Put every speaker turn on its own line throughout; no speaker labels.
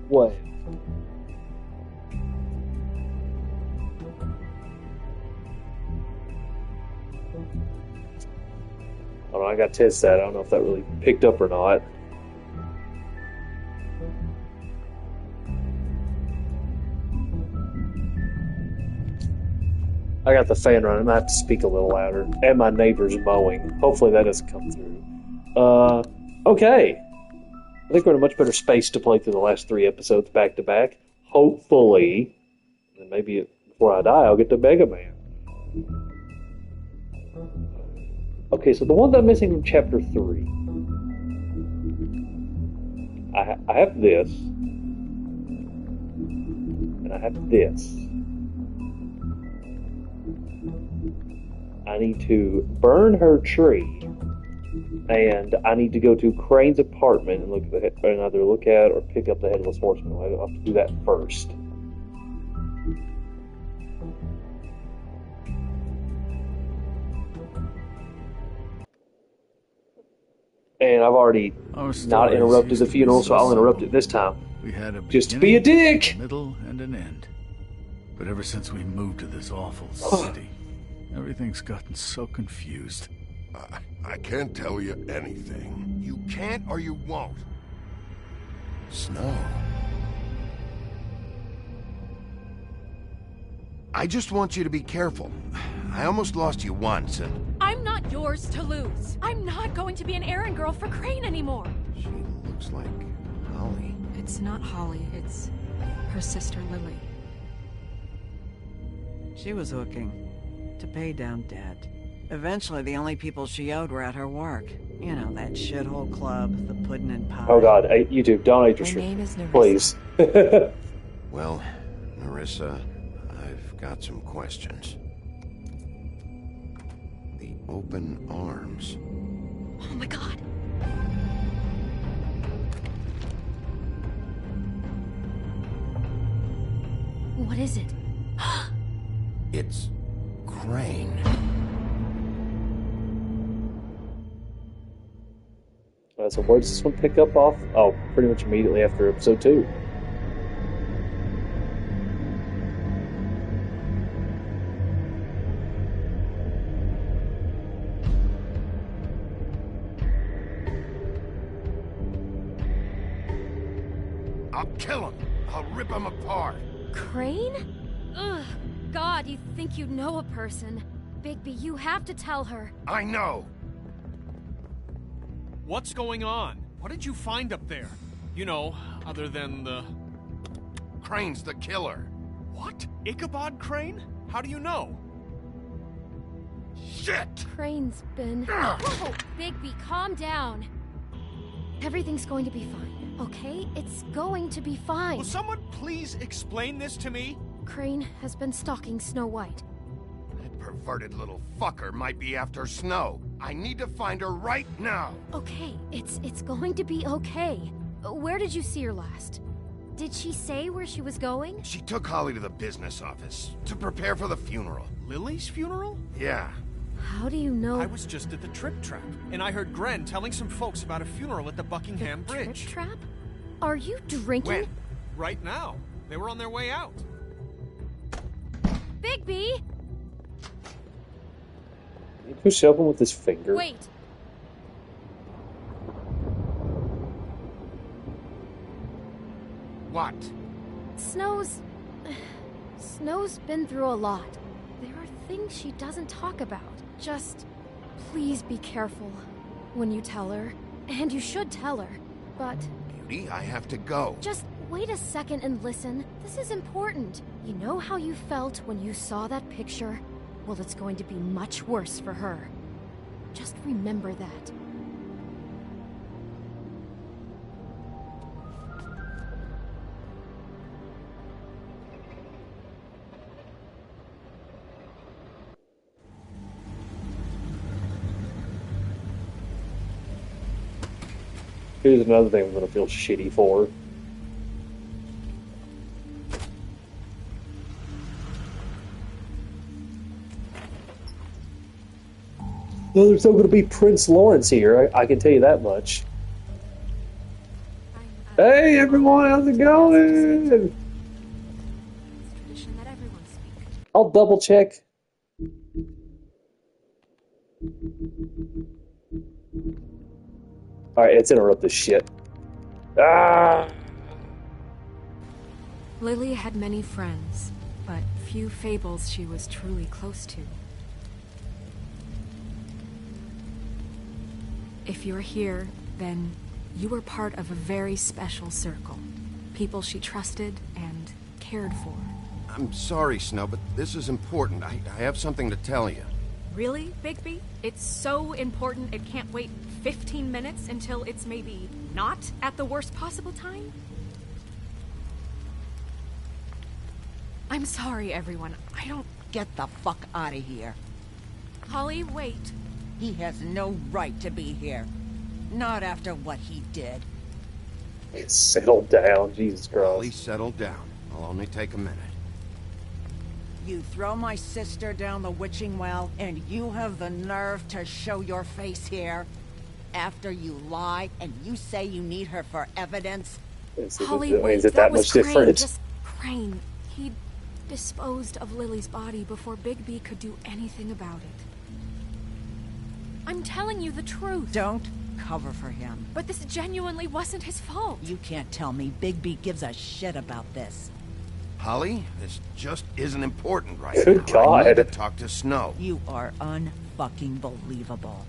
Well. I don't know, I got to test that. I don't know if that really picked up or not. I got the fan running. I have to speak a little louder. And my neighbor's mowing. Hopefully that doesn't come through. Okay. I think we're in a much better space to play through the last 3 episodes back to back. Hopefully. And maybe before I die, I'll get to Mega Man. Okay, so the ones I'm missing from Chapter 3. I have this. And I have this. I need to burn her tree, and I need to go to Crane's apartment and look at and either look at or pick up the Headless Horseman. I'll have to do that first. And I've already not interrupted the funeral, so I'll interrupt it this time.
We had a
just to be a dick.
Middle and an end. But ever since we moved to this awful city, everything's gotten so confused.
I can't tell you anything.
You can't or you won't.
Snow.
I just want you to be careful. I almost lost you once, and...
I'm not yours to lose. I'm not going to be an errand girl for Crane anymore.
She looks like Holly.
It's not Holly, it's her sister Lily.
She was hooking to pay down debt. Eventually, the only people she owed were at her work. You know, that shithole club, the pudding and pie.
Oh God, YouTube, don't age your
My name is Narissa.
please.
Well, Narissa, I've got some questions. The open arms.
Oh my God. What is it?
It's Crane.
So where does this one pick up off? Oh, pretty much immediately after episode 2.
I'll kill him. I'll rip him apart.
Crane? Ugh. God, you think you know a person. Bigby, you have to tell her.
I know.
What's going on? What did you find up there? You know, other than the...
Crane's the killer.
What? Ichabod Crane? How do you know?
Shit!
Crane's been... Whoa! Bigby, calm down. Everything's going to be fine, okay? It's going to be fine.
Will someone please explain this to me?
Crane has been stalking Snow White.
That perverted little fucker might be after Snow. I need to find her right now.
Okay, it's going to be okay. Where did you see her last? Did she say where she was going?
She took Holly to the business office to prepare for the funeral.
Lily's funeral?
Yeah.
How do you know?
I was just at the Trip Trap, and I heard Gren telling some folks about a funeral at the Buckingham Bridge.
Trip Trap? Are you drinking?
When?
Right now. They were on their way out.
Bigby!
He pushed open with his finger.
Wait.
What?
Snow's been through a lot. There are things she doesn't talk about. Just please be careful when you tell her. And you should tell her. But
Beauty, I have to go.
just wait a second and listen. This is important. You know how you felt when you saw that picture? Well, it's going to be much worse for her. Just remember that.
Here's another thing I'm gonna feel shitty for. No, there's not going to be Prince Lawrence here. I can tell you that much. Hey, everyone, how's it going?
Tradition that everyone speaks.
I'll double check. Alright, let's interrupt this shit. Ah!
Lily had many friends, but few fables she was truly close to. If you're here, then you were part of a very special circle. People she trusted and cared for.
I'm sorry, Snow, but this is important. I have something to tell you.
Really, Bigby? It's so important it can't wait 15 minutes until it's maybe not at the worst possible time? I'm sorry, everyone. I don't...
Get the fuck out of here.
Holly, wait.
He has no right to be here. Not after what he did.
Settle down, Jesus
Holly,
Christ.
settle down. I'll only take a minute.
You throw my sister down the witching well, and you have the nerve to show your face here? After you lie, and you say you need her for evidence?
Holly, wait,
Is it
that
that
was
much
Crane.
different?
Just Crane. He disposed of Lily's body before Bigby could do anything about it. I'm telling you the truth.
Don't cover for him.
But this genuinely wasn't his fault.
You can't tell me Bigby gives a shit about this.
Holly, this just isn't important right
Good
now. I need
God.
to talk to Snow.
You are unfucking believable.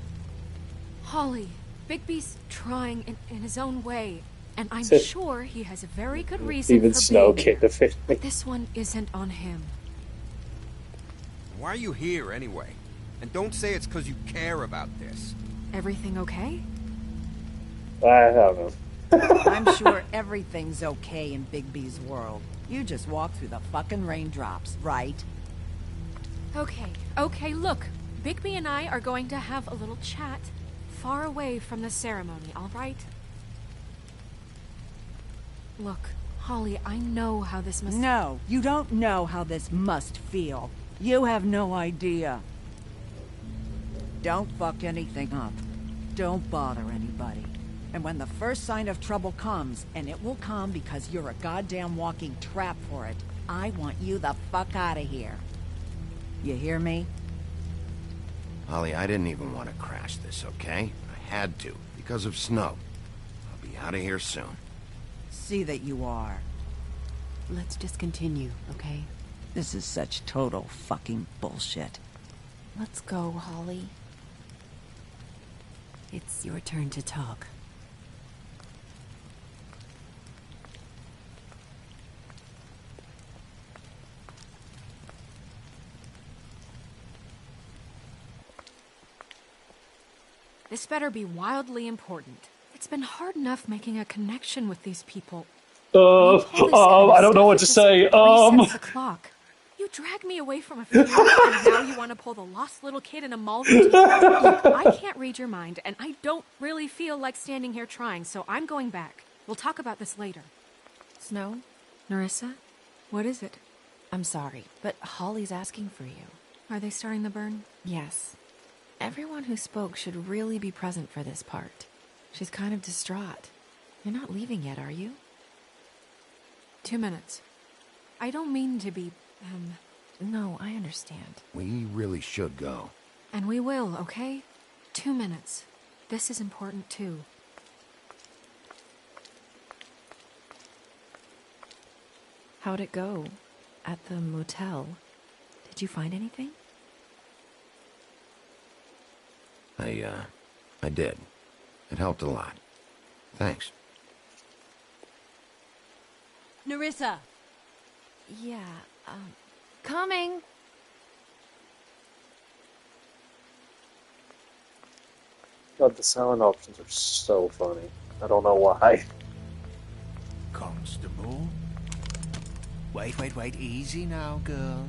Holly, Bigby's trying in his own way, and I'm
So-
sure he has a very good reason
Even
for
Snow
being
can't
here.
defend me.
But this one isn't on him.
Why are you here, anyway? And don't say it's because you care about this.
Everything okay?
I don't know.
I'm sure everything's okay in Bigby's world. You just walk through the fucking raindrops, right?
Okay, look. Bigby and I are going to have a little chat far away from the ceremony, all right? Look, Holly, I know how this must...
No, you don't know how this must feel. You have no idea. Don't fuck anything up. Don't bother anybody. And when the first sign of trouble comes, and it will come because you're a goddamn walking trap for it, I want you the fuck out of here. You hear me?
Holly, I didn't even want to crash this, okay? I had to, because of Snow. I'll be out of here soon.
See that you are.
Let's just continue, okay?
This is such total fucking bullshit.
Let's go, Holly. It's your turn to talk.
This better be wildly important. It's been hard enough making a connection with these people.
I don't know what to say.
Resets the clock. You dragged me away from a funeral, and now you want to pull the lost little kid in a mall routine? Look, I can't read your mind, and I don't really feel like standing here trying, so I'm going back. We'll talk about this later.
Snow,
Nerissa, what is it?
I'm sorry, but Holly's asking for you.
Are they starting the burn?
Yes. Everyone who spoke should really be present for this part. She's kind of distraught. You're not leaving yet, are you?
2 minutes. I don't mean to be,
No, I understand.
We really should go.
And we will, okay? 2 minutes. This is important, too.
How'd it go? At the motel? Did you find anything?
I did. It helped a lot. Thanks.
Nerissa! Yeah, coming!
God, the silent options are so funny. I don't know why.
Constable? Wait, easy now, girl.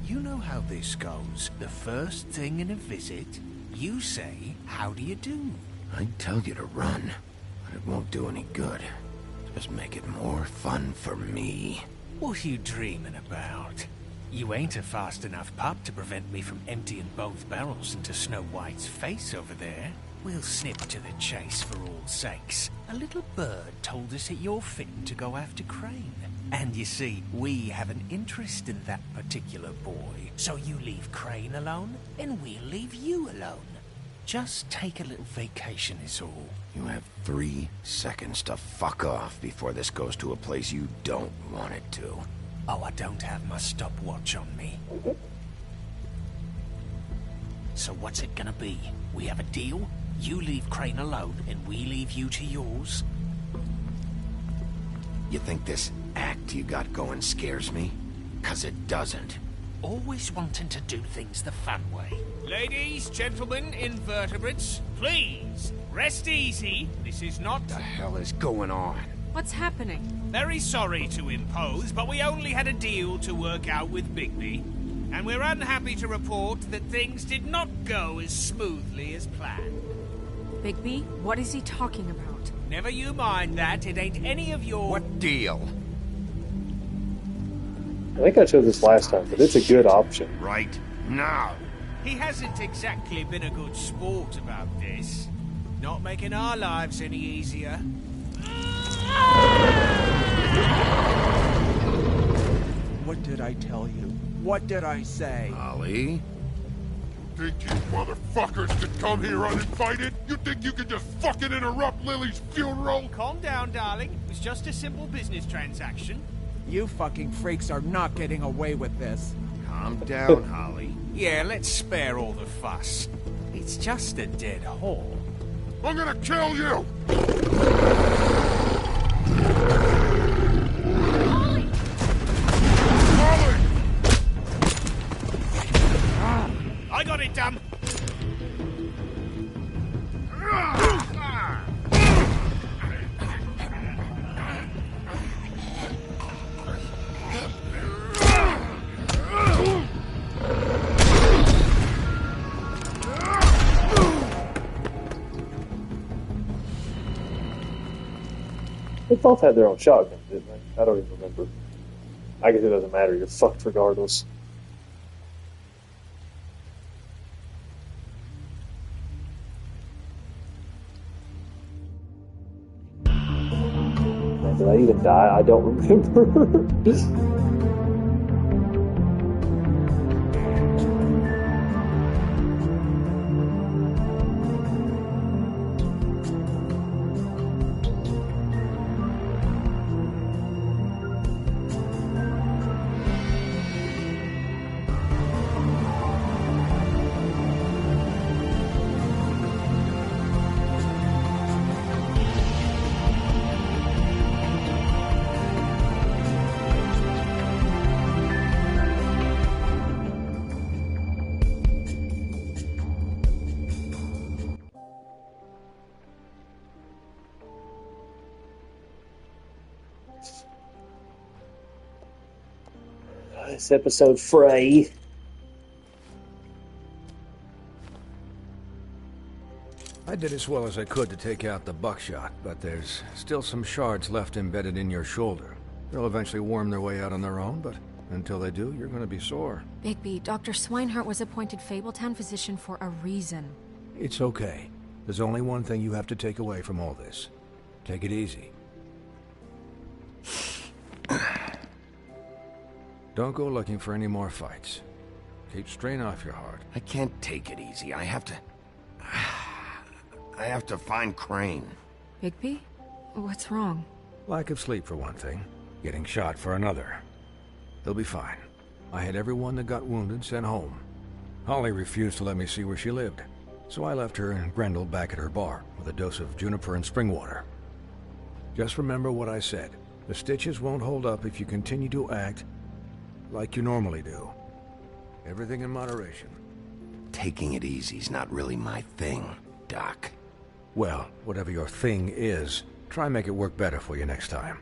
You know how this goes. The first thing in a visit, you say, how do you do?
I'd tell you to run, but it won't do any good. Just make it more fun for me.
What are you dreaming about? You ain't a fast enough pup to prevent me from emptying both barrels into Snow White's face over there. We'll snip to the chase for all sakes. A little bird told us that you're fitting to go after Crane. And you see, we have an interest in that particular boy. So you leave Crane alone, and we'll leave you alone. Just take a little vacation is all.
You have 3 seconds to fuck off before this goes to a place you don't want it to.
Oh, I don't have my stopwatch on me. So what's it gonna be? We have a deal? You leave Crane alone, and we leave you to yours?
You think this act you got going scares me? 'Cause it doesn't.
Always wanting to do things the fun way. Ladies, gentlemen, invertebrates, please, rest easy. This is not...
What the hell is going on?
What's happening?
Very sorry to impose, but we only had a deal to work out with Bigby. And we're unhappy to report that things did not go as smoothly as planned.
Bigby, what is he talking about?
Never you mind that, it ain't any of your...
What deal?
I think I showed this last time, but it's a good option.
Right now.
He hasn't exactly been a good sport about this. Not making our lives any easier.
What did I tell you? What did I say?
Ollie?
Think you motherfuckers could come here uninvited? You think you can just fucking interrupt Lily's funeral?
Calm down, darling. It was just a simple business transaction.
You fucking freaks are not getting away with this.
Calm down, Holly.
Yeah, let's spare all the fuss. It's just a dead whore.
I'm gonna kill you!
I got it, dumb.
They both had their own shotgun, didn't they? I don't even remember. I guess it doesn't matter. You're fucked regardless. Man, did I even die? I don't remember. This episode fray.
I did as well as I could to take out the buckshot, but there's still some shards left embedded in your shoulder. They'll eventually worm their way out on their own, but until they do, you're going to be sore.
Bigby, Dr. Swinehart was appointed Fabletown physician for a reason.
It's okay. There's only one thing you have to take away from all this. Take it easy. Don't go looking for any more fights. Keep strain off your heart.
I can't take it easy. I have to find Crane.
Bigby? What's wrong?
Lack of sleep for one thing. Getting shot for another. They'll be fine. I had everyone that got wounded sent home. Holly refused to let me see where she lived, so I left her and Grendel back at her bar with a dose of juniper and spring water. Just remember what I said. The stitches won't hold up if you continue to act like you normally do. Everything in moderation.
Taking it easy's not really my thing, Doc.
Well, whatever your thing is, try and make it work better for you next time.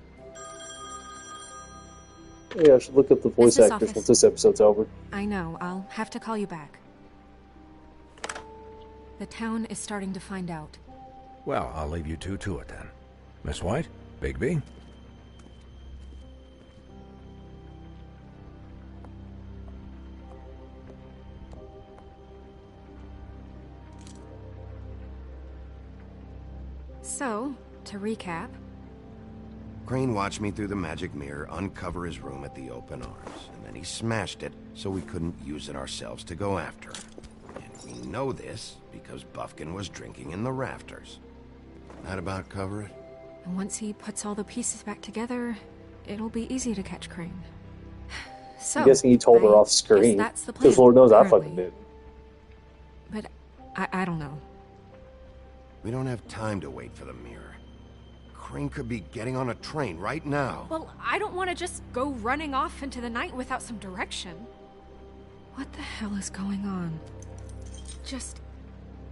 Yeah, I should look up the voice
Business
actors
office.
once this episode's over.
I know. I'll have to call you back. The town is starting to find out.
Well, I'll leave you two to it then. Miss White? Bigby?
So, to recap...
Crane watched me through the magic mirror uncover his room at the open arms, and then he smashed it so we couldn't use it ourselves to go after him. And we know this because Buffkin was drinking in the rafters. That about cover it?
And once he puts all the pieces back together, it'll be easy to catch Crane. So,
I'm guessing he told her off screen.
That's the plan,
because Lord knows
apparently.
I fucking did.
But I don't know.
We don't have time to wait for the mirror. Crane could be getting on a train right now.
Well, I don't want to just go running off into the night without some direction. What the hell is going on?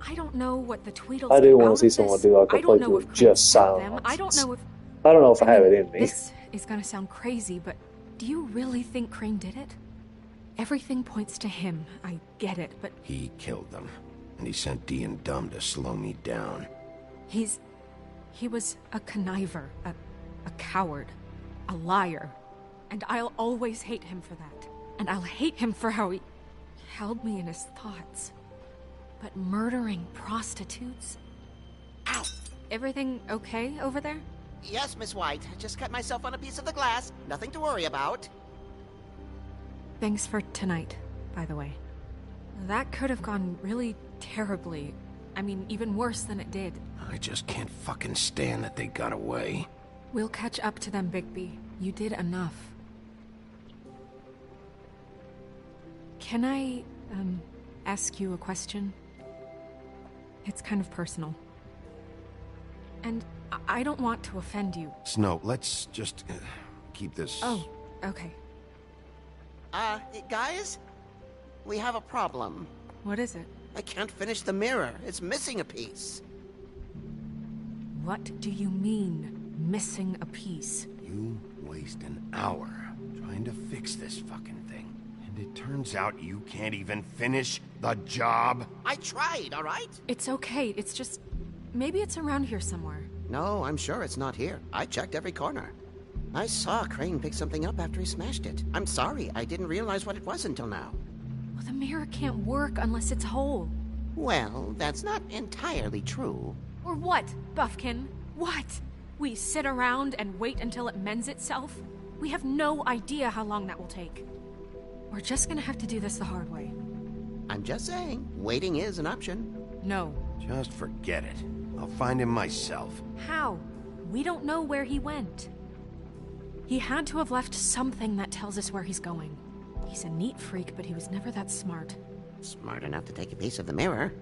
I don't know what the Tweedles.
I do want
out
to see
of
someone
this.
do like a
I don't know
playthrough
if
of
Crane
just
killed them.
silence.
I don't know if.
I don't know if I have it in me.
This is gonna sound crazy, but do you really think Crane did it? Everything points to him. I get it, but
He killed them, and he sent Dee and Dumb to slow me down.
he was a conniver, a coward, a liar, and I'll always hate him for that. And I'll hate him for how he held me in his thoughts. But murdering prostitutes?
Ow!
Everything okay over there?
Yes, Miss White. Just cut myself on a piece of the glass. Nothing to worry about.
Thanks for tonight, by the way. That could have gone really terribly. I mean, even worse than it did.
I just can't fucking stand that they got away.
We'll catch up to them, Bigby. You did enough. Can I, ask you a question? It's kind of personal. And I don't want to offend you.
Snow, let's just keep this...
Oh, okay.
Guys? We have a problem.
What is it?
I can't finish the mirror. It's missing a piece.
What do you mean, missing a piece?
You waste an hour trying to fix this fucking thing. And it turns out you can't even finish the job.
I tried, all right?
It's okay. It's just... maybe it's around here somewhere.
No, I'm sure it's not here. I checked every corner. I saw Crane pick something up after he smashed it. I'm sorry, I didn't realize what it was until now.
Well, the mirror can't work unless it's whole.
Well, that's not entirely true.
Or what, Buffkin? What? We sit around and wait until it mends itself? We have no idea how long that will take. We're just gonna have to do this the hard way.
I'm just saying, waiting is an option.
No.
Just forget it. I'll find him myself.
How? We don't know where he went. He had to have left something that tells us where he's going. He's a neat freak, but he was never that smart.
Smart enough to take a piece of the mirror.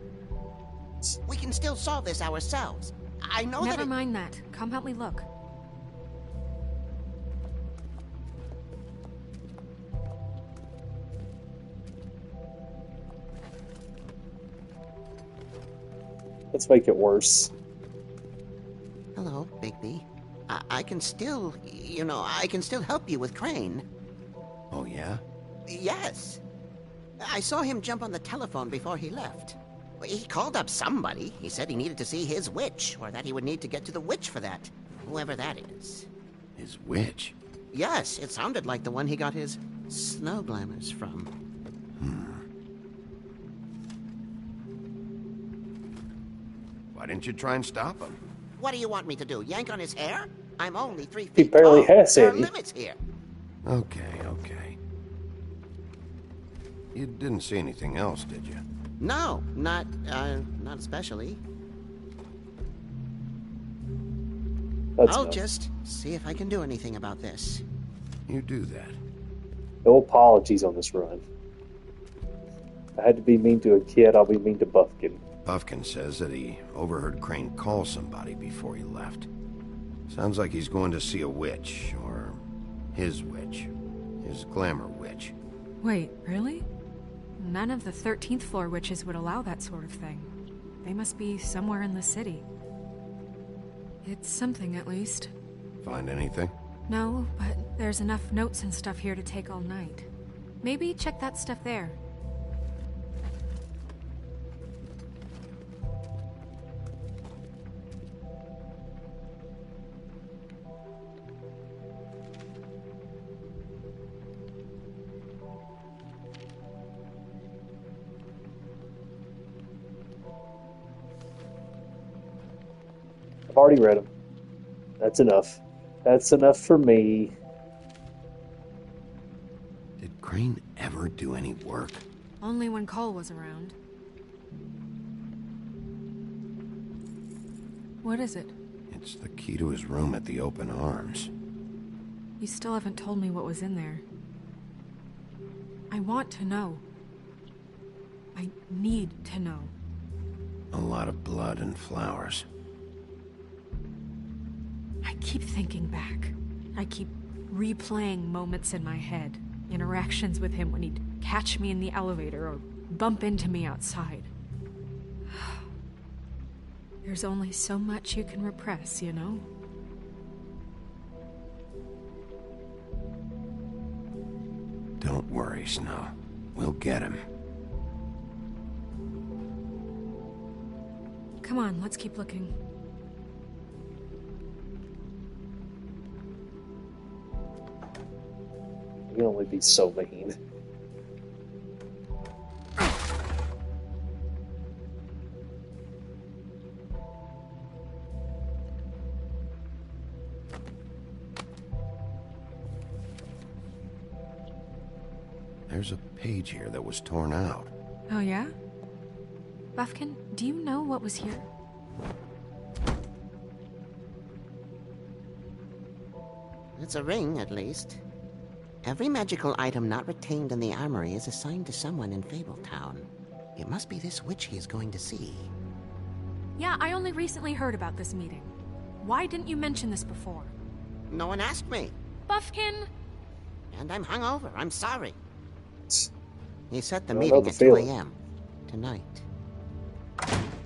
We can still solve this ourselves. I know
Never mind that. Come help me look.
Let's make it worse.
Hello, Bigby. I can still, I can still help you with Crane.
Oh, yeah?
Yes. I saw him jump on the telephone before he left. He called up somebody. He said he needed to see his witch, or that he would need to get to the witch for that. Whoever that is.
His witch?
Yes, it sounded like the one he got his snow glamours from.
Why didn't you try and stop him?
What do you want me to do, yank on his hair? I'm only 3 feet
He barely
tall.
has
There are
any.
limits here.
Okay. You didn't see anything else, did you?
No, not especially. I'll
enough.
just see if I can do anything about this.
You do that.
No apologies on this run. If I had to be mean to a kid, I'll be mean to Buffkin.
Buffkin says that he overheard Crane call somebody before he left. Sounds like he's going to see a witch, or his witch. His glamour witch.
Wait, really? None of the 13th floor witches would allow that sort of thing. They must be somewhere in the city. It's something, at least.
Find anything?
No, but there's enough notes and stuff here to take all night. Maybe check that stuff there.
I've already read them. That's enough. That's enough for me.
Did Crane ever do any work?
Only when Cole was around. What is it?
It's the key to his room at the Open Arms.
You still haven't told me what was in there. I want to know. I need to know.
A lot of blood and flowers.
I keep thinking back. I keep replaying moments in my head. Interactions with him when he'd catch me in the elevator or bump into me outside. There's only so much you can repress, you know?
Don't worry, Snow. We'll get him.
Come on, let's keep looking.
You can only be so mean.
There's a page here that was torn out.
Oh, yeah? Buffkin, do you know what was here?
It's a ring, at least. Every magical item not retained in the armory is assigned to someone in Fabletown. It must be this witch he is going to see.
Yeah, I only recently heard about this meeting. Why didn't you mention this before?
No one asked me.
Buffkin!
And I'm hungover. I'm sorry. He set the
I know
meeting
the
at 2
feeling.
a.m. tonight.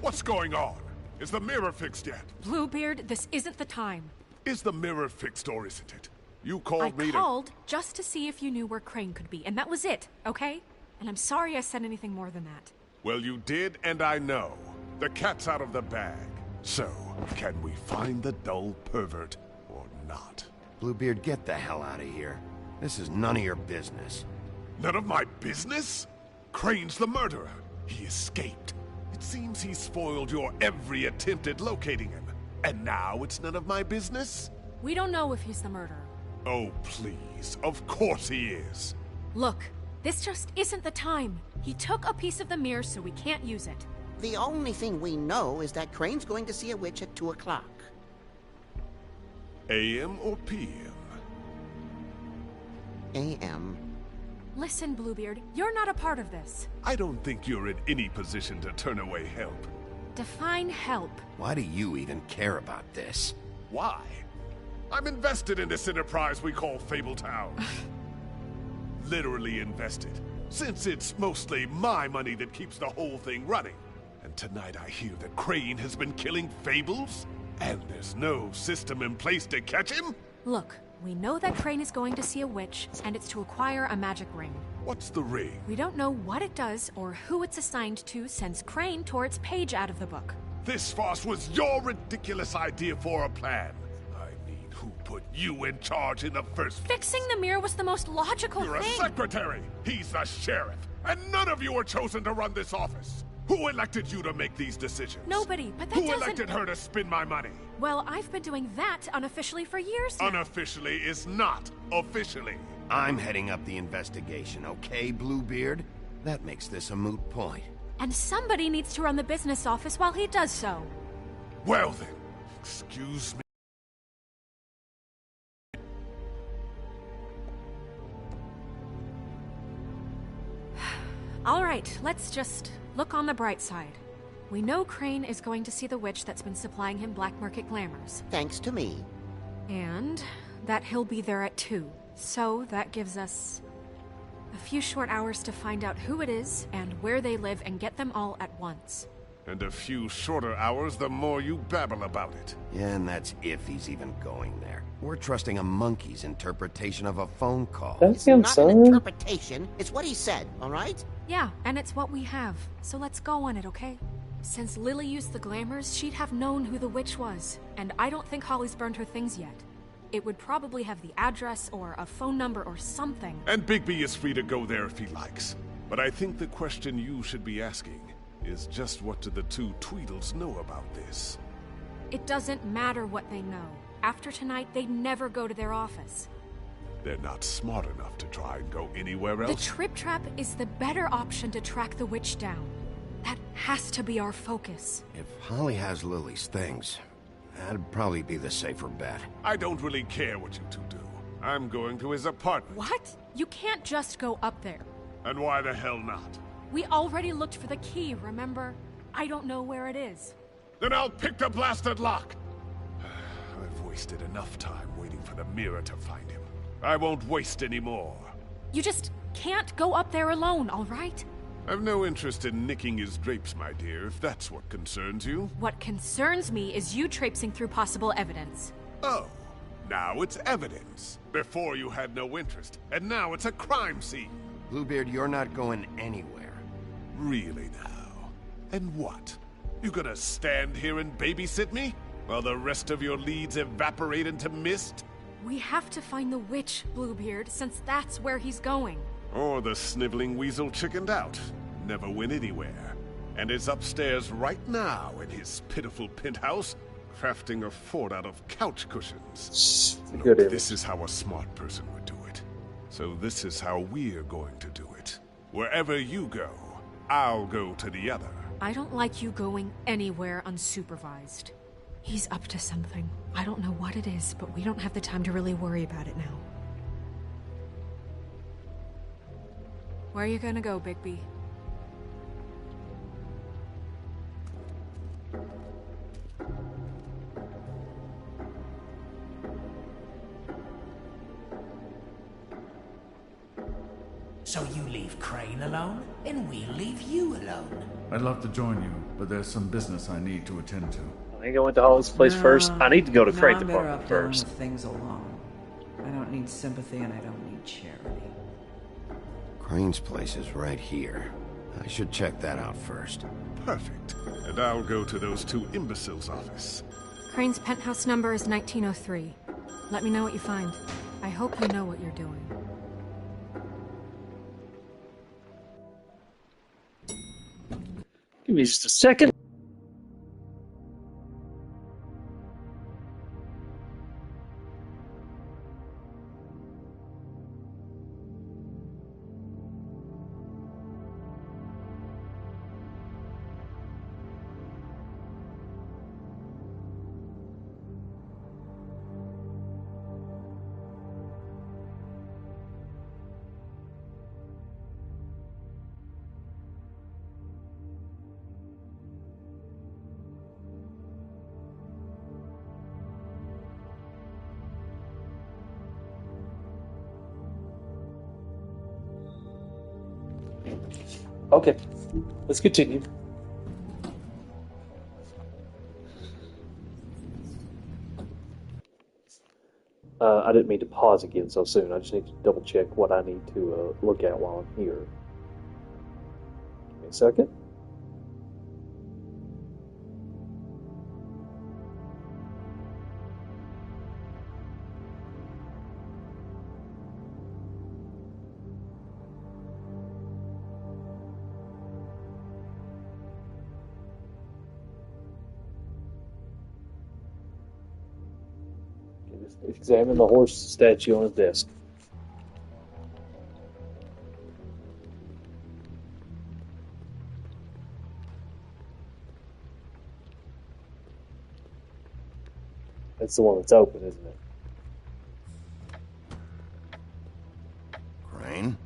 What's going on? Is the mirror fixed yet?
Bluebeard, this isn't the time.
Is the mirror fixed or isn't it? You called
I
me
called just to see if you knew where Crane could be, and that was it, okay? And I'm sorry I said anything more than that.
Well, you did, and I know. The cat's out of the bag. So, can we find the dull pervert or not?
Bluebeard, get the hell out of here. This is none of your business.
None of my business? Crane's the murderer. He escaped. It seems he spoiled your every attempt at locating him. And now it's none of my business?
We don't know if he's the murderer.
Oh, please. Of course he is.
Look, this just isn't the time. He took a piece of the mirror, so we can't use it.
The only thing we know is that Crane's going to see a witch at 2 o'clock.
AM or PM?
A.M.
Listen, Bluebeard, you're not a part of this.
I don't think you're in any position to turn away help.
Define help.
Why do you even care about this?
Why? I'm invested in this enterprise we call Fabletown. Literally invested, since it's mostly my money that keeps the whole thing running. And tonight I hear that Crane has been killing Fables, and there's no system in place to catch him?
Look, we know that Crane is going to see a witch, and it's to acquire a magic ring.
What's the ring?
We don't know what it does or who it's assigned to since Crane tore its page out of the book.
This farce was your ridiculous idea for a plan. I mean, who put you in charge in the first place?
Fixing the mirror was the most logical
You're
thing.
a secretary. He's the sheriff. And none of you were chosen to run this office. Who elected you to make these decisions?
Nobody, but that
Who
doesn't...
elected her to spend my money?
Well, I've been doing that unofficially for years now.
Unofficially is not officially.
I'm heading up the investigation, okay, Bluebeard? That makes this a moot point.
And somebody needs to run the business office while he does so.
Well then, excuse me.
All right, let's just look on the bright side. We know Crane is going to see the witch that's been supplying him black market glamours.
Thanks to me.
And that he'll be there at 2. So that gives us a few short hours to find out who it is and where they live and get them all at once.
And a few shorter hours the more you babble about it.
Yeah, and that's if he's even going there. We're trusting a monkey's interpretation of a phone call.
That's him,
Not an
son.
interpretation. It's what he said, all right?
Yeah, and it's what we have. So let's go on it, okay? Since Lily used the glamours, she'd have known who the witch was. And I don't think Holly's burned her things yet. It would probably have the address or a phone number or something.
And Bigby is free to go there if he likes. But I think the question you should be asking is just what do the two Tweedles know about this?
It doesn't matter what they know. After tonight, they'd never go to their office.
They're not smart enough to try and go anywhere else.
The trip trap is the better option to track the witch down. That has to be our focus.
If Holly has Lily's things, that'd probably be the safer bet.
I don't really care what you two do. I'm going to his apartment.
What? You can't just go up there.
And why the hell not?
We already looked for the key, remember? I don't know where it is.
Then I'll pick the blasted lock! I've wasted enough time waiting for the mirror to find him. I won't waste any more.
You just can't go up there alone, all right?
I've no interest in nicking his drapes, my dear, if that's what concerns you.
What concerns me is you traipsing through possible evidence.
Oh, now it's evidence. Before you had no interest, and now it's a crime scene.
Bluebeard, you're not going anywhere.
Really now? And what? You gonna stand here and babysit me? While the rest of your leads evaporate into mist?
We have to find the witch, Bluebeard, since that's where he's going.
Or the sniveling weasel chickened out. Never went anywhere. And is upstairs right now in his pitiful penthouse, crafting a fort out of couch cushions.
Good image.
This is how a smart person would do it. So this is how we're going to do it. Wherever you go, I'll go to the other.
I don't like you going anywhere unsupervised. He's up to something. I don't know what it is, but we don't have the time to really worry about it now. Where are you gonna go, Bigby?
So you leave Crane alone, and we'll leave you alone.
I'd love to join you, but there's some business I need to attend to.
I ain't going to Holly's place first. I need to go to
No,
Crane's
I'm better
apartment
off dealing
first.
with things alone. I don't need sympathy and I don't need charity.
Crane's place is right here. I should check that out first.
Perfect. And I'll go to those two imbeciles' office.
Crane's penthouse number is 1903. Let me know what you find. I hope you know what you're doing.
Give me just a second. Okay, let's continue. I didn't mean to pause again so soon. I just need to double check what I need to look at while I'm here. Give me a second. Examine the horse statue on his desk. That's the one that's open, isn't it?
Crane?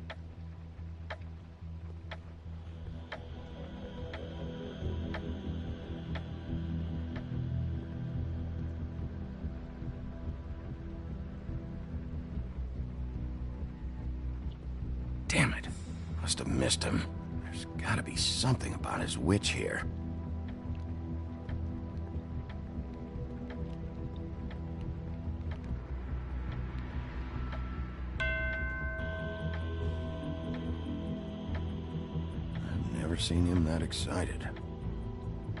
Damn it. Must have missed him. There's gotta be something about his witch here. I've never seen him that excited.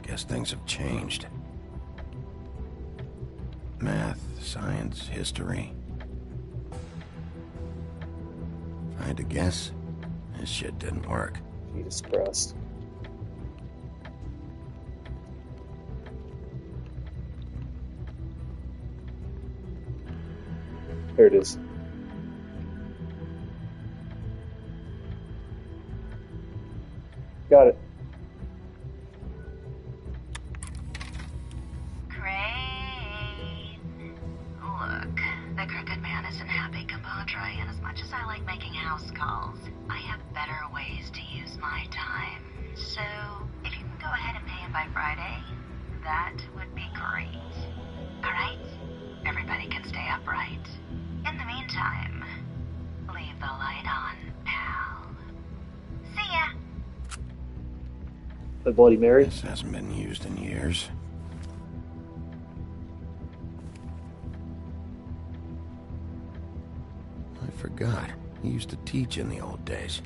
Guess things have changed. Math, science, history. If I had to guess, this shit didn't work.
Jesus Christ. There it is. Got it.
Crane. Look, the crooked man isn't happy, compadre, and as much as I like making house calls, I have better ways to use my time. So, if you can go ahead and pay him by Friday, that would be great. Alright? Everybody can stay upright. In the meantime, leave the light on, pal. See ya!
The Bloody Mary?
This hasn't been used in years. I forgot. He used to teach in the old days.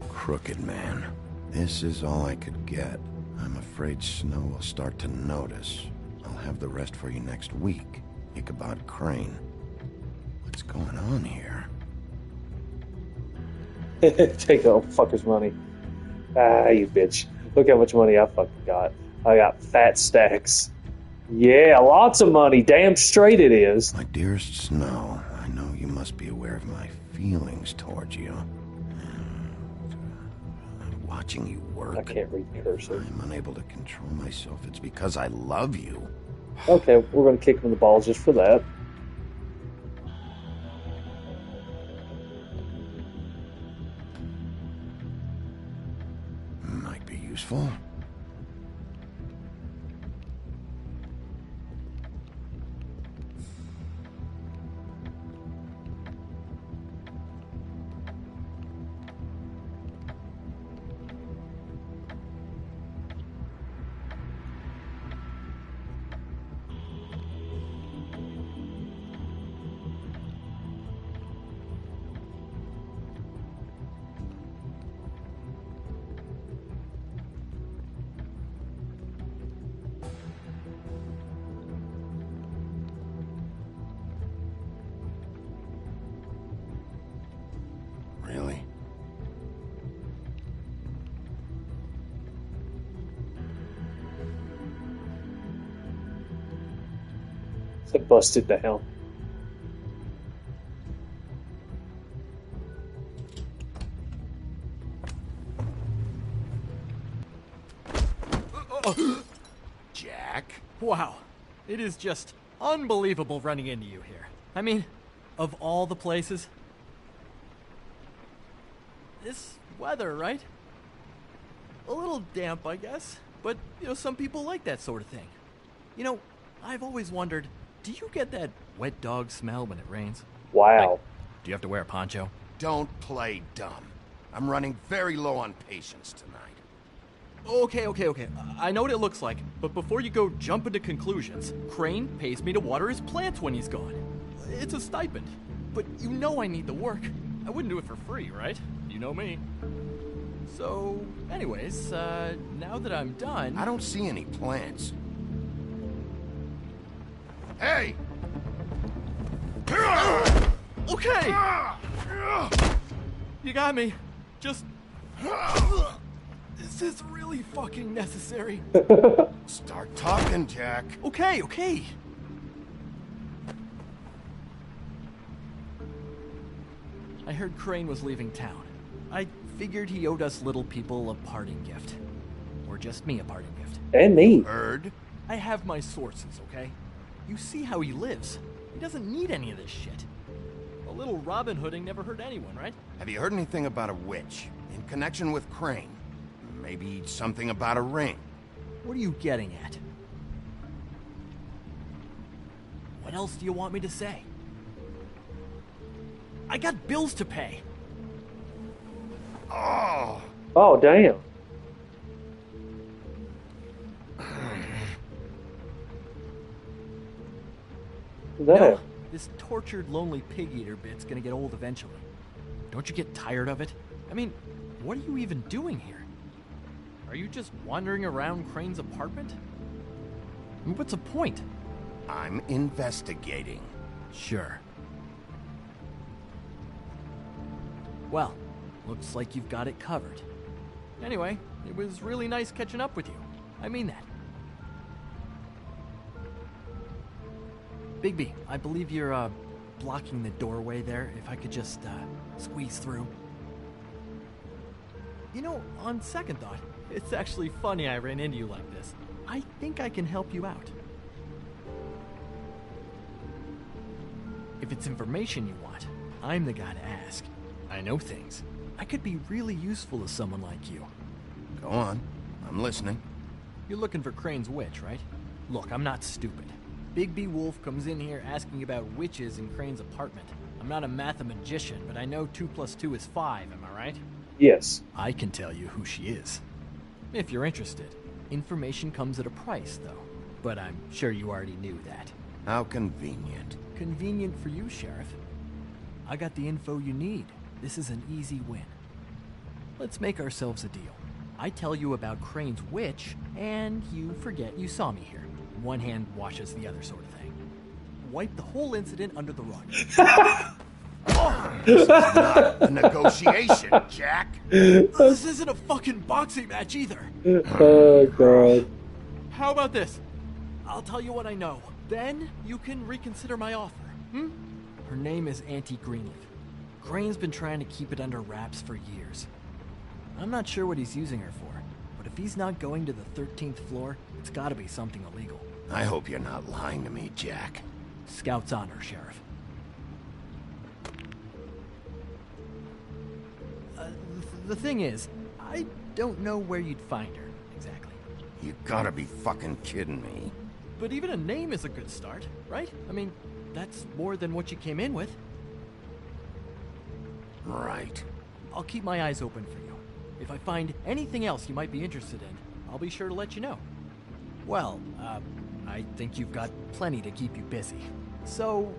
Crooked man. This is all I could get. I'm afraid Snow will start to notice. I'll have the rest for you next week. Ichabod Crane. What's going on here?
Take the old fucker's money. Ah, you bitch. Look how much money I fucking got. I got fat stacks. Yeah, lots of money. Damn straight it is.
My dearest Snow, I know you must be aware of my feelings towards you. Watching you work.
I can't read cursor.
I'm unable to control myself. It's because I love you.
Okay, we're going to kick him in the balls just for that.
Might be useful. Really?
So busted down.
Jack? Wow. It is just unbelievable running into you here. I mean, of all the places. This weather, right? A little damp, I guess. But, some people like that sort of thing. I've always wondered, do you get that wet dog smell when it rains?
Wow.
Like, do you have to wear a poncho?
Don't play dumb. I'm running very low on patience tonight.
Okay. I know what it looks like, but before you go jumping to conclusions, Crane pays me to water his plants when he's gone. It's a stipend, but I need the work. I wouldn't do it for free, right? You know me. So, anyways, now that I'm done...
I don't see any plants. Hey!
Okay! You got me. Just... This is really fucking necessary.
Start talking, Jack.
Okay. I heard Crane was leaving town. I figured he owed us little people a parting gift. Or just me a parting gift.
And me.
Heard?
I have my sources, okay? You see how he lives. He doesn't need any of this shit. A little Robin Hooding never hurt anyone, right?
Have you heard anything about a witch in connection with Crane? Maybe something about a ring.
What are you getting at? What else do you want me to say? I got bills to pay.
Oh,
damn.
This tortured, lonely pig-eater bit's gonna get old eventually. Don't you get tired of it? I mean, what are you even doing here? Are you just wandering around Crane's apartment? I mean, what's the point?
I'm investigating.
Sure. Well, looks like you've got it covered. Anyway, it was really nice catching up with you. I mean that. Bigby, I believe you're, blocking the doorway there. If I could just, squeeze through. You know, on second thought, it's actually funny I ran into you like this. I think I can help you out. If it's information you want, I'm the guy to ask. I know things. I could be really useful to someone like you.
Go on. I'm listening.
You're looking for Crane's witch, right? Look, I'm not stupid. Bigby Wolf comes in here asking about witches in Crane's apartment. I'm not a mathematician, but I know 2 + 2 is 5, am I right?
Yes.
I can tell you who she is. If you're interested. Information comes at a price, though. But I'm sure you already knew that.
How convenient.
Convenient for you, Sheriff. I got the info you need. This is an easy win. Let's make ourselves a deal. I tell you about Crane's witch, and you forget you saw me here. One hand washes the other sort of thing. Wipe the whole incident under the rug.
This is not a negotiation, Jack.
This isn't a fucking boxing match either.
Oh, God.
How about this? I'll tell you what I know. Then you can reconsider my offer. Her name is Auntie Greenleaf. Crane's been trying to keep it under wraps for years. I'm not sure what he's using her for, but if he's not going to the 13th floor, it's gotta be something illegal.
I hope you're not lying to me, Jack.
Scout's honor, Sheriff. The thing is, I don't know where you'd find her, exactly.
You gotta be fucking kidding me.
But even a name is a good start, right? I mean, that's more than what you came in with.
Right.
I'll keep my eyes open for you. If I find anything else you might be interested in, I'll be sure to let you know. Well, I think you've got plenty to keep you busy. So,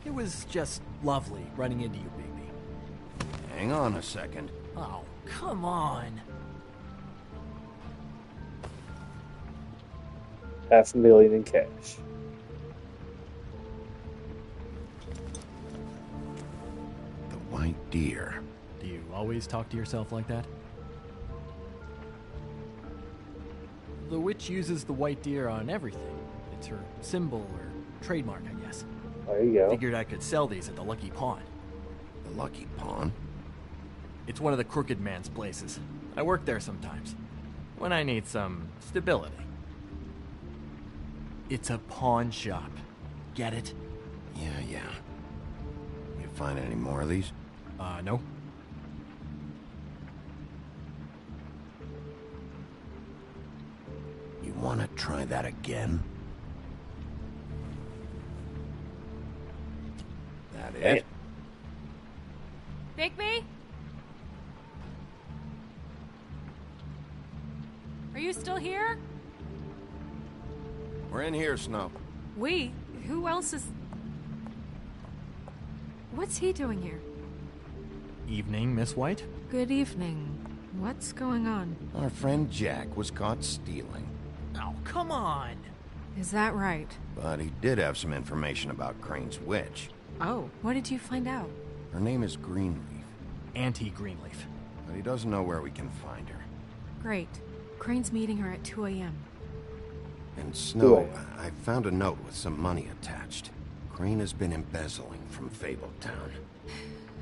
it was just lovely running into you, Bigby.
Hang on a second.
Oh, come on.
$500,000 in cash.
The white deer.
Do you always talk to yourself like that? The witch uses the white deer on everything. It's her symbol or trademark, I guess.
There you go.
Figured I could sell these at the Lucky Pawn.
The Lucky Pawn?
It's one of the crooked man's places. I work there sometimes. When I need some stability. It's a pawn shop. Get it?
Yeah. You find any more of these?
No.
You want to try that again? That it?
Bigby? Are you still here?
We're in here, Snow.
We? Who else is... What's he doing here?
Evening, Miss White.
Good evening. What's going on?
Our friend Jack was caught stealing.
Oh, come on!
Is that right?
But he did have some information about Crane's witch.
Oh, what did you find out?
Her name is Greenleaf.
Auntie Greenleaf.
But he doesn't know where we can find her.
Great. Crane's meeting her at 2 a.m.
And Snow, I found a note with some money attached. Crane has been embezzling from Fabletown.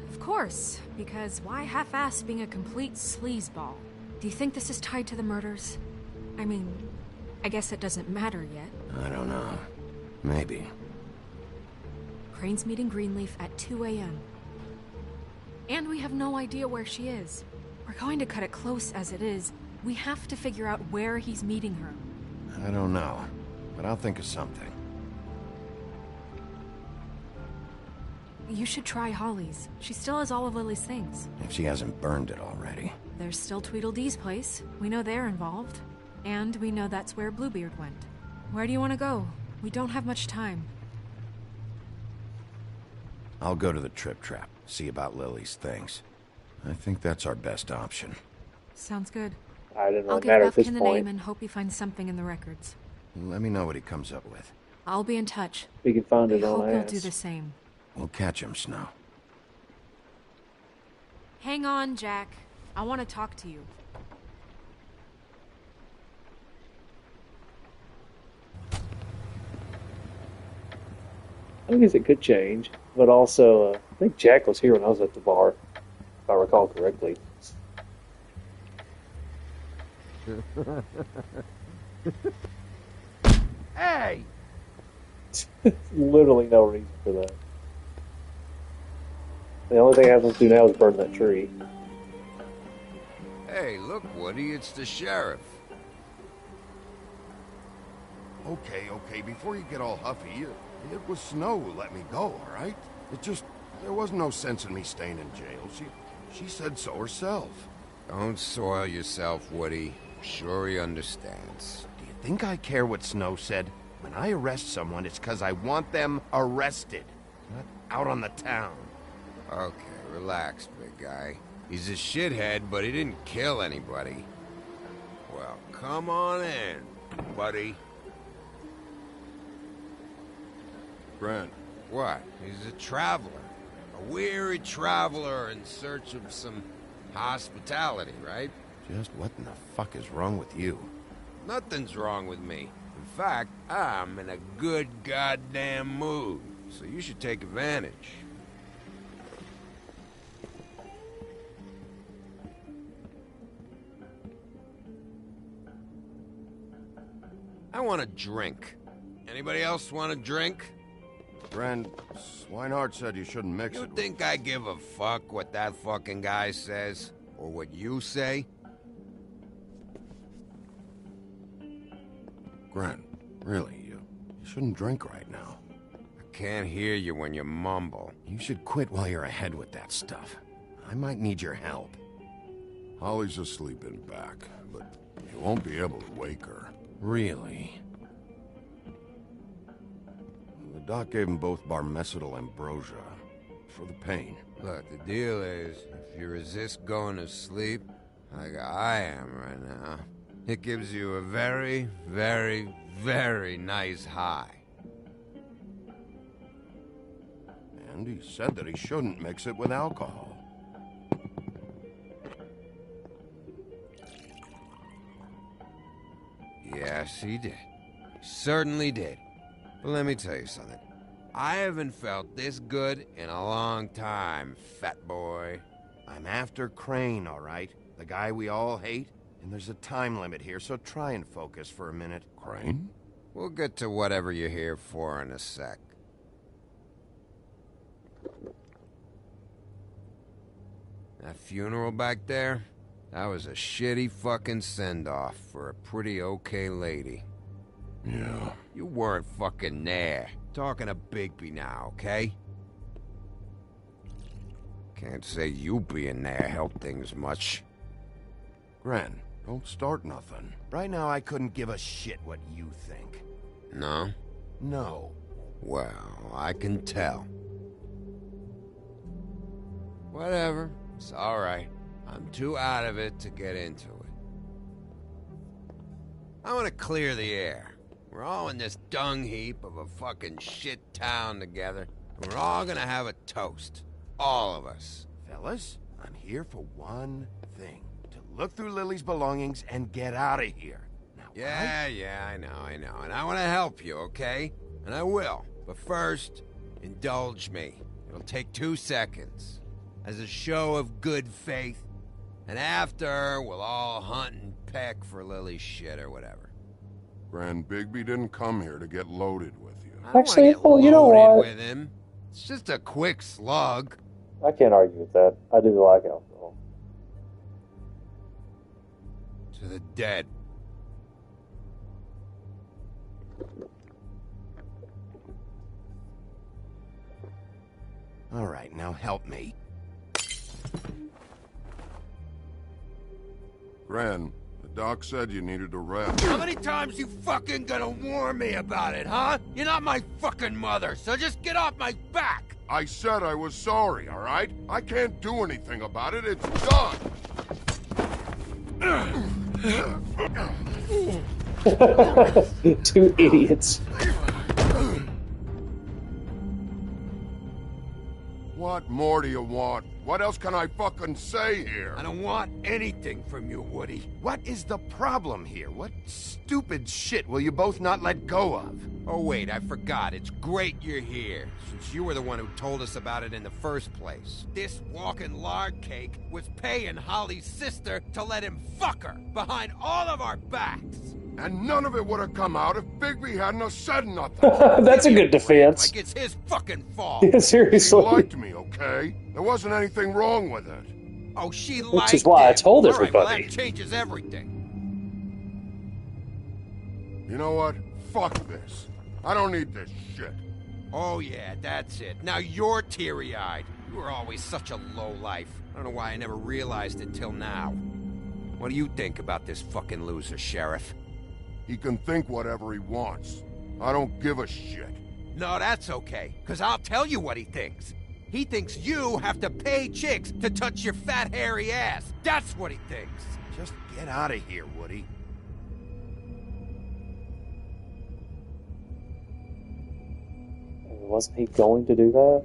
Of course, because why half-ass being a complete sleazeball? Do you think this is tied to the murders? I mean, I guess it doesn't matter yet.
I don't know. Maybe.
Crane's meeting Greenleaf at 2 a.m. And we have no idea where she is. We're going to cut it close as it is. We have to figure out where he's meeting her.
I don't know, but I'll think of something.
You should try Holly's. She still has all of Lily's things.
If she hasn't burned it already.
There's still Tweedledee's place. We know they're involved. And we know that's where Bluebeard went. Where do you want to go? We don't have much time.
I'll go to the Trip Trap, see about Lily's things. I think that's our best option.
Sounds good.
I don't know.
I'll
It
give
matter at this
Buffkin the
point.
name and hope he finds something in the records.
Let me know what he comes up with.
I'll be in touch.
We can find
I
it on
hope you'll
ass.
do the same.
We'll catch him, Snow.
Hang on, Jack. I want to talk to you.
I guess it could change, but also I think Jack was here when I was at the bar, if I recall correctly.
Hey!
Literally no reason for that. The only thing I have to do now is burn that tree.
Hey, look, Woody, it's the sheriff.
Okay, before you get all huffy, it was Snow who let me go, all right? There was no sense in me staying in jail. She said so herself.
Don't soil yourself, Woody. I'm sure he understands.
Do you think I care what Snow said? When I arrest someone, it's because I want them arrested, not out on the town.
Okay, relax, big guy. He's a shithead, but he didn't kill anybody. Well, come on in, buddy.
Grant.
What? He's a traveler. A weary traveler in search of some hospitality, right?
Just what in the fuck is wrong with you?
Nothing's wrong with me. In fact, I'm in a good goddamn mood, so you should take advantage. I want a drink. Anybody else want a drink?
Friend, Swinehart said you shouldn't mix it.
You think I give a fuck what that fucking guy says? Or what you say?
Grant, really, you shouldn't drink right now.
I can't hear you when you mumble.
You should quit while you're ahead with that stuff. I might need your help.
Holly's asleep in back, but you won't be able to wake her.
Really? The doc gave them both Barmecidal ambrosia for the pain.
Look, the deal is, if you resist going to sleep, like I am right now, it gives you a very, very, very nice high.
And he said that he shouldn't mix it with alcohol.
Yes, he did. He certainly did. But let me tell you something. I haven't felt this good in a long time, fat boy.
I'm after Crane, all right? The guy we all hate? And there's a time limit here, so try and focus for a minute.
Crane?
We'll get to whatever you're here for in a sec. That funeral back there? That was a shitty fucking send-off for a pretty okay lady.
Yeah.
You weren't fucking there. Talking to Bigby now, okay? Can't say you being there helped things much.
Grant, don't start nothing. Right now, I couldn't give a shit what you think.
No?
No.
Well, I can tell. Whatever. It's alright. I'm too out of it to get into it. I want to clear the air. We're all in this dung heap of a fucking shit town together, and we're all gonna have a toast. All of us.
Fellas, I'm here for one thing. To look through Lily's belongings and get out of here. Now,
Yeah, I know. And I want to help you, okay? And I will. But first, indulge me. It'll take 2 seconds. As a show of good faith. And after, we'll all hunt and peck for Lily's shit or whatever.
Grand Bigby didn't come here to get loaded with you.
I don't
Actually,
wanna get
well, you know
loaded
what?
with him. It's just a quick slug.
I can't argue with that. I do like alcohol.
To the dead.
All right, now help me.
Gran, the doc said you needed a rest.
How many times you fucking gonna warn me about it, huh? You're not my fucking mother, so just get off my back!
I said I was sorry, all right? I can't do anything about it. It's done.
Two idiots.
What more do you want? What else can I fucking say here?
I don't want anything from you, Woody. What is the problem here? What stupid shit will you both not let go of? Oh, wait, I forgot. It's great you're here, since you were the one who told us about it in the first place. This walking lard cake was paying Holly's sister to let him fuck her behind all of our backs.
And none of it would have come out if Bigby hadn't have said nothing.
That's a good defense.
Like it's his fucking fault.
Yeah, seriously.
She liked me, okay? There wasn't anything wrong with it.
Oh, she liked
Which is why I told
All right, well,
everybody.
that changes everything.
You know what? Fuck this. I don't need this shit.
Oh, yeah, that's it. Now you're teary-eyed. You were always such a lowlife. I don't know why I never realized it till now. What do you think about this fucking loser, Sheriff?
He can think whatever he wants. I don't give a shit.
No, that's okay, because I'll tell you what he thinks. He thinks you have to pay chicks to touch your fat, hairy ass. That's what he thinks.
Just get out of here, Woody.
Wasn't he going to do that?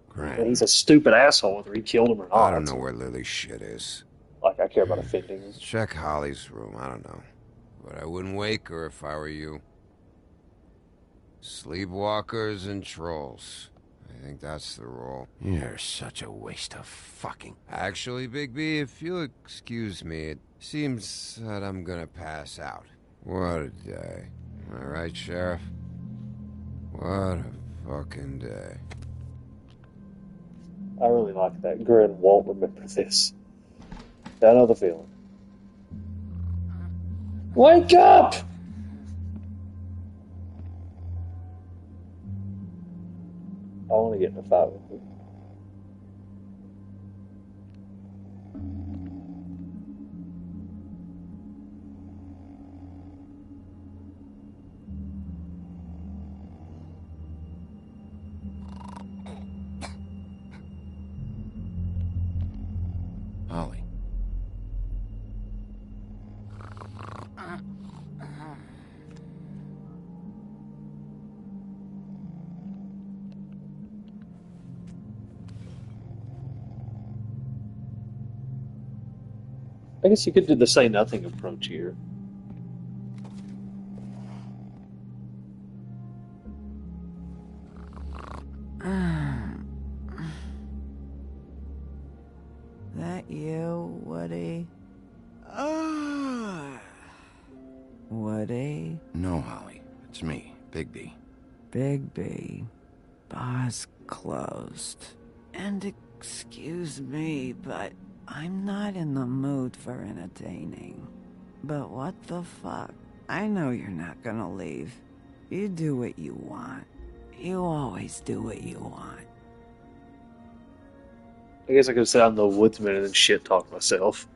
Grant.
He's a stupid asshole whether he killed him or not.
I don't know where Lily's shit is.
Like, I care about offending him.
Check Holly's room, I don't know. But I wouldn't wake her if I were you. Sleepwalkers and trolls. I think that's the rule.
You're such a waste of fucking...
Actually, Big B, if you'll excuse me, it seems that I'm gonna pass out. What a day. Am I right, Sheriff? What a fucking day.
I really like that. Grin won't remember this. I know the feeling. Wake up! I want to get in a fight with him.
Holly.
I guess you could do the say nothing approach here.
That you, Woody? Woody?
No, Holly. It's me, Bigby.
Bigby. Bar's closed. And excuse me, but I'm not in the mood for entertaining. But what the fuck? I know you're not gonna leave. You do what you want. You always do what you want.
I guess I could say I'm the woodsman and then shit talk myself.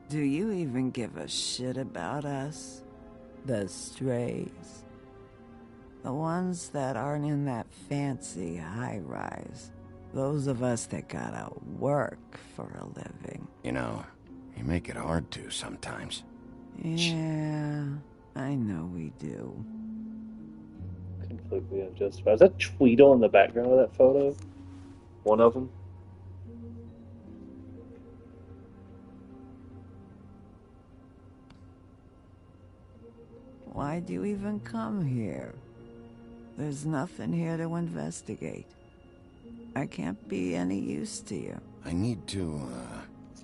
Do you even give a shit about us? The strays? The ones that aren't in that fancy high-rise. Those of us that gotta work for a living.
You know, you make it hard to sometimes.
Yeah, I know we do.
Completely unjustified. Is that Tweedle in the background of that photo? One of them?
Why'd you even come here? There's nothing here to investigate. I can't be any use to you.
I need to,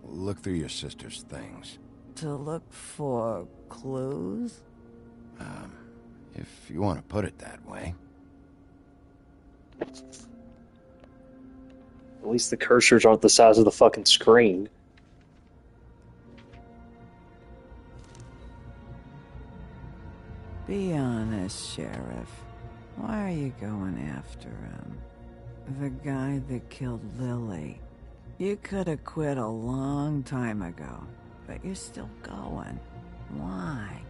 look through your sister's things.
To look for clues?
If you want to put it that way.
At least the cursors aren't the size of the fucking screen.
Be honest, Sheriff. Why are you going after him? The guy that killed Lily. You could have quit a long time ago, but you're still going. Why?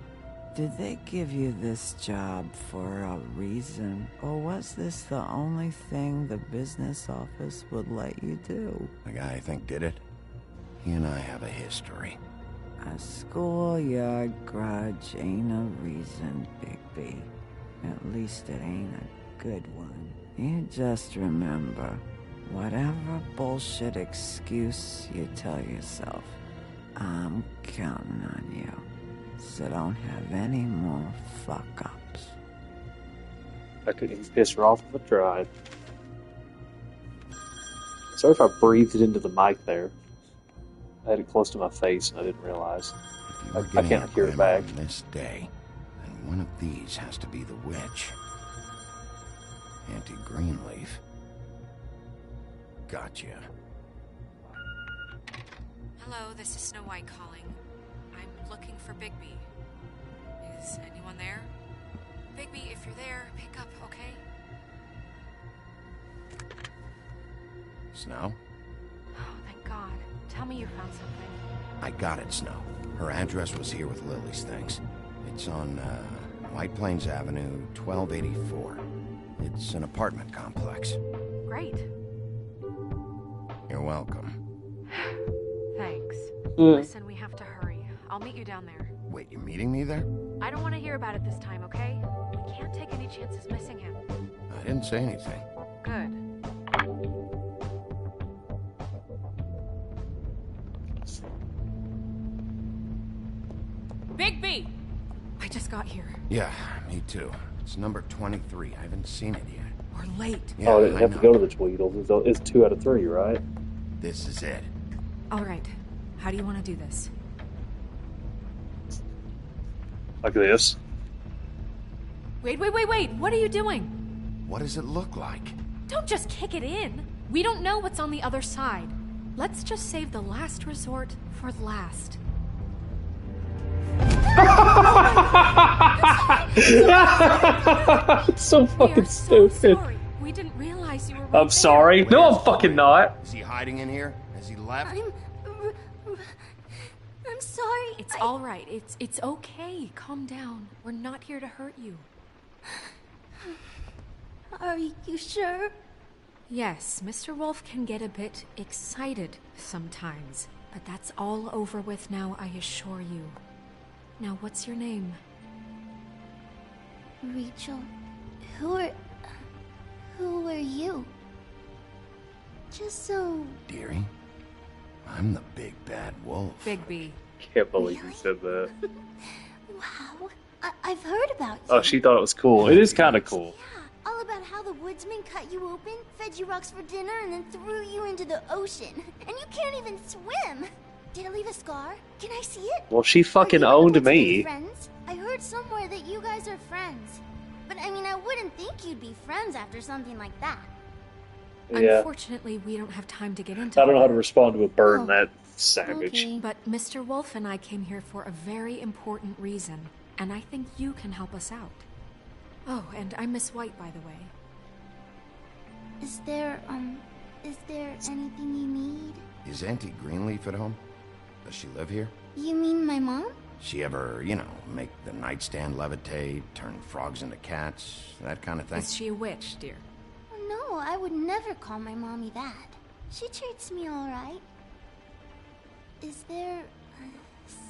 Did they give you this job for a reason? Or was this the only thing the business office would let you do?
The guy I think did it, he and I have a history.
A schoolyard grudge ain't a reason, Bigby. At least it ain't a good one. You just remember, whatever bullshit excuse you tell yourself, I'm counting on you. So don't have any more fuck-ups.
I couldn't even piss her off if I tried. Sorry if I breathed it into the mic there. I had it close to my face and I didn't realize. I can't hear it back.
On this day, then one of these has to be the witch. Auntie Greenleaf. Gotcha.
Hello, this is Snow White calling. I'm looking for Bigby. Is anyone there? Bigby, if you're there, pick up, okay?
Snow?
Oh, thank God. Tell me you found something.
I got it, Snow. Her address was here with Lily's things. It's on, White Plains Avenue, 1284. It's an apartment complex.
Great.
You're welcome.
Thanks. Listen, we have to hurry. I'll meet you down there.
Wait, you're meeting me there?
I don't want to hear about it this time, okay? We can't take any chances missing him.
I didn't say anything.
Good. Bigby! I just got here.
Yeah, me too. It's number 23. I haven't seen it yet.
We're late.
Yeah,
Oh, I didn't have
know.
to go to the Tweedles. It's 2 out of 3, right?
This is it.
All right. How do you want to do this?
Like this.
Wait. What are you doing?
What does it look like?
Don't just kick it in. We don't know what's on the other side. Let's just save the last resort for last.
It's so fucking stupid.
Sorry. We didn't realize you were right
I'm sorry.
Where
No,
is
I'm fucking not.
Is he hiding in here? Has he left?
I'm sorry.
It's all right. It's okay. Calm down. We're not here to hurt you.
Are you sure?
Yes, Mr. Wolf can get a bit excited sometimes, but that's all over with now, I assure you. Now, what's your name?
Rachel, who are you? Just so...
Dearie, I'm the big bad wolf.
Bigby.
Can't believe you said that.
Wow, I've heard about you.
Oh, she thought it was cool. It is kind of cool.
All about how the woodsman cut you open, fed you rocks for dinner, and then threw you into the ocean. And you can't even swim. Did it leave a scar? Can I see it?
Well, she fucking owned me.
Friends? I heard somewhere that you guys are friends. But I mean, I wouldn't think you'd be friends after something like that.
Yeah.
Unfortunately, we don't have time to get into
I don't know how to
it.
respond to a bird that savage.
Okay.
But Mr. Wolf and I came here for a very important reason, and I think you can help us out. Oh, and I'm Miss White, by the way.
Is there anything you need?
Is Auntie Greenleaf at home? Does she live here?
You mean my mom?
She ever, make the nightstand levitate, turn frogs into cats, that kind of thing?
Is she a witch, dear?
No, I would never call my mommy that. She treats me all right. Is there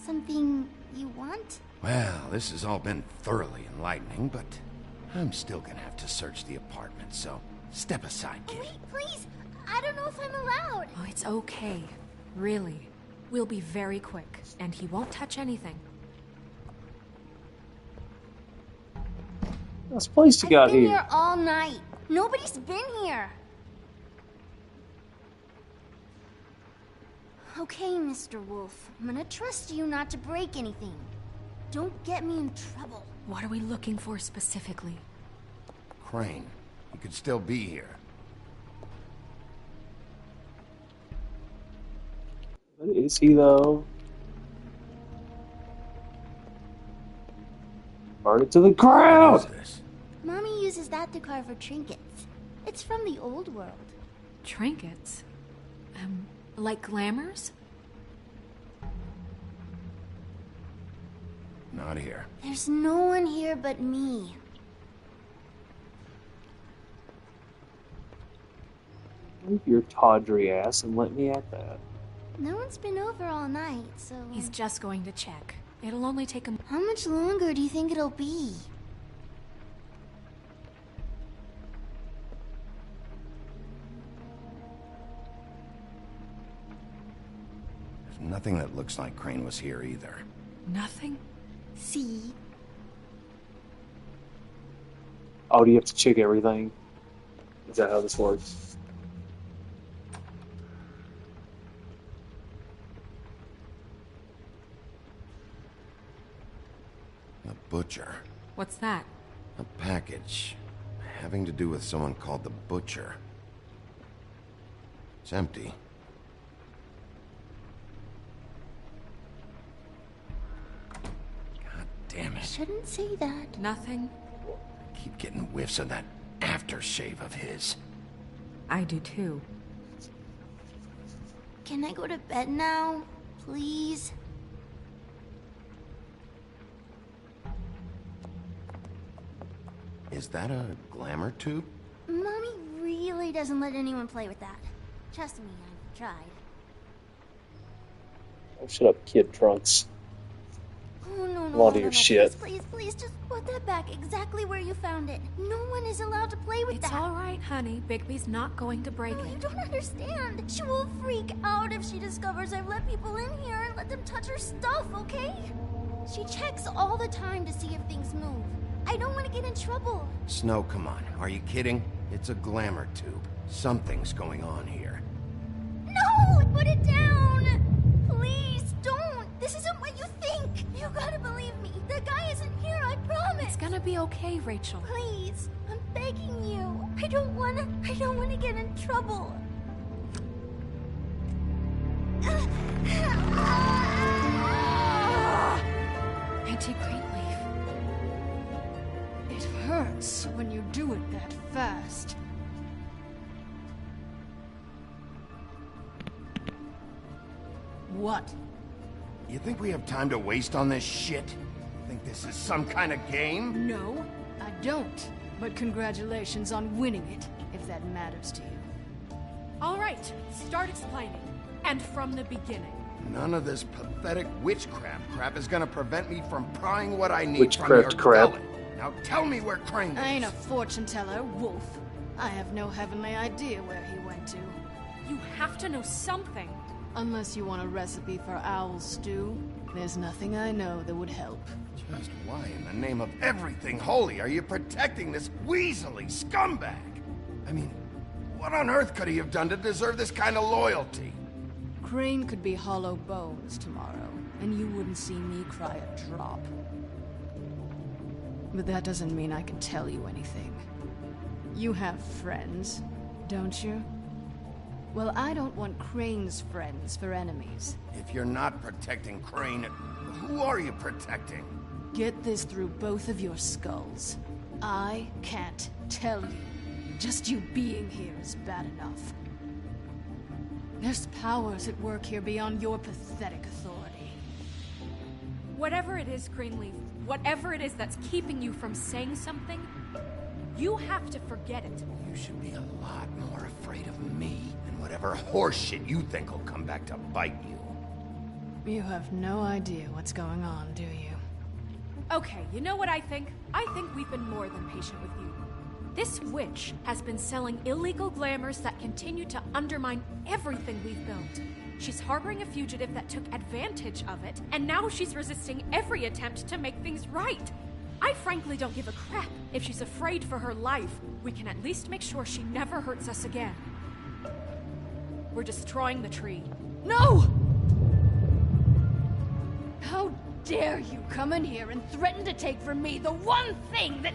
something you want?
Well, this has all been thoroughly enlightening, but I'm still gonna have to search the apartment, so step aside, kid.
Wait, please! I don't know if I'm allowed.
Oh, it's okay. Really. We'll be very quick, and he won't touch anything.
This place you got
I've been
here.
here all night. Nobody's been here. Okay, Mr. Wolf. I'm gonna trust you not to break anything. Don't get me in trouble.
What are we looking for specifically?
Crane, he could still be here.
What is he, though? Burn it to the ground!
What is this?
Mommy uses that to carve her trinkets. It's from the old world.
Trinkets? Like glamours?
Not here.
There's no one here but me.
Leave your tawdry ass and let me at that.
No one's been over all night, so...
He's just going to check. It'll only take him...
How much longer do you think it'll be?
There's nothing that looks like Crane was here either.
Nothing?
See?
Oh, do you have to check everything? Is that how this works?
A butcher.
What's that?
A package. Having to do with someone called the Butcher. It's empty. God damn it.
Shouldn't say that.
Nothing?
I keep getting whiffs of that aftershave of his.
I do too.
Can I go to bed now? Please?
Is that a glamour tube?
Mommy really doesn't let anyone play with that. Trust me, I've tried.
Oh, shut up, kid Trunks.
Oh, no,
A lot of your shit.
Please, just put that back exactly where you found it. No one is allowed to play with that.
It's all right, honey. Bigby's not going to break
You
it.
don't understand. She will freak out if she discovers I've let people in here and let them touch her stuff, okay? She checks all the time to see if things move. I don't want to get in trouble.
Snow, come on. Are you kidding? It's a glamour tube. Something's going on here.
No! Put it down! Please, don't! This isn't what you think! You gotta believe me. The guy isn't here, I promise!
It's gonna be okay, Rachel.
Please, I'm begging you. I don't wanna get in trouble.
Auntie Greenleaf.
It hurts when you do it that fast. What?
You think we have time to waste on this shit? Think this is some kind of game?
No, I don't. But congratulations on winning it, if that matters to you.
All right, start explaining. And from the beginning.
None of this pathetic witchcraft crap is gonna prevent me from prying what I need
Witchcraft
from your
crap.
gullet. Now tell me where Crane is.
I ain't a fortune teller, Wolf. I have no heavenly idea where he went to.
You have to know something.
Unless you want a recipe for owl stew, there's nothing I know that would help.
Just why in the name of everything holy are you protecting this weaselly scumbag? I mean, what on earth could he have done to deserve this kind of loyalty?
Crane could be hollow bones tomorrow, and you wouldn't see me cry a drop. But that doesn't mean I can tell you anything. You have friends, don't you? Well, I don't want Crane's friends for enemies.
If you're not protecting Crane, who are you protecting?
Get this through both of your skulls. I can't tell you. Just you being here is bad enough. There's powers at work here beyond your pathetic authority.
Whatever it is, Greenleaf, whatever it is that's keeping you from saying something, you have to forget it.
You should be a lot more afraid of me than whatever horseshit you think will come back to bite you.
You have no idea what's going on, do you?
Okay, you know what I think? I think we've been more than patient with you. This witch has been selling illegal glamours that continue to undermine everything we've built. She's harboring a fugitive that took advantage of it, and now she's resisting every attempt to make things right. I frankly don't give a crap. If she's afraid for her life, we can at least make sure she never hurts us again. We're destroying the tree.
No! How dare you come in here and threaten to take from me the one thing that...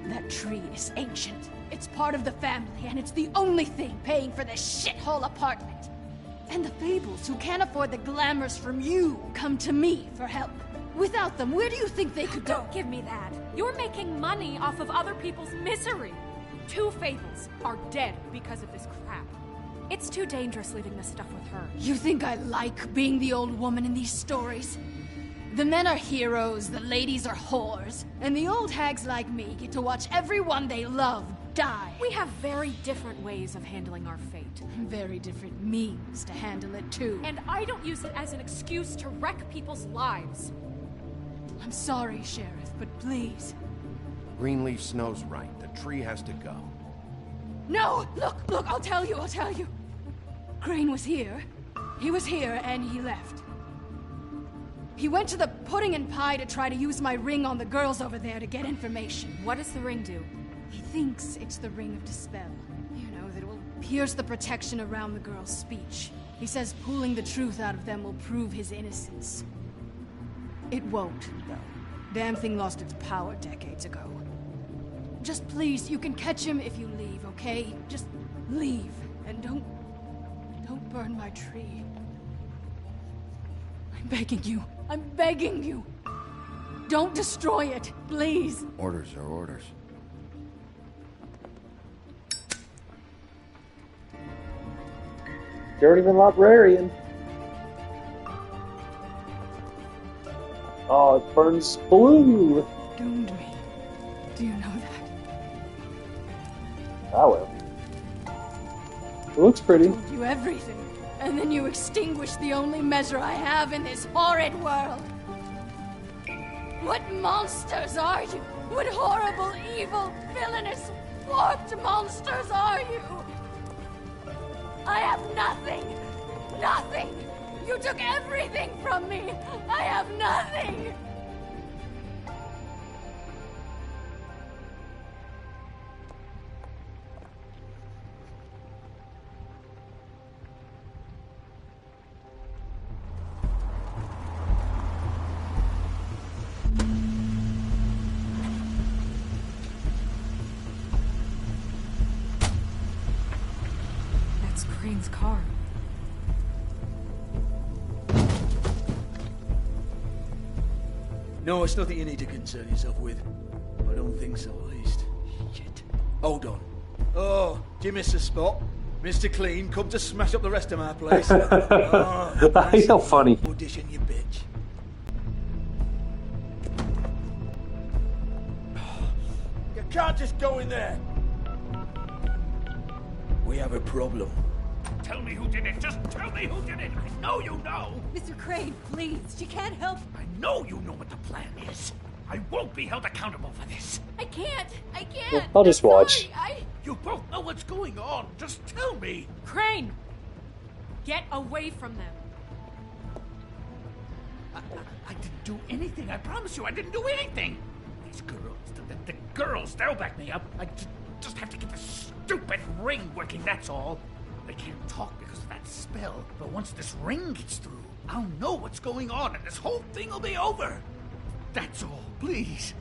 That tree is ancient. It's part of the family, and it's the only thing paying for this shithole apartment. And the Fables, who can't afford the glamours from you, come to me for help. Without them, where do you think they could go?
Don't give me that. You're making money off of other people's misery. 2 Fables are dead because of this crap. It's too dangerous leaving this stuff with her.
You think I like being the old woman in these stories? The men are heroes, the ladies are whores, and the old hags like me get to watch everyone they love die.
We have very different ways of handling our fate.
Very different means to handle it, too.
And I don't use it as an excuse to wreck people's lives.
I'm sorry, Sheriff, but please.
Greenleaf Snow's right. The tree has to go.
No! Look, I'll tell you. Crane was here. He was here, and he left. He went to the pudding and pie to try to use my ring on the girls over there to get information.
What does the ring do?
He thinks it's the ring of dispel. You know, that it will pierce the protection around the girls' speech. He says pulling the truth out of them will prove his innocence. It won't, though. Damn thing lost its power decades ago. Just please, you can catch him if you leave, okay? Just leave, and don't burn my tree. I'm begging you. Don't destroy it, please.
Orders are orders.
Journeyman librarian. Oh, it burns blue.
Doomed me. Do you know that?
I will. It looks pretty.
I told you everything, and then you extinguished the only measure I have in this horrid world. What monsters are you? What horrible, evil, villainous, warped monsters are you? I have nothing! Nothing! You took everything from me! I have nothing!
Crane's car.
No, it's nothing you need to concern yourself with. I don't think so, at least. Shit. Hold on. Oh, do you miss a spot? Mr. Clean, come to smash up the rest of my place. Oh,
He's so funny.
Audition, you bitch. You can't just go in there. We have a problem.
Tell me who did it. Just tell me who did it. I know you know.
Mr. Crane, please. She can't help.
I know you know what the plan is. I won't be held accountable for this.
I can't.
I'll just watch.
You both know what's going on. Just tell me.
Crane! Get away from them.
I didn't do anything. I promise you, I didn't do anything. These girls, the girls, they'll back me up. I just have to get this stupid ring working, that's all. They can't talk because of that spell. But once this ring gets through, I'll know what's going on and this whole thing will be over. That's all, please.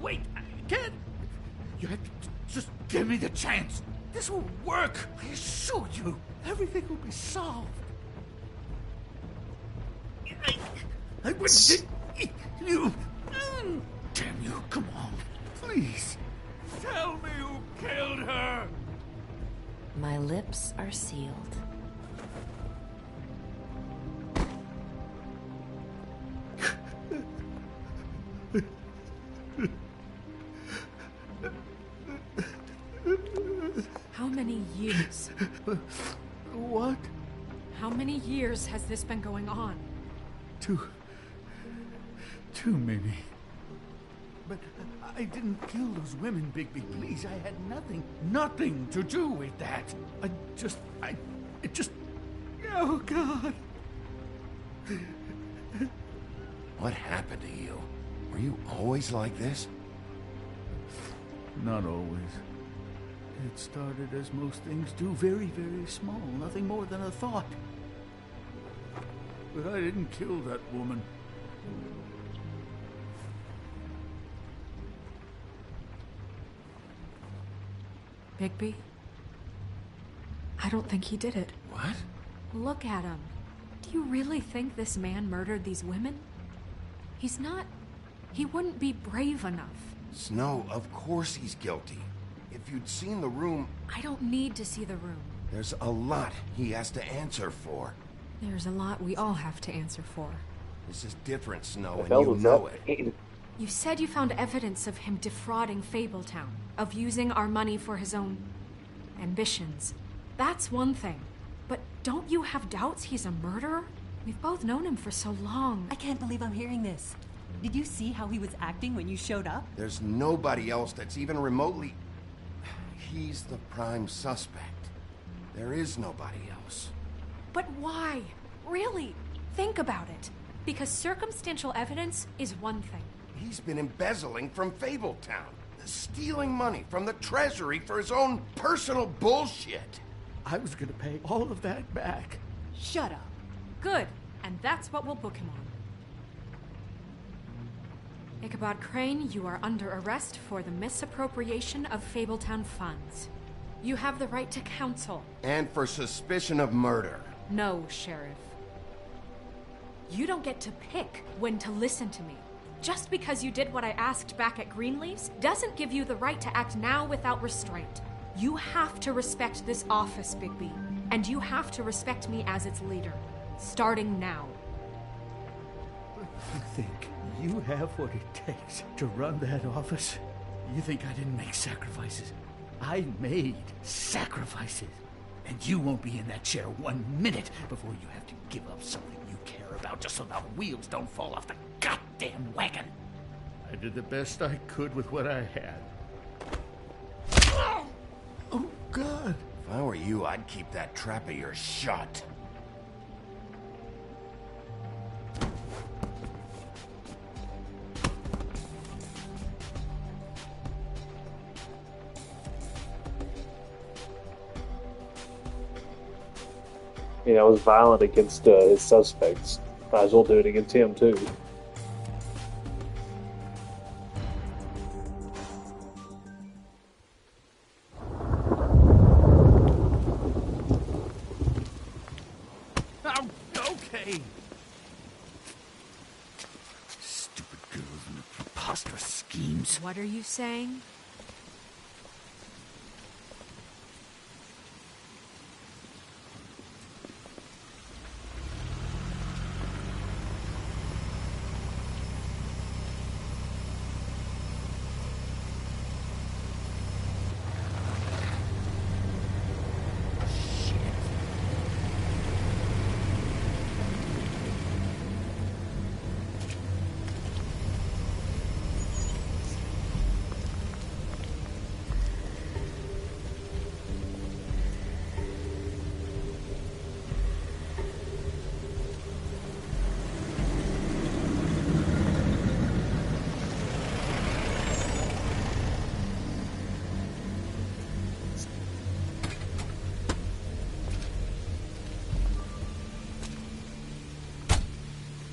Wait, I can't. You have to just give me the chance. This will work. I assure you, everything will be solved. I wouldn't. You. Damn you, come on. Please. Tell me who killed her.
My lips are sealed.
How many years?
What?
How many years has this been going on?
Two, maybe. But I didn't kill those women, Bigby. Please, I had nothing to do with that. It just... Oh, God.
What happened to you? Were you always like this?
Not always. It started as most things do, very, very small. Nothing more than a thought. But I didn't kill that woman.
Bigby? I don't think he did it.
What?
Look at him. Do you really think this man murdered these women? He's not... He wouldn't be brave enough.
Snow, of course he's guilty. If you'd seen the room...
I don't need to see the room.
There's a lot he has to answer for.
There's a lot we all have to answer for.
This is different, Snow,
The
and
hell
you
does
know
that
it.
mean?
You said you found evidence of him defrauding Fabletown, of using our money for his own ambitions. That's one thing. But don't you have doubts he's a murderer? We've both known him for so long.
I can't believe I'm hearing this. Did you see how he was acting when you showed up?
There's nobody else that's even remotely... He's the prime suspect. There is nobody else.
But why? Really? Think about it. Because circumstantial evidence is one thing.
He's been embezzling from Fabletown, stealing money from the treasury for his own personal bullshit.
I was gonna pay all of that back.
Shut up.
Good. And that's what we'll book him on. Ichabod Crane, you are under arrest for the misappropriation of Fabletown funds. You have the right to counsel.
And for suspicion of murder.
No, Sheriff. You don't get to pick when to listen to me. Just because you did what I asked back at Greenleaf's doesn't give you the right to act now without restraint. You have to respect this office, Bigby. And you have to respect me as its leader. Starting now.
You think you have what it takes to run that office? You think I didn't make sacrifices? I made sacrifices. And you won't be in that chair 1 minute before you have to give up something you care about just so the wheels don't fall off the goddamn wagon. I did the best I could with what I had. Oh, God.
If I were you, I'd keep that trap of yours shut.
You know, was violent against his suspects. Might as well do it against him, too.
Oh, okay. Stupid girls and their preposterous schemes.
What are you saying?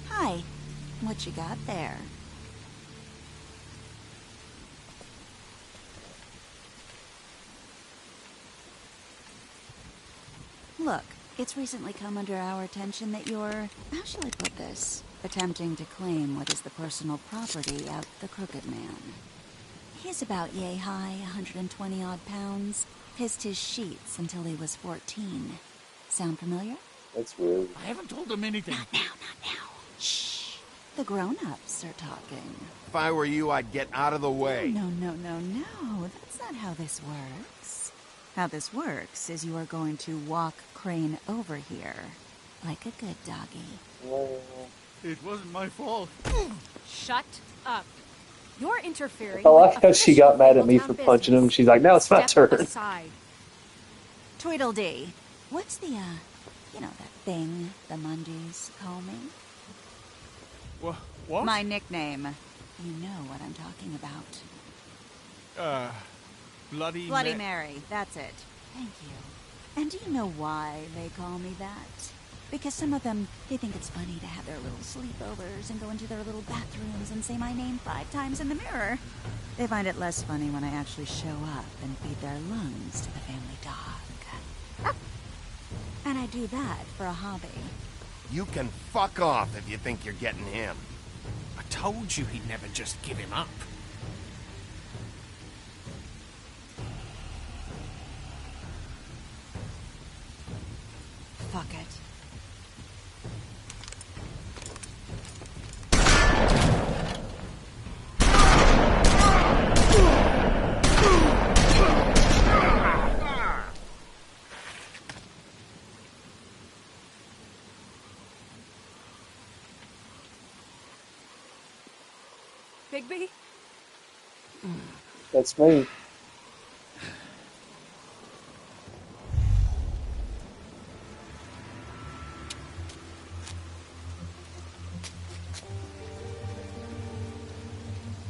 Hi. What you got there? Look, it's recently come under our attention that you're, how shall I put this, attempting to claim what is the personal property of the Crooked Man. He's about yay high, 120 odd pounds, pissed his sheets until he was 14. Sound familiar?
That's weird.
I haven't told him anything.
Not now. Shh. The grown-ups are talking.
If I were you, I'd get out of the way.
No. That's not how this works. How this works is you are going to walk Crane over here. Like a good doggy.
It wasn't my fault.
Shut up. You're interfering.
I like how she got mad at me for
Fabletown
punching him.
business.
She's like, now it's my
Step
turn.
aside.
Tweedledee. What's the, you know, that thing the Mundies call me?
What?
My nickname. You know what I'm talking about.
Bloody
Mary. That's it. Thank you. And do you know why they call me that? Because some of them, they think it's funny to have their little sleepovers and go into their little bathrooms and say my name 5 times in the mirror. They find it less funny when I actually show up and feed their lungs to the family dog. And I do that for a hobby.
You can fuck off if you think you're getting him.
I told you he'd never just give him up.
Fuck it.
Bigby?
That's me.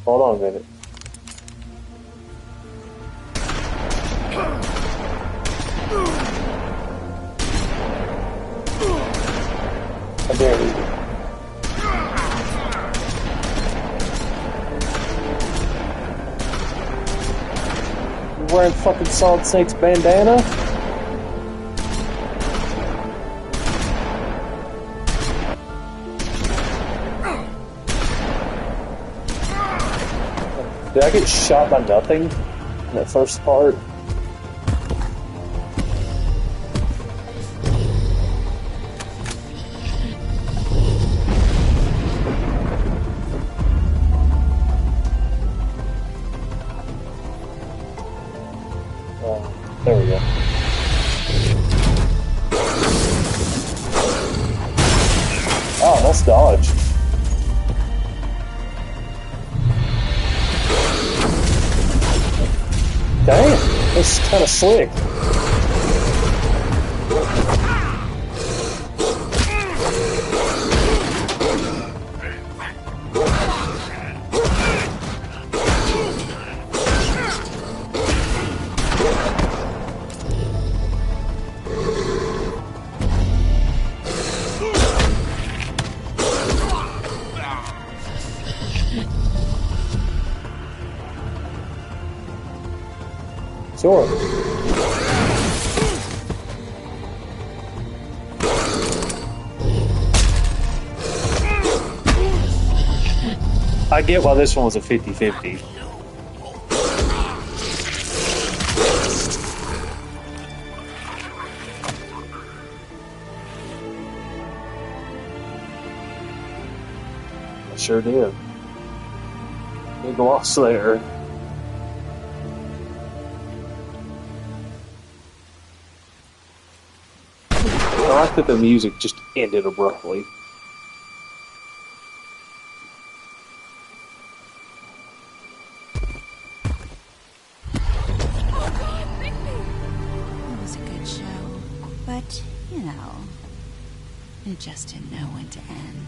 Hold on a minute. How dare you? You wearing fucking Solid Snake's bandana? Did I get shot by nothing in that first part? There we go. Oh, that's dodge. Damn, that's kind of slick. Sure. I get why this one was a 50-50. I sure did. Big loss there. I like that the music just ended abruptly.
It was a good show, but, you know, it just didn't know when to end.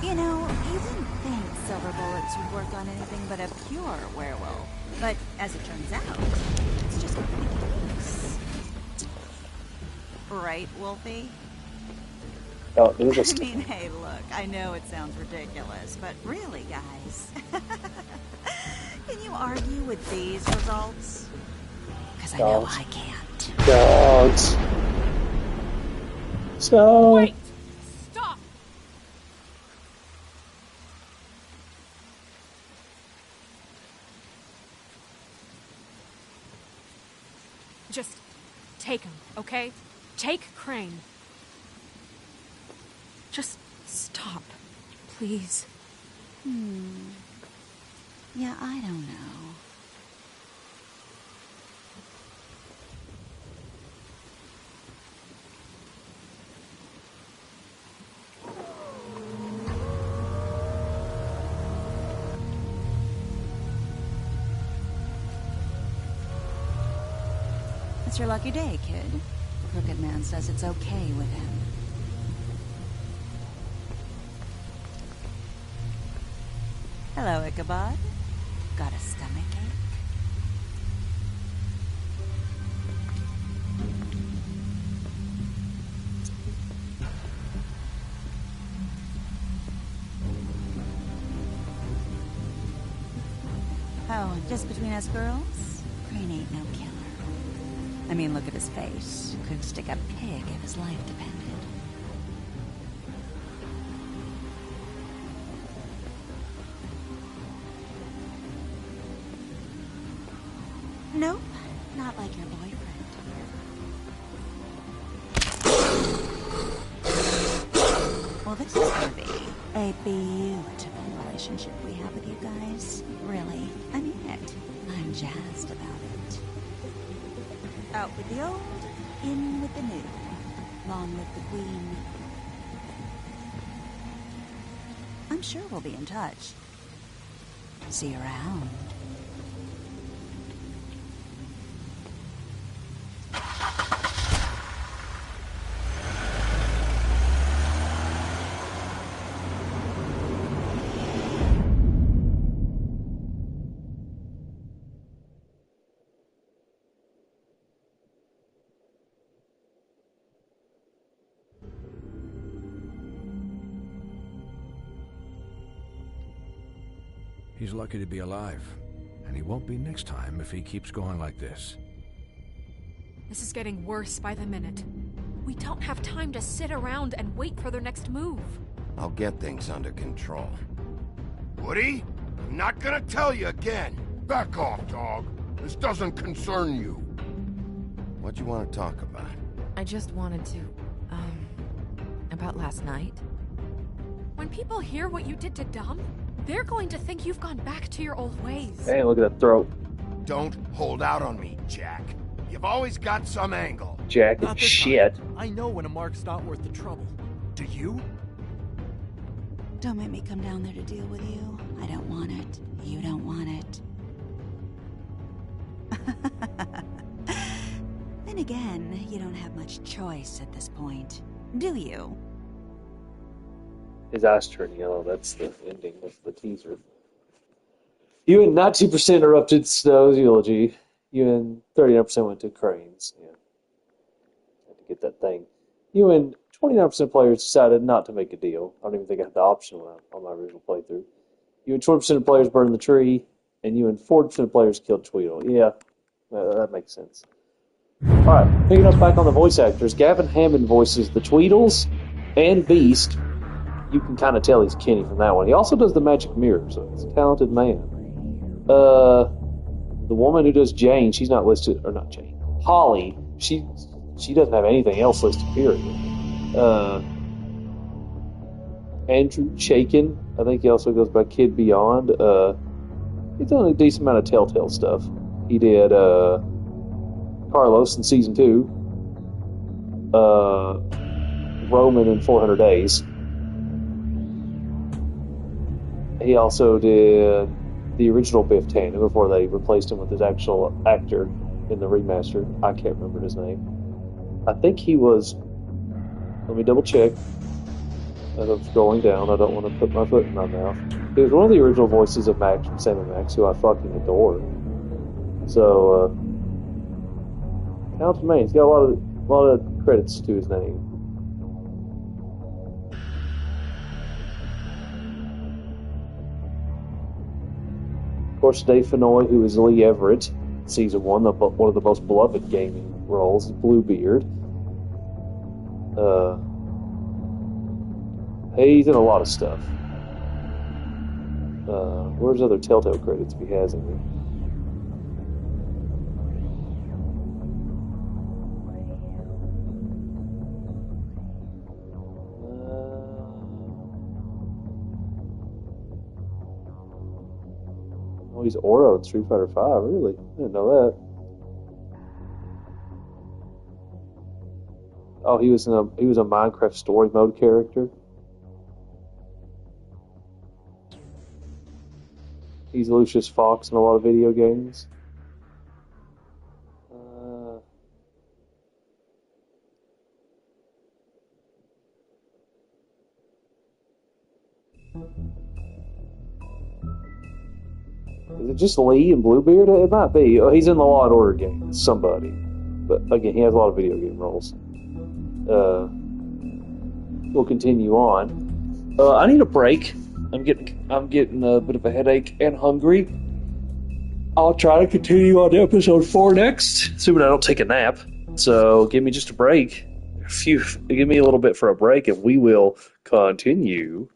You know, you didn't think silver bullets would work on anything but a pure werewolf. But as it turns out, it's just not the case. Right, Wolfie?
Oh, it is
I mean, hey, look, I know it sounds ridiculous, but really, guys, can you argue with these results? Because I know I can't.
Dogs. So...
Wait! Stop! Just take him, okay? Take Crane. Just stop, please.
Yeah, I don't know. It's your lucky day, kid. Crooked Man says it's okay with him. Hello, Ichabod. Got a stomachache? Oh, just between us girls? Crane ain't no killer. I mean, look at his face. Could stick a pig if his life depended. Nope, not like your boyfriend. Well, this is gonna be a beautiful relationship we have with you guys. Really, I mean it. I'm jazzed about it. Out with the old, in with the new. Long live the Queen. I'm sure we'll be in touch. See you around.
He's lucky to be alive, and he won't be next time if he keeps going like this.
This is getting worse by the minute. We don't have time to sit around and wait for their next move.
I'll get things under control.
Woody, I'm not gonna tell you again. Back off, dog. This doesn't concern you.
What you want to talk about?
I just wanted to, about last night.
When people hear what you did to Dom, they're going to think you've gone back to your old ways.
Hey, look at that throat.
Don't hold out on me, Jack. You've always got some angle.
Jack,
Not this
shit.
time. I know when a mark's not worth the trouble. Do you?
Don't make me come down there to deal with you. I don't want it. You don't want it. Then again, you don't have much choice at this point, do you?
His eyes turn yellow. That's the ending of the teaser. Ewan, 92% erupted Snow's eulogy. Ewan, 39% went to Crane's. Yeah. Had to get that thing. Ewan, 29% of players decided not to make a deal. I don't even think I had the option on my original playthrough. Ewan, 20% of players burned the tree, and Ewan, 40% of players killed Tweedle. Yeah, that makes sense. Alright, picking up back on the voice actors, Gavin Hammond voices the Tweedles and Beast. You can kind of tell he's Kenny from that one. He also does the magic mirror, so he's a talented man. The woman who does Jane, she's not listed, or not Jane. Holly, she doesn't have anything else listed, period. Andrew Chaikin, I think he also goes by Kid Beyond. He's done a decent amount of Telltale stuff. He did Carlos in Season 2. Roman in 400 Days. He also did the original Biff Tannen before they replaced him with his actual actor in the remaster. I can't remember his name. I think he was... Let me double check. As I'm scrolling down, I don't want to put my foot in my mouth. He was one of the original voices of Max from Sam & Max, who I fucking adore. So, talented man. He's got a lot of credits to his name. Of course, Dave Fennoy, who is Lee Everett, Season 1, one of the most beloved gaming roles, Bluebeard. He's in a lot of stuff. Where's other Telltale credits if he has any? Oh, he's Oro in Street Fighter V. Really? I didn't know that. Oh, he was a Minecraft story mode character. He's Lucius Fox in a lot of video games. Is it just Lee and Bluebeard? It might be. Oh, he's in the Law and Order games. Somebody. But again, he has a lot of video game roles. We'll continue on. I need a break. I'm getting a bit of a headache and hungry. I'll try to continue on to episode 4 next, assuming I don't take a nap. So give me just a break. Give me a little bit for a break, and we will continue.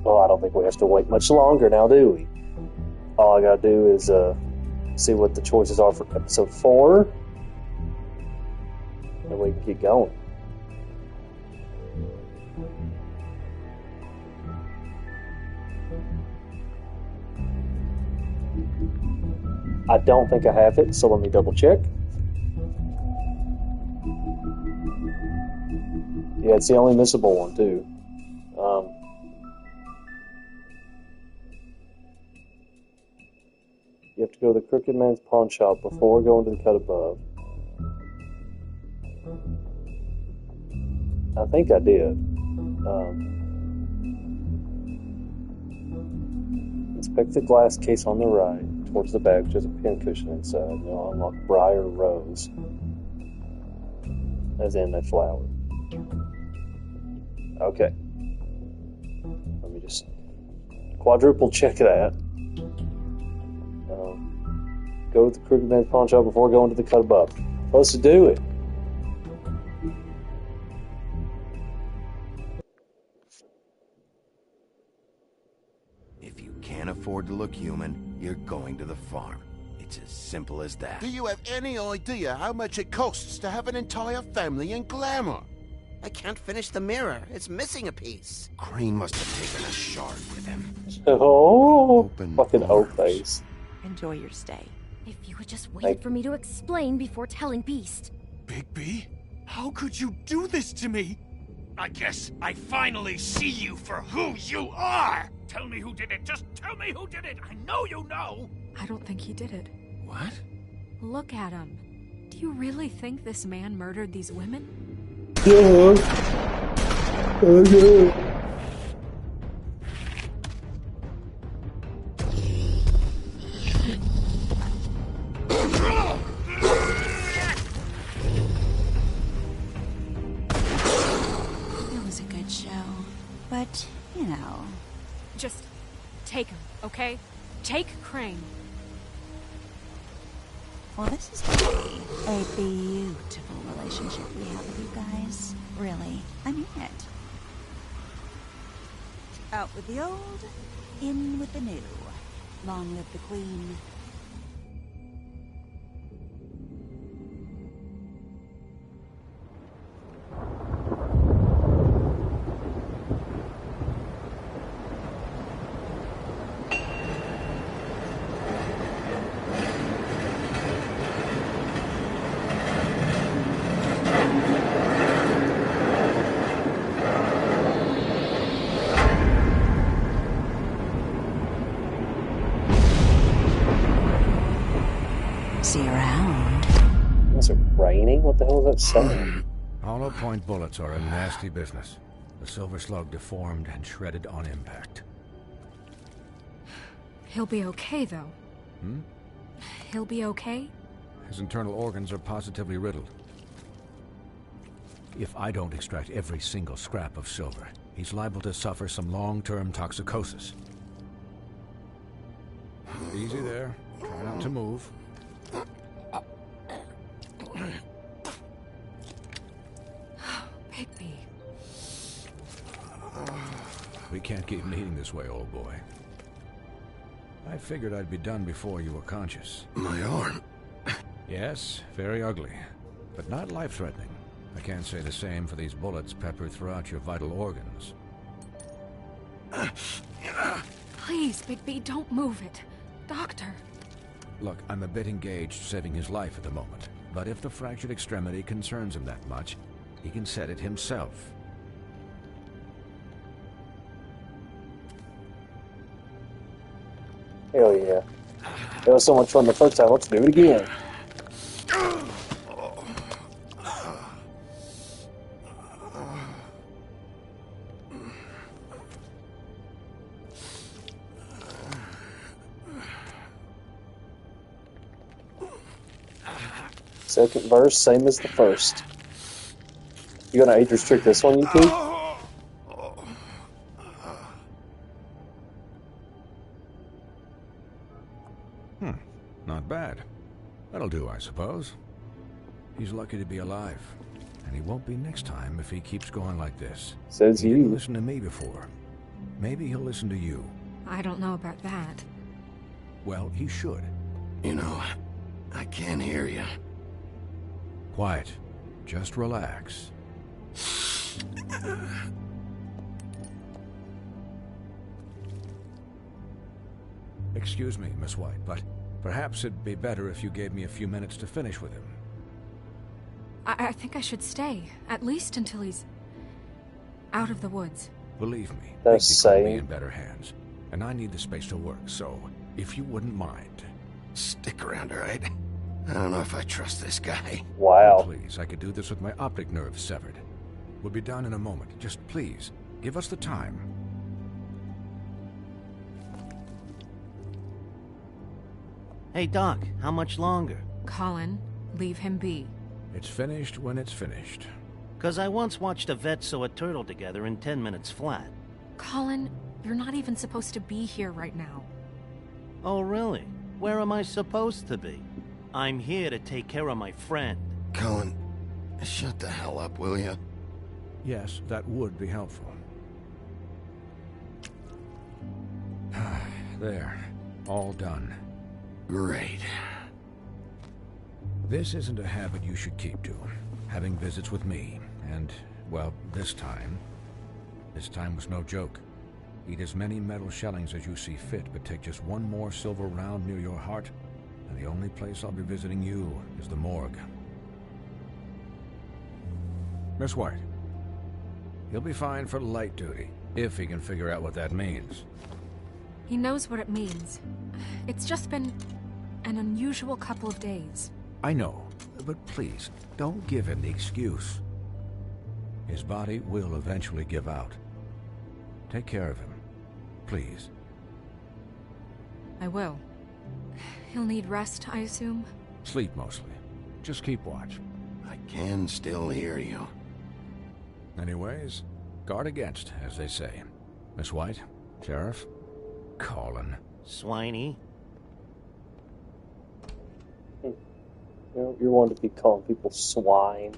Well, I don't think we have to wait much longer now, do we? All I gotta do is see what the choices are for episode 4, and we can keep going. I don't think I have it, so let me double check. Yeah, it's the only missable one, too. You have to go to the Crooked Man's pawn shop before going to the cut above. I think I did. Inspect the glass case on the right, towards the back, which has a pincushion inside. You'll unlock Briar Rose. As in a flower. Okay. Let me just quadruple check that. Go to the Crooked Man's pawn shop before going to the cut above. Let's do it.
If you can't afford to look human, you're going to the farm. It's as simple as that.
Do you have any idea how much it costs to have an entire family in glamour?
I can't finish the mirror. It's missing a piece.
Crane must have taken a shard with him.
Oh, fucking oak face.
Enjoy your stay.
If you had just waited for me to explain before telling Beast.
Bigby? How could you do this to me? I guess I finally see you for who you are! Tell me who did it! Just tell me who did it! I know you know!
I don't think he did it.
What?
Look at him. Do you really think this man murdered these women?
Yeah. Okay.
It was a good show. But, you know.
Just take him, okay? Take Crane.
Well, this is going to be a beautiful relationship we have with you guys. Really. I mean it. Out with the old, in with the new. Long live the Queen. See you around.
Is it raining? What the hell is that saying?
Hollow point bullets are a nasty business. The silver slug deformed and shredded on impact.
He'll be okay, though.
Hmm?
He'll be okay?
His internal organs are positively riddled. If I don't extract every single scrap of silver, he's liable to suffer some long-term toxicosis. Easy there. Try not to move.
Bigby.
We can't keep meeting this way, old boy. I figured I'd be done before you were conscious.
My arm.
Yes, very ugly, but not life-threatening. I can't say the same for these bullets peppered throughout your vital organs.
Please, Bigby, don't move it. Doctor.
Look, I'm a bit engaged saving his life at the moment, but if the fractured extremity concerns him that much, he can set it himself.
Hell yeah. It was so much fun the first time. Let's do it again. Second verse, same as the first. You gonna age restrict this one, you two?
Not bad. That'll do, I suppose. He's lucky to be alive. And he won't be next time if he keeps going like this.
Says
he
you.
didn't listen to me before. Maybe he'll listen to you.
I don't know about that.
Well, he should.
You know, I can't hear you.
Quiet. Just relax. Excuse me, Miss White, but perhaps it'd be better if you gave me a few minutes to finish with him.
I think I should stay, at least until he's out of the woods.
Believe me,
That's
Bigby could be
saying.
in better hands, and I need the space to work, so if you wouldn't mind.
Stick around, all right? I don't know if I trust this guy.
Wow.
Please, I could do this with my optic nerve severed. We'll be done in a moment. Just please, give us the time.
Hey, Doc, how much longer?
Colin, leave him be.
It's finished when it's finished.
'Cause I once watched a vet sew a turtle together in 10 minutes flat.
Colin, you're not even supposed to be here right now.
Oh, really? Where am I supposed to be? I'm here to take care of my friend.
Colin, shut the hell up, will you?
Yes, that would be helpful. There. All done.
Great.
This isn't a habit you should keep to. Having visits with me. And, well, this time was no joke. Eat as many metal shellings as you see fit, but take just one more silver round near your heart, and the only place I'll be visiting you is the morgue. Miss White. He'll be fine for light duty, if he can figure out what that means.
He knows what it means. It's just been an unusual couple of days.
I know, but please, don't give him the excuse. His body will eventually give out. Take care of him, please.
I will. He'll need rest, I assume?
Sleep mostly. Just keep watch.
I can still hear you.
Anyways, guard against, as they say. Miss White, Sheriff, Colin.
Swiney.
You're one to be calling people swine.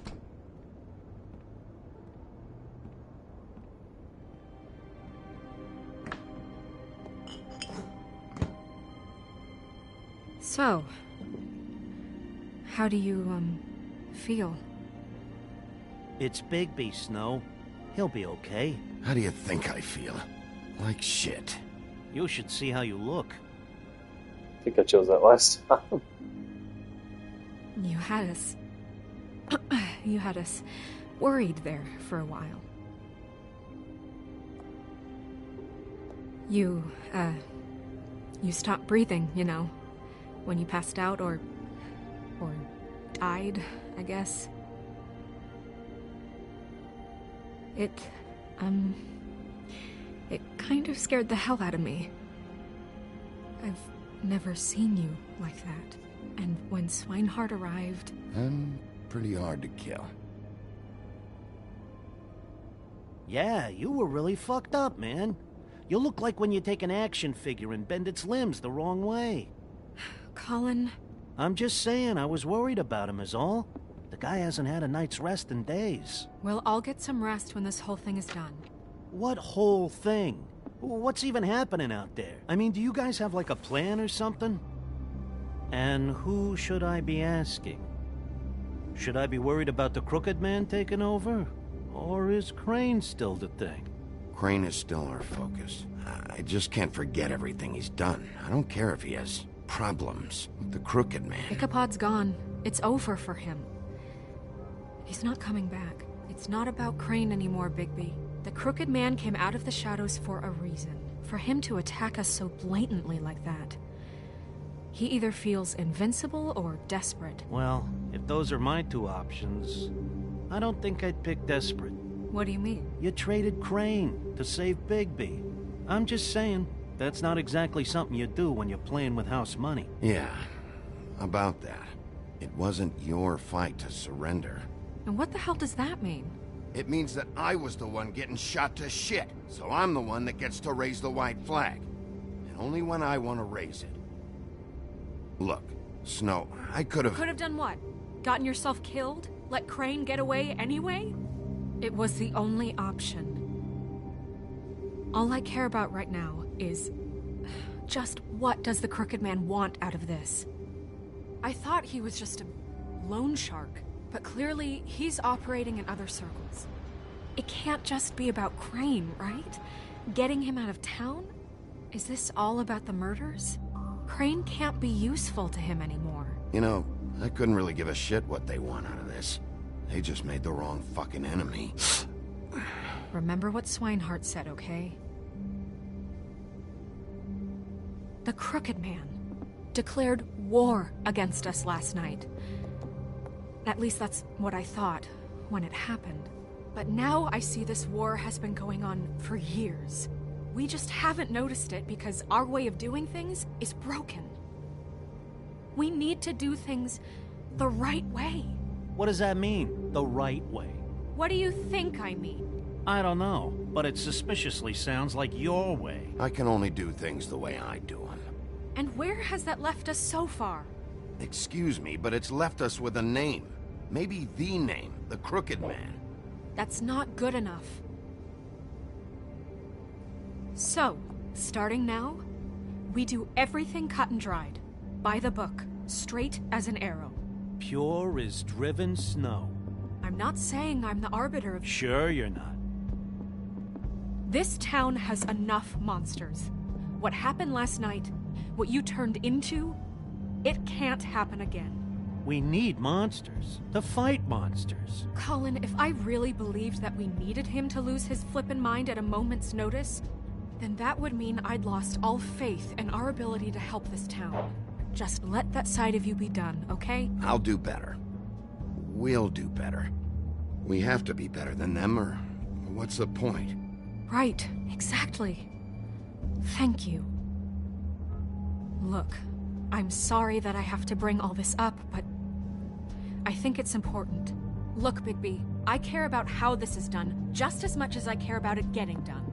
So, how do you, feel?
It's Bigby, Snow. He'll be okay.
How do you think I feel? Like shit.
You should see how you look.
I think I chose that last time.
You had us... you had us worried there for a while. You stopped breathing, you know, when you passed out or died, I guess. It kind of scared the hell out of me. I've never seen you like that. And when Swinehart arrived...
I'm pretty hard to kill.
Yeah, you were really fucked up, man. You look like when you take an action figure and bend its limbs the wrong way.
Colin...
I'm just saying, I was worried about him is all. The guy hasn't had a night's rest in days.
Well, I'll get some rest when this whole thing is done.
What whole thing? What's even happening out there? I mean, do you guys have like a plan or something? And who should I be asking? Should I be worried about the Crooked Man taking over? Or is Crane still the thing?
Crane is still our focus. I just can't forget everything he's done. I don't care if he has problems with the Crooked Man.
Ichabod's gone. It's over for him. He's not coming back. It's not about Crane anymore, Bigby. The Crooked Man came out of the shadows for a reason. For him to attack us so blatantly like that. He either feels invincible or desperate.
Well, if those are my two options, I don't think I'd pick desperate.
What do you mean?
You traded Crane to save Bigby. I'm just saying, that's not exactly something you do when you're playing with house money.
Yeah, about that. It wasn't your fight to surrender.
And what the hell does that mean?
It means that I was the one getting shot to shit, so I'm the one that gets to raise the white flag. And only when I want to raise it. Look, Snow, I could have...
Could have done what? Gotten yourself killed? Let Crane get away anyway? It was the only option. All I care about right now is just what does the Crooked Man want out of this? I thought he was just a loan shark, but clearly he's operating in other circles. It can't just be about Crane, right? Getting him out of town? Is this all about the murders? Crane can't be useful to him anymore.
You know, I couldn't really give a shit what they want out of this. They just made the wrong fucking enemy.
Remember what Swinehart said, okay? The Crooked Man declared war against us last night. At least that's what I thought when it happened. But now I see this war has been going on for years. We just haven't noticed it because our way of doing things is broken. We need to do things the right way.
What does that mean, the right way?
What do you think I mean?
I don't know, but it suspiciously sounds like your way.
I can only do things the way I do them.
And where has that left us so far?
Excuse me, but it's left us with a name. Maybe the name, the Crooked Man.
That's not good enough. So, starting now, we do everything cut and dried. By the book, straight as an arrow.
Pure as driven snow.
I'm not saying I'm the arbiter of...
Sure you're not.
This town has enough monsters. What happened last night, what you turned into, it can't happen again.
We need monsters. To fight monsters.
Colin, if I really believed that we needed him to lose his flippin' mind at a moment's notice, then that would mean I'd lost all faith in our ability to help this town. Just let that side of you be done, okay?
I'll do better. We'll do better. We have to be better than them, or what's the point?
Right, exactly. Thank you. Look, I'm sorry that I have to bring all this up, but I think it's important. Look, Bigby, I care about how this is done just as much as I care about it getting done.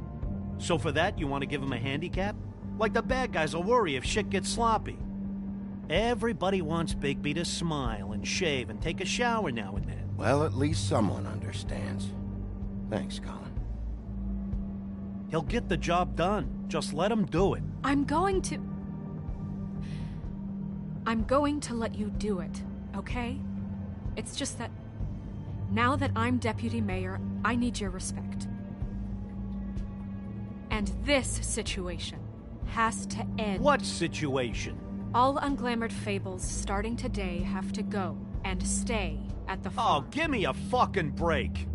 So for that, you want to give him a handicap? Like the bad guys will worry if shit gets sloppy. Everybody wants Bigby to smile and shave and take a shower now and then.
Well, at least someone understands. Thanks, Colin.
He'll get the job done. Just let him do it.
I'm going to let you do it, okay? It's just that now that I'm deputy mayor, I need your respect. And this situation has to end.
What situation?
All unglamored fables starting today have to go and stay at the farm.
Oh, give me a fucking break.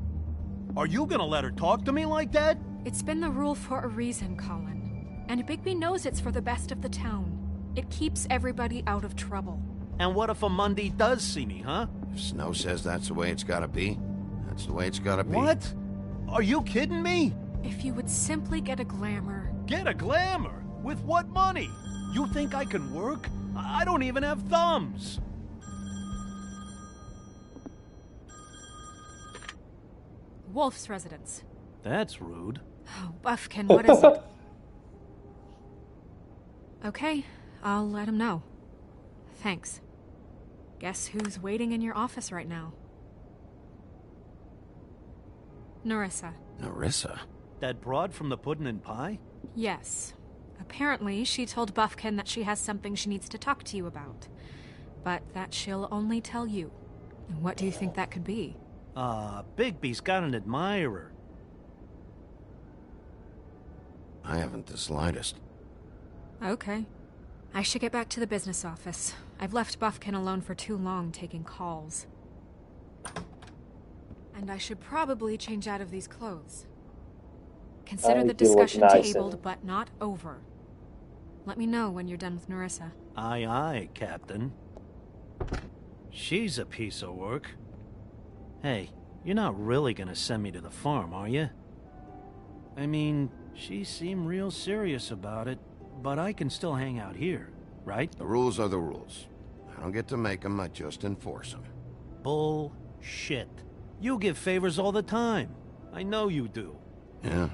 Are you gonna let her talk to me like that?
It's been the rule for a reason, Colin. And Bigby knows it's for the best of the town. It keeps everybody out of trouble.
And what if a Mundy does see me, huh?
If Snow says that's the way it's gotta be, that's the way it's gotta be.
What? Are you kidding me?
If you would simply get a glamour...
Get a glamour? With what money? You think I can work? I don't even have thumbs.
Wolf's residence.
That's rude.
Oh, Buffkin, what is it? Okay, I'll let him know. Thanks. Guess who's waiting in your office right now? Nerissa.
Nerissa?
That broad from the Puddin' and Pie?
Yes. Apparently, she told Buffkin that she has something she needs to talk to you about. But that she'll only tell you. And what do you think that could be?
Bigby's got an admirer.
I haven't the slightest.
Okay. I should get back to the business office. I've left Buffkin alone for too long taking calls. And I should probably change out of these clothes. Consider the discussion tabled, but not over. Let me know when you're done with Nerissa.
Aye, aye, Captain. She's a piece of work. Hey, you're not really gonna send me to the farm, are you? I mean, she seemed real serious about it, but I can still hang out here, right?
The rules are the rules. I don't get to make them, I just enforce them.
Bullshit. You give favors all the time. I know you do.
Yeah.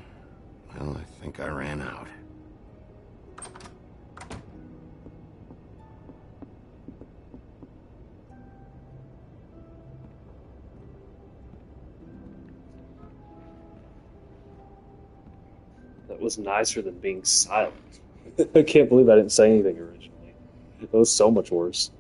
Well, I think I ran out.
The was nicer than being silent. I can't believe I didn't say anything originally. It was so much worse.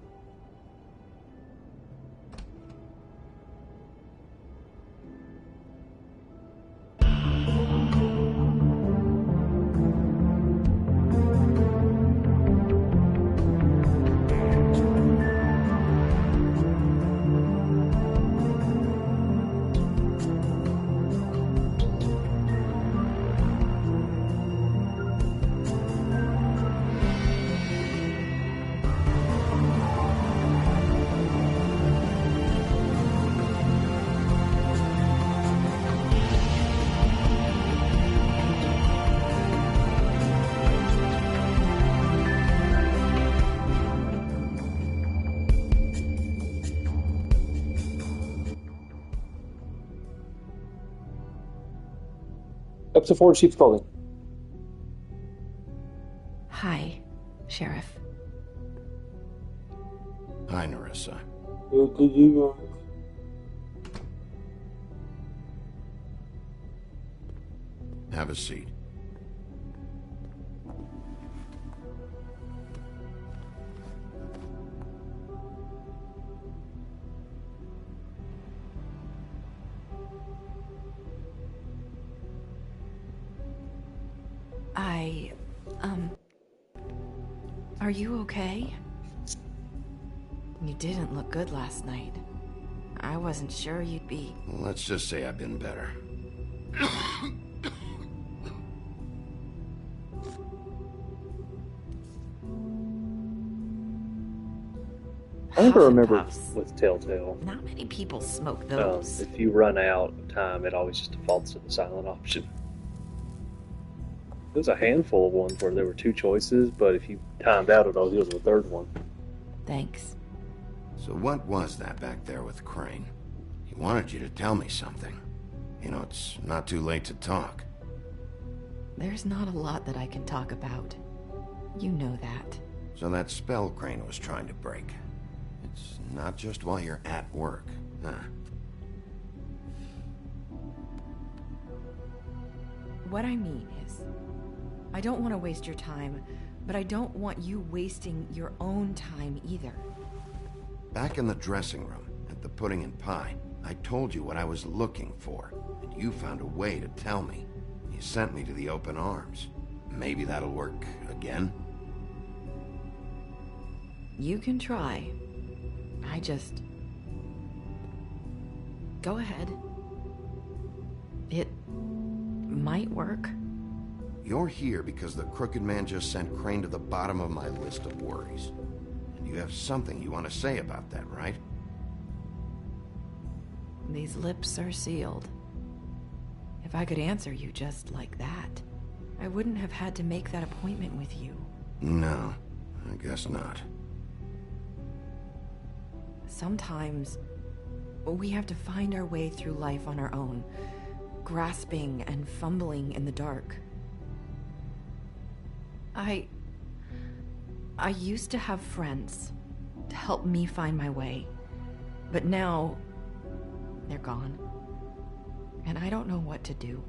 Episode 4, Chief's Clothing.
Hi, Sheriff.
Hi, Nerissa.
Did you...
Have a seat.
Are you okay? You didn't look good last night. I wasn't sure you'd be...
Let's just say I've been better.
I never remember with Telltale.
Not many people smoke those.
If you run out of time, it always just defaults to the silent option. There was a handful of ones where there were 2 choices, but if you timed out, it always goes to the 3rd one.
Thanks.
So what was that back there with Crane? He wanted you to tell me something. You know, it's not too late to talk.
There's not a lot that I can talk about. You know that.
So that spell Crane was trying to break. It's not just while you're at work, huh?
What I mean is, I don't want to waste your time, but I don't want you wasting your own time either.
Back in the dressing room, at the pudding and pie, I told you what I was looking for, and you found a way to tell me. You sent me to the open arms. Maybe that'll work again?
You can try. I just... Go ahead. It might work.
You're here because the crooked man just sent Crane to the bottom of my list of worries. And you have something you want to say about that, right?
These lips are sealed. If I could answer you just like that, I wouldn't have had to make that appointment with you.
No, I guess not.
Sometimes, we have to find our way through life on our own, grasping and fumbling in the dark. I used to have friends to help me find my way, but now they're gone, and I don't know what to do.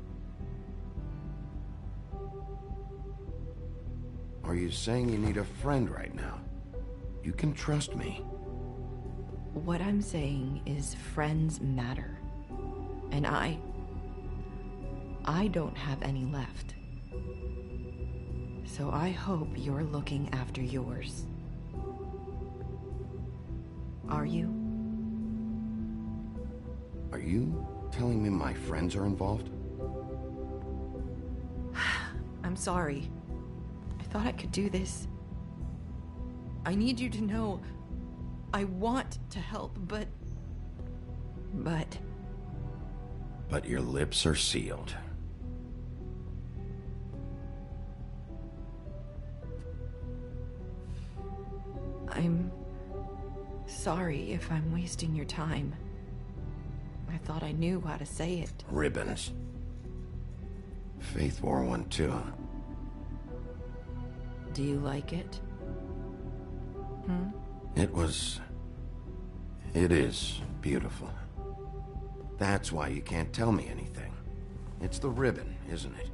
Are you saying you need a friend right now? You can trust me.
What I'm saying is friends matter, and I don't have any left. So I hope you're looking after yours. Are you?
Are you telling me my friends are involved?
I'm sorry. I thought I could do this. I need you to know I want to help, but...
But your lips are sealed.
I'm sorry if I'm wasting your time. I thought I knew how to say it.
Ribbons. Faith wore one too.
Do you like it?
It is beautiful. That's why you can't tell me anything. It's the ribbon, isn't it?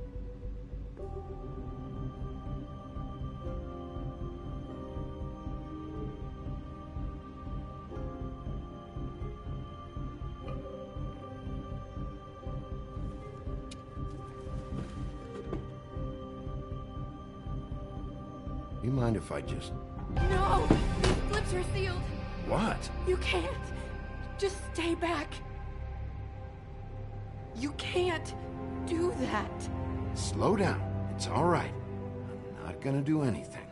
You mind if I just...
No! These flips are sealed!
What?
You can't! Just stay back! You can't do that!
Slow down. It's all right. I'm not gonna do anything.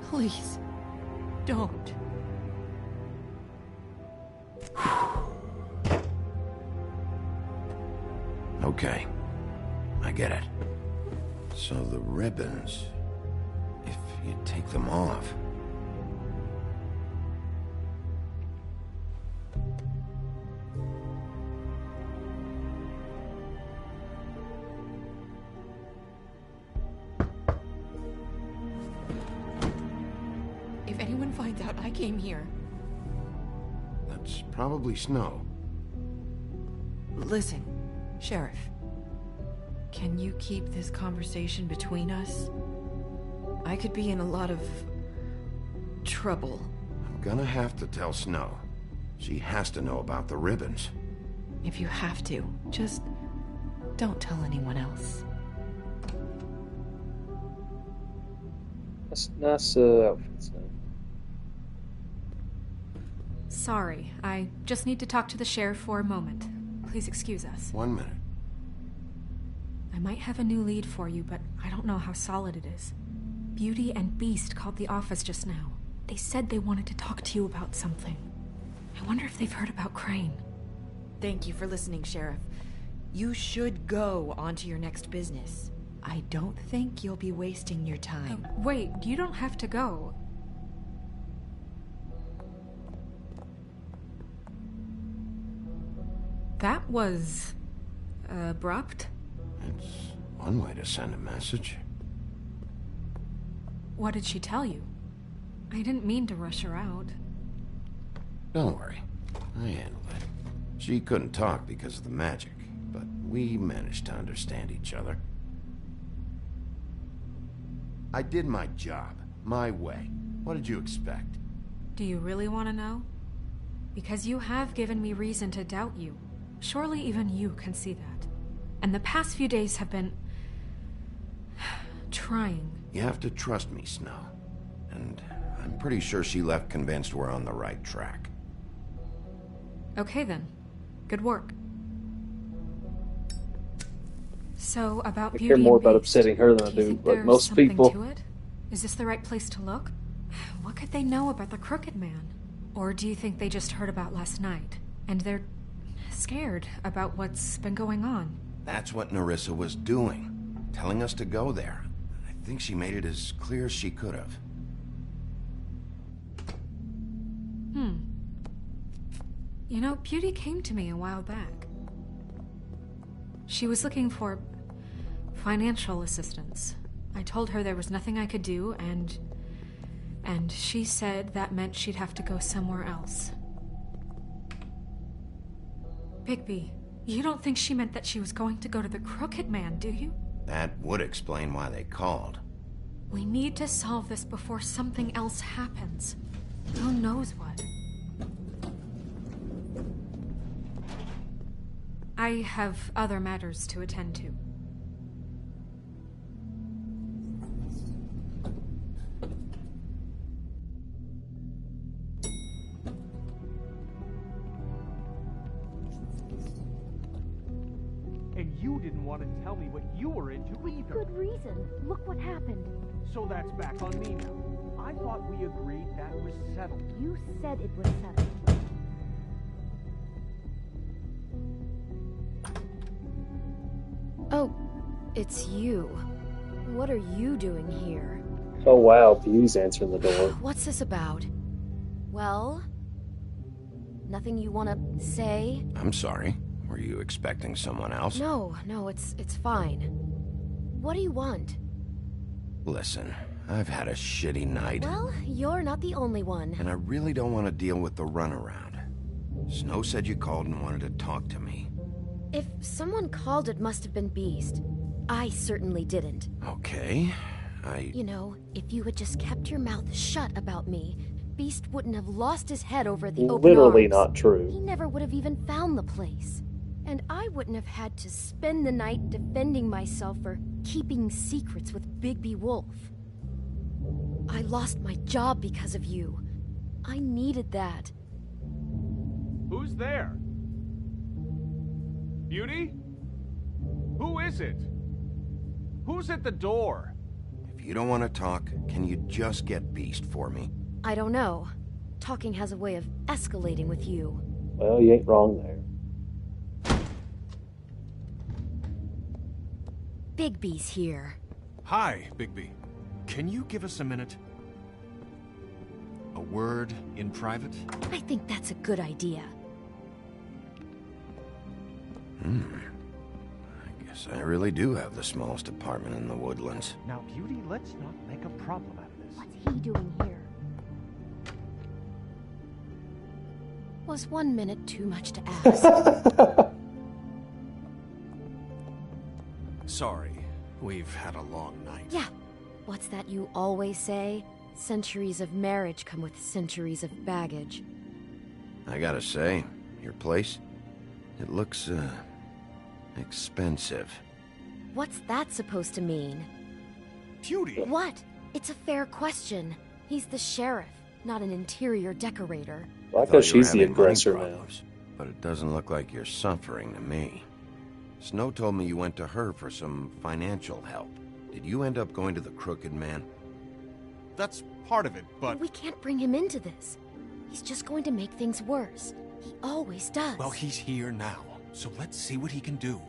Please, don't.
Okay. I get it. So the ribbons... if you take them off...
If anyone finds out I came here...
That's probably Snow.
Listen, Sheriff. Can you keep this conversation between us? I could be in a lot of... trouble.
I'm gonna have to tell Snow. She has to know about the ribbons.
If you have to, just... don't tell anyone else.
That's nice outfits now.
Sorry, I just need to talk to the sheriff for a moment. Please excuse us.
1 minute.
I might have a new lead for you, but I don't know how solid it is. Beauty and Beast called the office just now. They said they wanted to talk to you about something. I wonder if they've heard about Crane.
Thank you for listening, Sheriff. You should go on to your next business. I don't think you'll be wasting your time.
Wait, you don't have to go. That was... abrupt?
It's one way to send a message.
What did she tell you? I didn't mean to rush her out.
Don't worry. I handled it. She couldn't talk because of the magic, but we managed to understand each other. I did my job, my way. What did you expect?
Do you really want to know? Because you have given me reason to doubt you. Surely even you can see that. And the past few days have been... trying.
You have to trust me, Snow. And I'm pretty sure she left convinced we're on the right track.
Okay then. Good work. So, about
I
Beauty
care more
and
about
Beast,
upsetting her than I
you
do,
think
but
there's
most
something
people...
to it? Is this the right place to look? What could they know about the Crooked Man? Or do you think they just heard about last night, and they're scared about what's been going on?
That's what Nerissa was doing. Telling us to go there. I think she made it as clear as she could have.
You know, Beauty came to me a while back. She was looking for financial assistance. I told her there was nothing I could do, and she said that meant she'd have to go somewhere else. Bigby, you don't think she meant that she was going to go to the Crooked Man, do you?
That would explain why they called.
We need to solve this before something else happens. Who knows what? I have other matters to attend to.
And you didn't want to tell me what you were into either.
Good reason. Look what happened.
So that's back on me now. I thought we agreed that was settled.
You said it was settled.
Oh, it's you. What are you doing here?
Oh wow, Beauty's answering the door.
What's this about? Well? Nothing you want to say?
I'm sorry. Were you expecting someone else?
No, it's fine. What do you want?
Listen, I've had a shitty night.
Well, you're not the only one.
And I really don't want to deal with the runaround. Snow said you called and wanted to talk to me.
If someone called, it must have been Beast. I certainly didn't.
Okay,
You know, if you had just kept your mouth shut about me, Beast wouldn't have lost his head over the open
Literally
arms.
not true.
He never would have even found the place. And I wouldn't have had to spend the night defending myself for keeping secrets with Bigby Wolf. I lost my job because of you. I needed that.
Who's there? Beauty? Who is it? Who's at the door?
If you don't want to talk, can you just get Beast for me?
I don't know. Talking has a way of escalating with you.
Well, you ain't wrong there.
Bigby's here.
Hi, Bigby. Can you give us a minute? A word in private?
I think that's a good idea.
I guess I really do have the smallest apartment in the Woodlands.
Now, Beauty, let's not make a problem out of this.
What's he doing here? Was 1 minute too much to ask?
Sorry, we've had a long night.
Yeah. What's that you always say? Centuries of marriage come with centuries of baggage.
I gotta say, your place, it looks, expensive.
What's that supposed to mean?
Beauty!
What? It's a fair question. He's the sheriff, not an interior decorator.
Well, I
thought
guess
you were
she's the
having money
aggressor now.
problems, but it doesn't look like you're suffering to me. Snow told me you went to her for some financial help. Did you end up going to the Crooked Man?
That's part of it, but...
We can't bring him into this. He's just going to make things worse. He always does.
Well, he's here now, so let's see what he can do.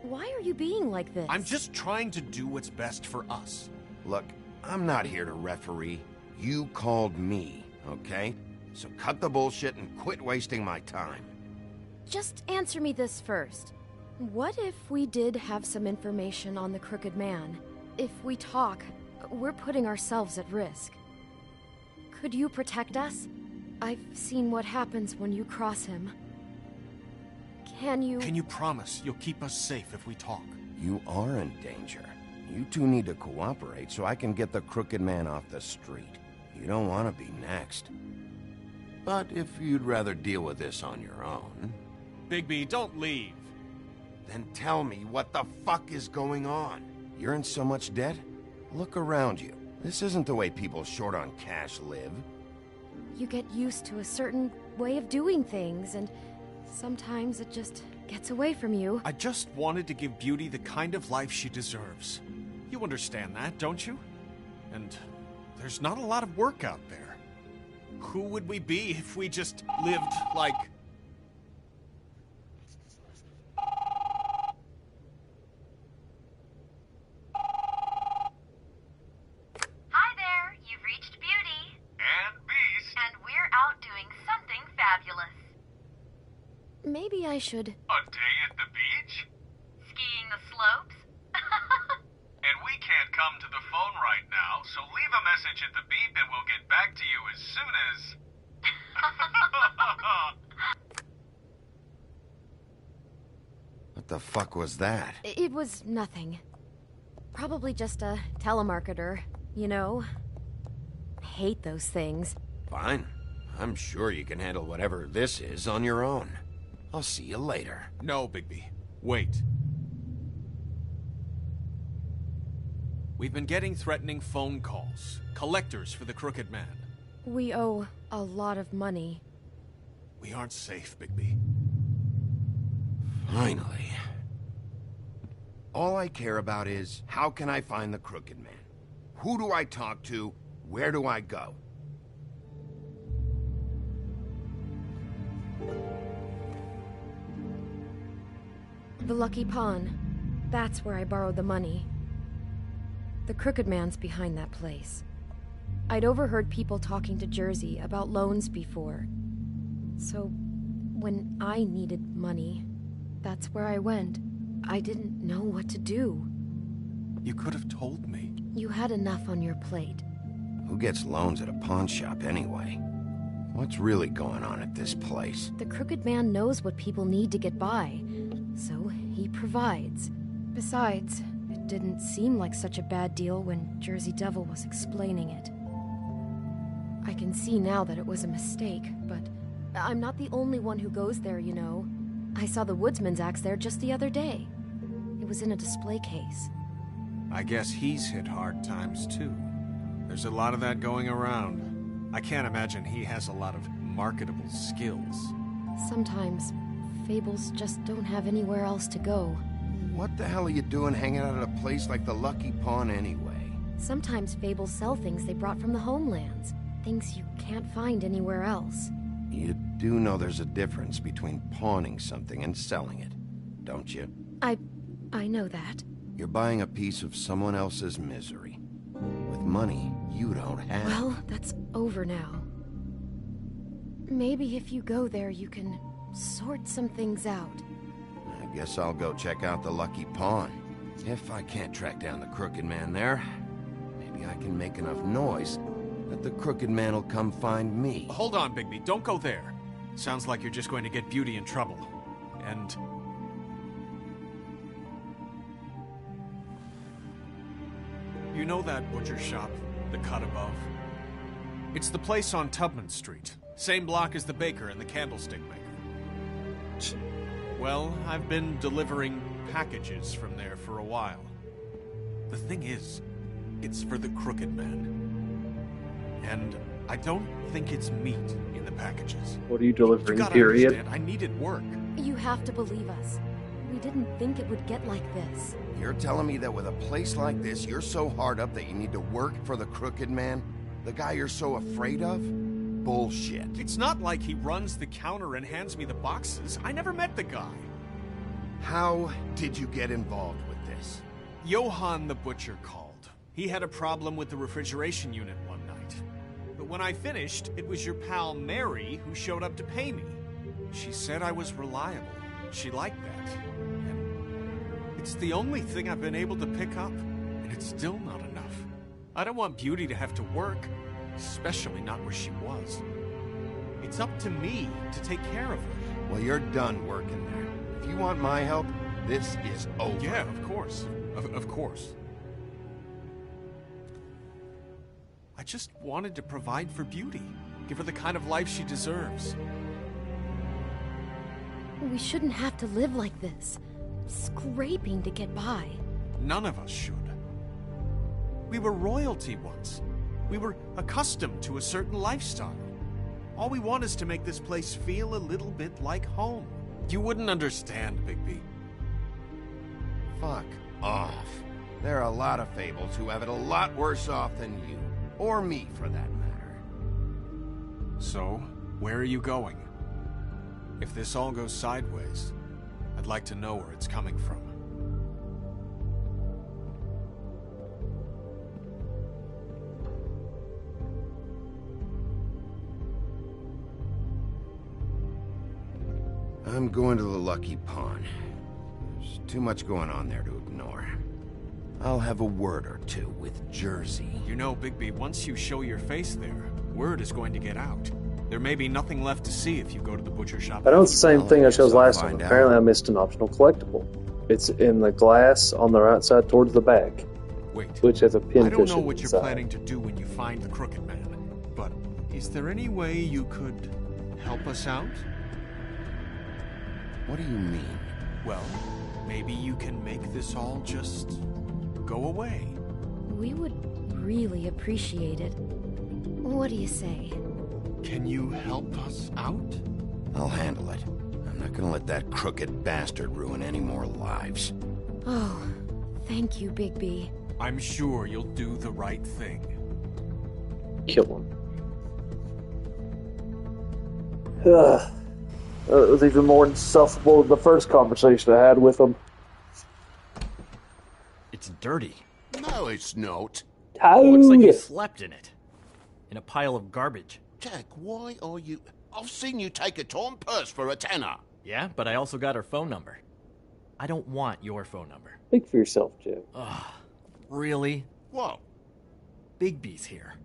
Why are you being like this?
I'm just trying to do what's best for us.
Look, I'm not here to referee. You called me, okay? So cut the bullshit and quit wasting my time.
Just answer me this first. What if we did have some information on the Crooked Man? If we talk, we're putting ourselves at risk. Could you protect us? I've seen what happens when you cross him. Can you
promise you'll keep us safe if we talk?
You are in danger. You two need to cooperate so I can get the Crooked Man off the street. You don't want to be next. But if you'd rather deal with this on your own...
Bigby, don't leave.
Then tell me what the fuck is going on. You're in so much debt? Look around you. This isn't the way people short on cash live.
You get used to a certain way of doing things, and sometimes it just gets away from you.
I just wanted to give Beauty the kind of life she deserves. You understand that, don't you? And there's not a lot of work out there. Who would we be if we just lived like...
Hi there, you've reached Beauty.
And Beast.
And we're out doing something fabulous.
Maybe I should...
A day at the beach?
Skiing the slopes?
And we can't come to the phone right now, so leave a message at the beep and we'll get back to you as soon as...
What the fuck was that?
It was nothing. Probably just a telemarketer, you know? I hate those things.
Fine. I'm sure you can handle whatever this is on your own. I'll see you later.
No, Bigby. Wait. We've been getting threatening phone calls. Collectors for the Crooked Man.
We owe a lot of money.
We aren't safe, Bigby.
Finally. All I care about is, how can I find the Crooked Man? Who do I talk to? Where do I go?
The Lucky Pawn. That's where I borrowed the money. The Crooked Man's behind that place. I'd overheard people talking to Jersey about loans before. So, when I needed money, that's where I went. I didn't know what to do.
You could have told me.
You had enough on your plate.
Who gets loans at a pawn shop anyway? What's really going on at this place?
The Crooked Man knows what people need to get by, so he provides. Besides, it didn't seem like such a bad deal when Jersey Devil was explaining it. I can see now that it was a mistake, but I'm not the only one who goes there, you know. I saw the woodsman's axe there just the other day. It was in a display case.
I guess he's hit hard times, too. There's a lot of that going around. I can't imagine he has a lot of marketable skills.
Sometimes, fables just don't have anywhere else to go.
What the hell are you doing hanging out at a place like the Lucky Pawn anyway?
Sometimes fables sell things they brought from the homelands. Things you can't find anywhere else.
You do know there's a difference between pawning something and selling it, don't you?
I know that.
You're buying a piece of someone else's misery. With money you don't have.
Well, that's over now. Maybe if you go there, you can sort some things out.
I guess I'll go check out the Lucky Pawn. If I can't track down the Crooked Man there, maybe I can make enough noise that the Crooked Man will come find me.
Hold on, Bigby. Don't go there. Sounds like you're just going to get Beauty in trouble. And... you know that butcher shop, the cut above? It's the place on Tubman Street. Same block as the baker and the candlestick maker. Well, I've been delivering packages from there for a while. The thing is, it's for the Crooked Man. And I don't think it's meat in the packages.
What are you delivering,
You gotta
period?
understand, I needed work.
You have to believe us. We didn't think it would get like this.
You're telling me that with a place like this, you're so hard up that you need to work for the Crooked Man? The guy you're so afraid of? Bullshit.
It's not like he runs the counter and hands me the boxes. I never met the guy.
How did you get involved with this?
Johann the butcher called. He had a problem with the refrigeration unit one night. But when I finished, it was your pal Mary who showed up to pay me. She said I was reliable. She liked that. And it's the only thing I've been able to pick up, and it's still not enough. I don't want Beauty to have to work, especially not where she was. It's up to me to take care of her.
Well, you're done working there. If you want my help, this is over.
Yeah, of course. Of course. I just wanted to provide for Beauty. Give her the kind of life she deserves.
We shouldn't have to live like this. Scraping to get by.
None of us should. We were royalty once. We were accustomed to a certain lifestyle. All we want is to make this place feel a little bit like home. You wouldn't understand, Bigby.
Fuck off. There are a lot of fables who have it a lot worse off than you. Or me, for that matter.
So, where are you going? If this all goes sideways, I'd like to know where it's coming from.
I'm going to the Lucky Pawn. There's too much going on there to ignore. I'll have a word or two with Jersey.
You know, Bigby, once you show your face there, word is going to get out. There may be nothing left to see if you go to the butcher shop.
I know it's the same thing I chose last time. Apparently I missed an optional collectible. It's in the glass on the right side towards the back.
Wait.
Which has a pin
I don't
cushion
know what you're
inside.
planning to do when you find the Crooked Man, but is there any way you could help us out?
What do you mean?
Well, maybe you can make this all just go away.
We would really appreciate it. What do you say?
Can you help us out?
I'll handle it. I'm not gonna let that crooked bastard ruin any more lives.
Oh, thank you, Bigby.
I'm sure you'll do the right thing.
Kill him. It was even more insufferable than the first conversation I had with him.
It's dirty.
No, it's not.
Looks like you slept in it. In a pile of garbage.
Jack, why are you... I've seen you take a torn purse for a tenner.
Yeah, but I also got her phone number. I don't want your phone number.
Think for yourself, Joe.
Ugh. Really?
What?
Bigby's here.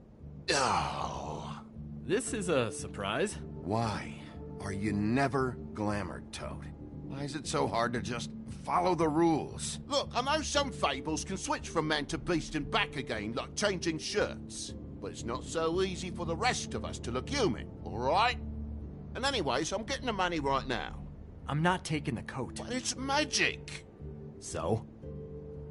Oh.
This is a surprise.
Why are you never glamored, Toad? Why is it so hard to just follow the rules?
Look, I know some fables can switch from man to beast and back again, like changing shirts. But it's not so easy for the rest of us to look human, alright? And anyways, I'm getting the money right now.
I'm not taking the coat.
But it's magic.
So?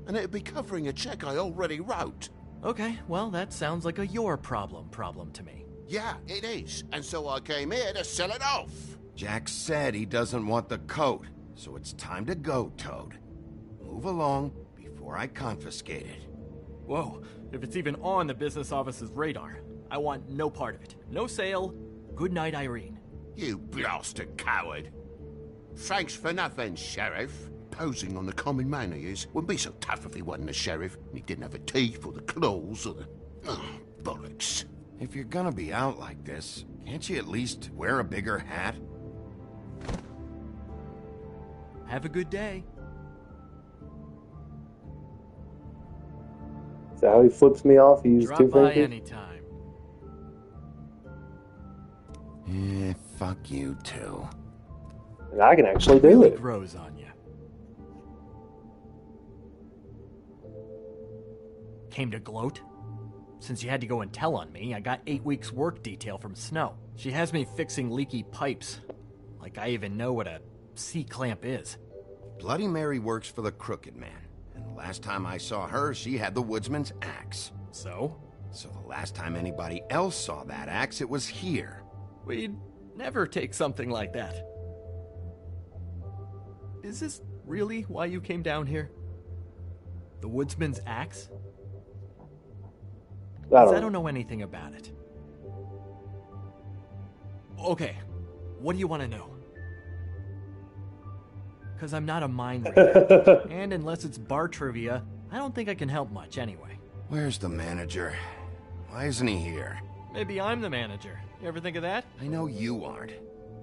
And it'd be covering a check I already wrote.
Okay, well, that sounds like a your problem to me.
Yeah, it is. And so I came here to sell it off.
Jack said he doesn't want the coat, so it's time to go, Toad. Move along before I confiscate it.
Whoa, if it's even on the business office's radar, I want no part of it. No sale. Good night, Irene.
You blasted coward. Thanks for nothing, Sheriff. Posing on the common man he is wouldn't be so tough if he wasn't a sheriff and he didn't have the teeth or the claws or the... Oh, bollocks.
If you're gonna be out like this, can't you at least wear a bigger hat?
Have a good day.
Is that how he flips me off? He uses
Drop
two
by
fingers?
anytime.
Fuck you too.
And I can actually do
really
it.
Grows on you. Came to gloat? Since you had to go and tell on me, I got 8 weeks work detail from Snow. She has me fixing leaky pipes. Like I even know what a C-clamp is.
Bloody Mary works for the Crooked Man. And the last time I saw her, she had the woodsman's axe.
So?
So the last time anybody else saw that axe, it was here.
We'd never take something like that. Is this really why you came down here? The woodsman's axe? I don't know anything about it. Okay, what do you want to know? Because I'm not a mind reader. And unless it's bar trivia, I don't think I can help much anyway.
Where's the manager? Why isn't he here?
Maybe I'm the manager. You ever think of that?
I know you aren't.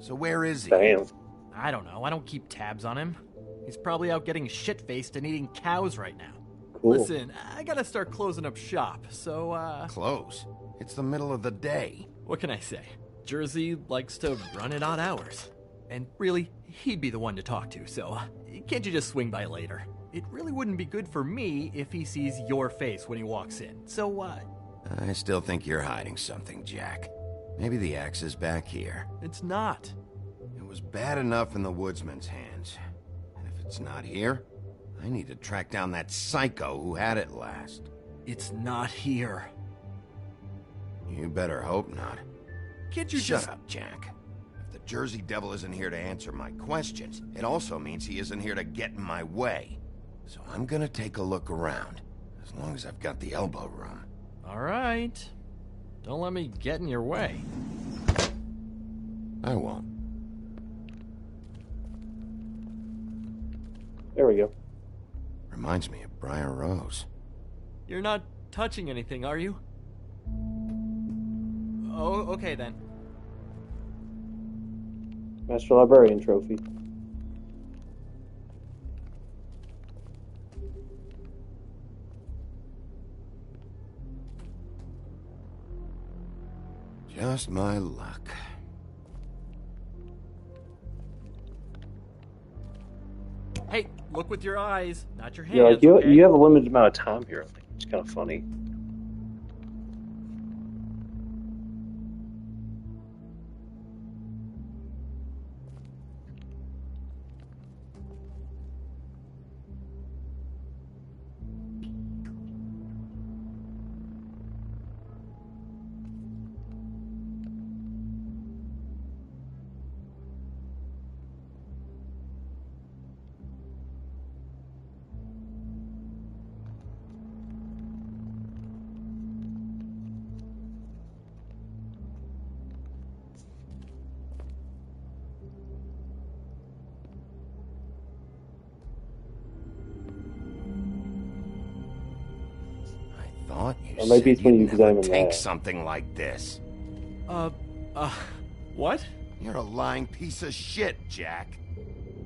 So where is he?
Damn.
I don't know. I don't keep tabs on him. He's probably out getting shit-faced and eating cows right now.
Cool.
Listen, I gotta start closing up shop, so,
Close? It's the middle of the day.
What can I say? Jersey likes to run at odd hours. And really, he'd be the one to talk to, so can't you just swing by later? It really wouldn't be good for me if he sees your face when he walks in, so,
I still think you're hiding something, Jack. Maybe the axe is back here.
It's not.
It was bad enough in the woodsman's hands. And if it's not here, I need to track down that psycho who had it last.
It's not here.
You better hope not.
Can't you
Shut up, Jack. If the Jersey Devil isn't here to answer my questions, it also means he isn't here to get in my way. So I'm gonna take a look around, as long as I've got the elbow room.
All right. Don't let me get in your way.
I won't.
There we go.
Reminds me of Briar Rose.
You're not touching anything, are you? Oh, okay then.
Master Librarian Trophy.
Just my luck.
Hey, look with your eyes, not your hands.
Yeah, like
okay?
you have a limited amount of time here. I think it's kind of funny.
Thought you
Or maybe
said
it's when
you'd
you
never
examine
take
that.
something like this.
What?
You're a lying piece of shit, Jack.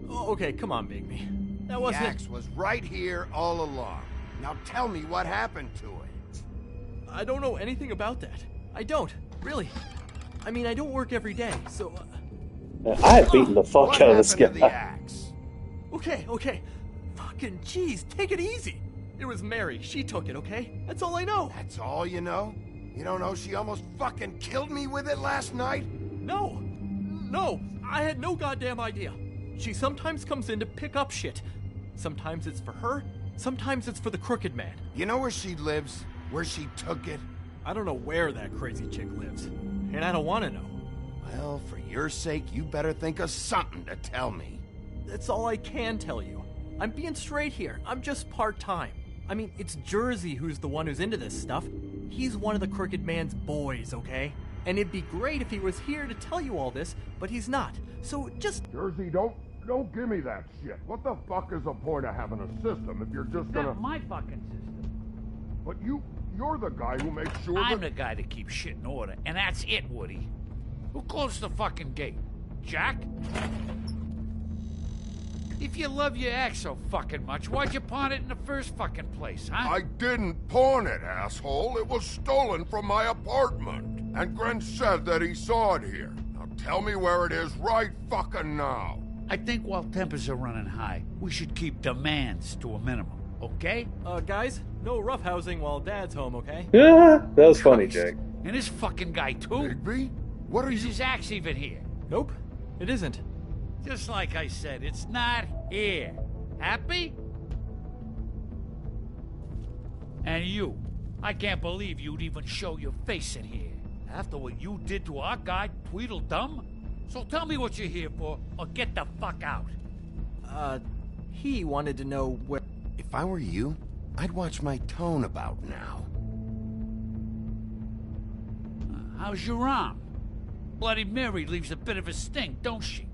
Oh, okay, come on, Bigby. That
The
wasn't...
axe was right here all along. Now tell me what happened to it.
I don't know anything about that. I don't, really. I mean, I don't work every day, so...
I have beaten the fuck
What
out of this
happened to the
guy.
axe?
Okay. Fucking jeez, take it easy. It was Mary. She took it, okay? That's all I know.
That's all you know? You don't know she almost fucking killed me with it last night?
No, I had no goddamn idea. She sometimes comes in to pick up shit. Sometimes it's for her, sometimes it's for the Crooked Man.
You know where she lives? Where she took it?
I don't know where that crazy chick lives, and I don't want to know.
Well, for your sake, you better think of something to tell me.
That's all I can tell you. I'm being straight here. I'm just part-time. I mean, it's Jersey who's the one who's into this stuff. He's one of the Crooked Man's boys, okay? And it'd be great if he was here to tell you all this, but he's not. So just...
Jersey, don't give me that shit. What the fuck is the point of having a system if you're just gonna...
Not my fucking system.
But you're the guy who makes sure
I'm the guy that keeps shit in order, and that's it, Woody. Who closed the fucking gate? Jack? If you love your ex so fucking much, why'd you pawn it in the first fucking place, huh?
I didn't pawn it, asshole. It was stolen from my apartment. And Gren said that he saw it here. Now tell me where it is right fucking now.
I think while tempers are running high, we should keep demands to a minimum, okay?
Guys, no roughhousing while Dad's home, okay?
Yeah, that was funny, Jake.
And this fucking guy, too?
Bigby? What are
Is his axe even here?
Nope, it isn't.
Just like I said, it's not here. Happy? And you. I can't believe you'd even show your face in here. After what you did to our guy, Tweedledum? So tell me what you're here for, or get the fuck out.
He wanted to know where...
If I were you, I'd watch my tone about now.
How's your arm? Bloody Mary leaves a bit of a stink, don't she?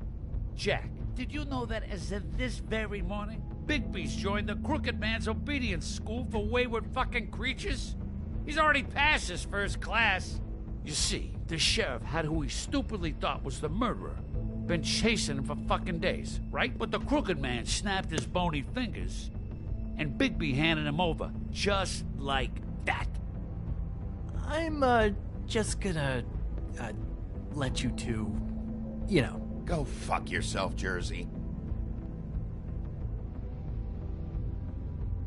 Jack, did you know that as of this very morning, Bigby's joined the Crooked Man's obedience school for wayward fucking creatures? He's already passed his first class. You see, the sheriff had who he stupidly thought was the murderer. Been chasing him for fucking days, right? But the Crooked Man snapped his bony fingers, and Bigby handed him over, just like that.
I'm, just gonna, let you two, you know.
Go fuck yourself, Jersey.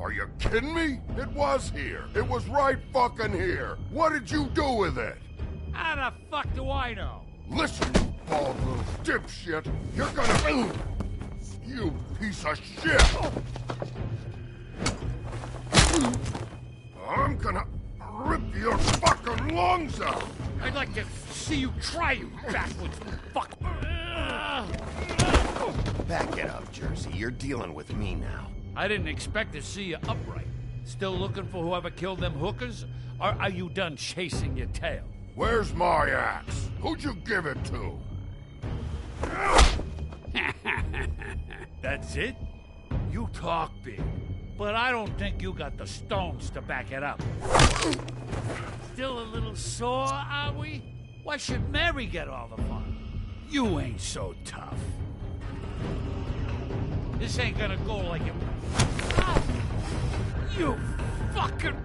Are you kidding me? It was here. It was right fucking here. What did you do with it?
How the fuck do I know?
Listen, you bald little dipshit. You're gonna... You piece of shit. I'm gonna rip your fucking lungs out.
I'd like to see you try, you backwards fuck.
Back it up, Jersey. You're dealing with me now.
I didn't expect to see you upright. Still looking for whoever killed them hookers? Or are you done chasing your tail?
Where's my axe? Who'd you give it to?
That's it? You talk big, but I don't think you got the stones to back it up. Still a little sore, are we? Why should Mary get all the fun? You ain't so tough. This ain't gonna go like it. Oh, you fucking...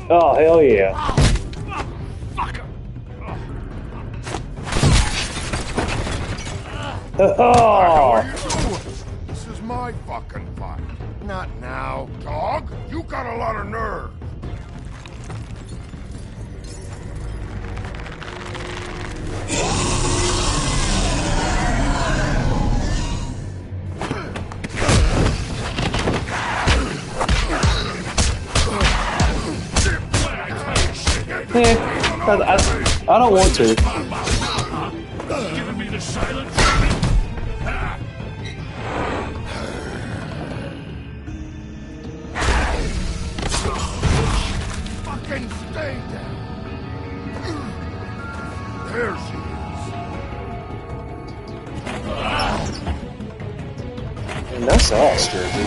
Oh, hell yeah.
Oh, fucker.
Oh.
What are you doing? This is my fucking fight. Not now, dog. You got a lot of nerve.
I don't want to.
Giving me the silent
Fucking stay down. There she is.
And that's us, Jersey.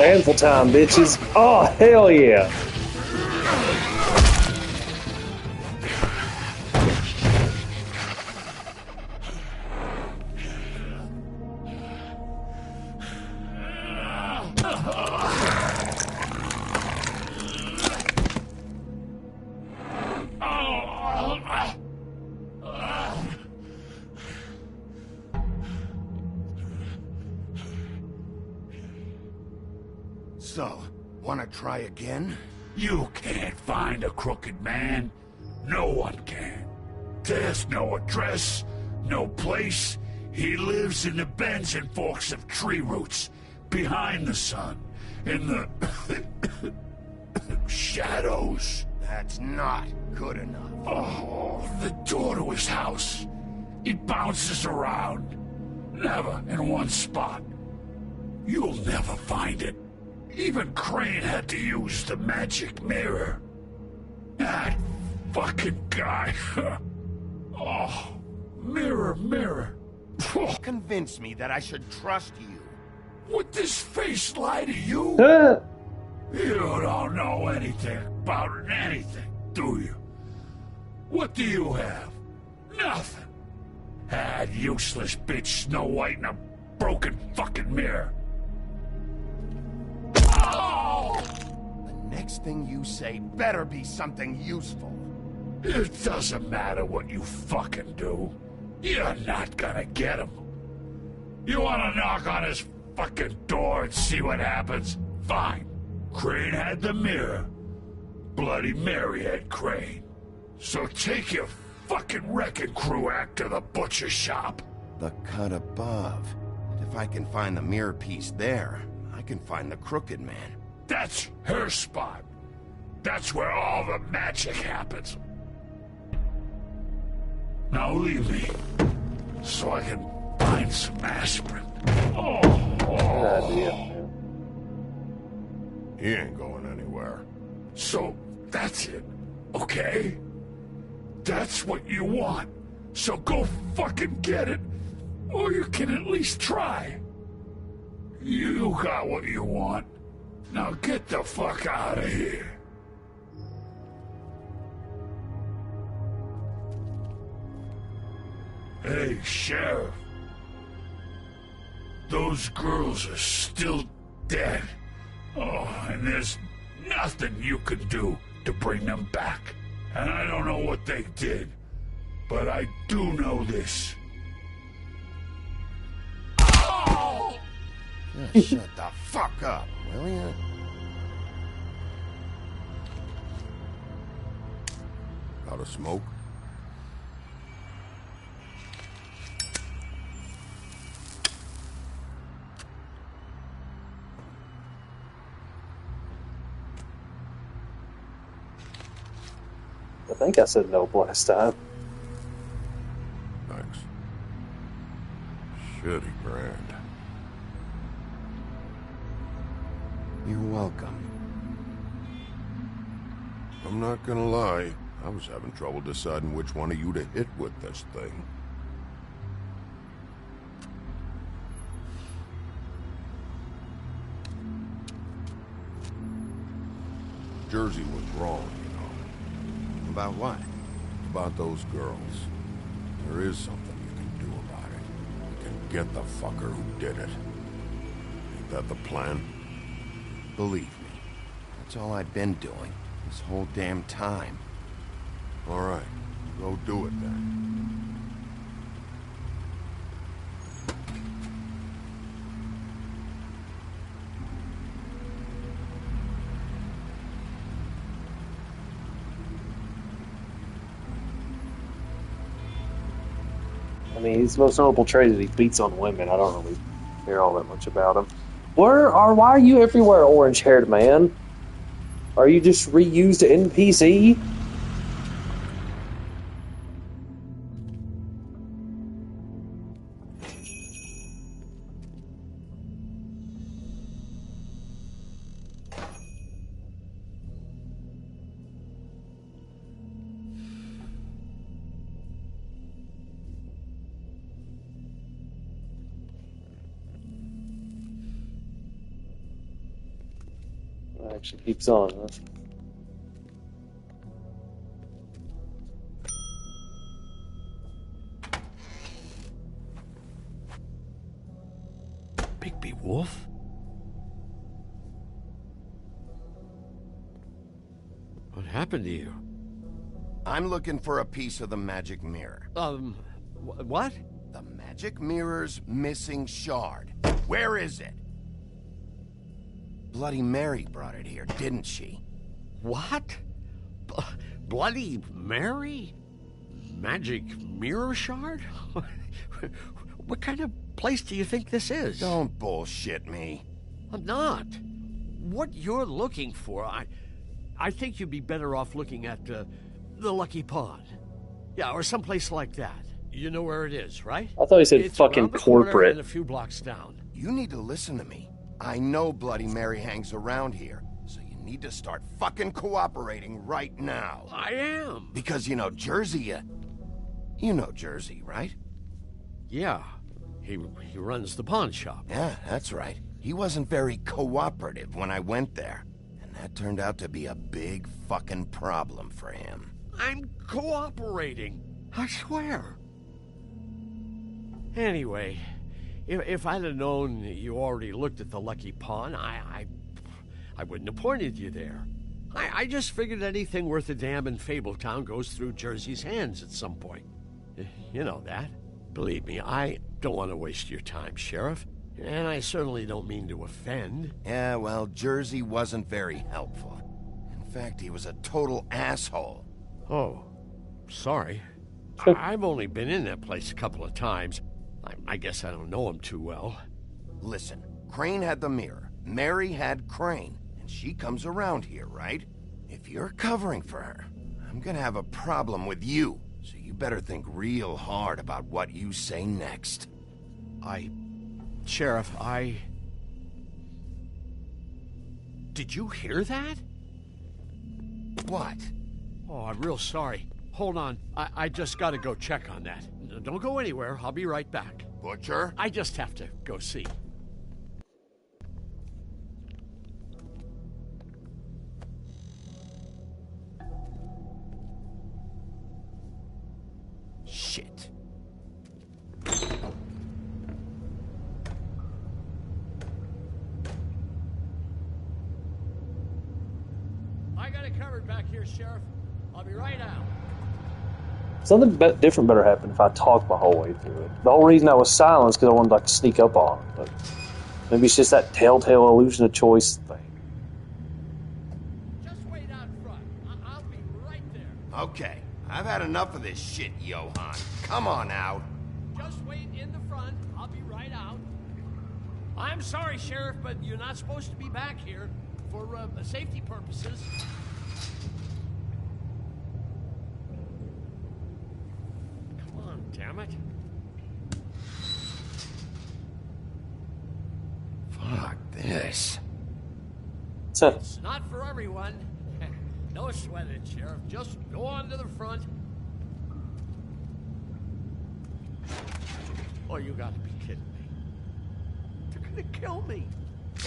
Handful time, bitches. Oh, hell yeah.
So, wanna try again?
You can't find a crooked man. No one can. There's no address, no place. He lives in the bends and forks of tree roots, behind the sun, in the shadows.
That's not good enough.
Oh, the door to his house. It bounces around, never in one spot. You'll never find it. Even Crane had to use the magic mirror. That fucking guy. Oh, mirror, mirror.
Convince me that I should trust you.
Would this face lie to you? You don't know anything about anything, do you? What do you have? Nothing. That useless bitch Snow White in a broken fucking mirror. Oh!
The next thing you say better be something useful.
It doesn't matter what you fucking do. You're not gonna get him. You wanna knock on his fucking door and see what happens? Fine. Crane had the mirror. Bloody Mary had Crane. So take your fucking wrecking crew act to the butcher shop.
The cut above. If I can find the mirror piece there, I can find the crooked man.
That's her spot. That's where all the magic happens. Now leave me, so I can find some aspirin.
Good idea. He ain't going anywhere.
So that's it, okay? That's what you want. So go fucking get it, or you can at least try. You got what you want. Now get the fuck out of here. Hey, Sheriff. Those girls are still dead. Oh, and there's nothing you can do to bring them back. And I don't know what they did, but I do know this. Oh!
Just shut the fuck up, will ya?
Got a smoke?
I think I said nope last time.
Thanks. Shitty grand.
You're welcome.
I'm not gonna lie. I was having trouble deciding which one of you to hit with this thing. Jersey was wrong, you know.
About what?
About those girls. There is something you can do about it. You can get the fucker who did it. Ain't that the plan?
Believe me, that's all I've been doing this whole damn time.
All right, go do it then.
I mean, his most notable trait is he beats on women. I don't really care all that much about him. Why are you everywhere, orange-haired man? Are you just reused NPC? Action keeps on, huh?
Bigby Wolf? What happened to you?
I'm looking for a piece of the magic mirror.
What?
The magic mirror's missing shard. Where is it? Bloody Mary brought it here, didn't she?
What? Bloody Mary? Magic mirror shard? What kind of place do you think this is?
Don't bullshit me.
I'm not. What you're looking for, I think you'd be better off looking at the Lucky Pond. Yeah, or someplace like that. You know where it is, right?
I thought he said
it's
fucking
around the corner
corporate.
and a few blocks down.
You need to listen to me. I know Bloody Mary hangs around here, so you need to start fucking cooperating right now.
I am.
Because you know Jersey, you know Jersey, right?
Yeah, he runs the pawn shop.
Yeah, that's right. He wasn't very cooperative when I went there, and that turned out to be a big fucking problem for him.
I'm cooperating, I swear. Anyway, if I'd have known you already looked at the Lucky Pawn, I wouldn't have pointed you there. I just figured anything worth a damn in Fabletown goes through Jersey's hands at some point. You know that. Believe me, I don't want to waste your time, Sheriff. And I certainly don't mean to offend.
Yeah, well, Jersey wasn't very helpful. In fact, he was a total asshole.
Oh, sorry. I've only been in that place a couple of times. I guess I don't know him too well.
Listen, Crane had the mirror. Mary had Crane. And she comes around here, right? If you're covering for her, I'm gonna have a problem with you. So you better think real hard about what you say next.
Sheriff, Did you hear that?
What?
Oh, I'm real sorry. Hold on. I just gotta go check on that. Don't go anywhere. I'll be right back.
Butcher?
I just have to go see.
Shit.
I got it covered back here, Sheriff. I'll be right out.
Something different better happen if I talked my whole way through it. The whole reason I was silent is because I wanted to like sneak up on him. But maybe it's just that telltale illusion of choice thing.
Just wait out front. I'll be right there.
Okay, I've had enough of this shit, Johan. Come on out.
Just wait in the front. I'll be right out. I'm sorry, Sheriff, but you're not supposed to be back here for safety purposes. Come on, damn it.
Fuck this.
It's not for everyone. No sweat it, Sheriff. Just go on to the front. Oh, you gotta be kidding me. They're gonna kill me.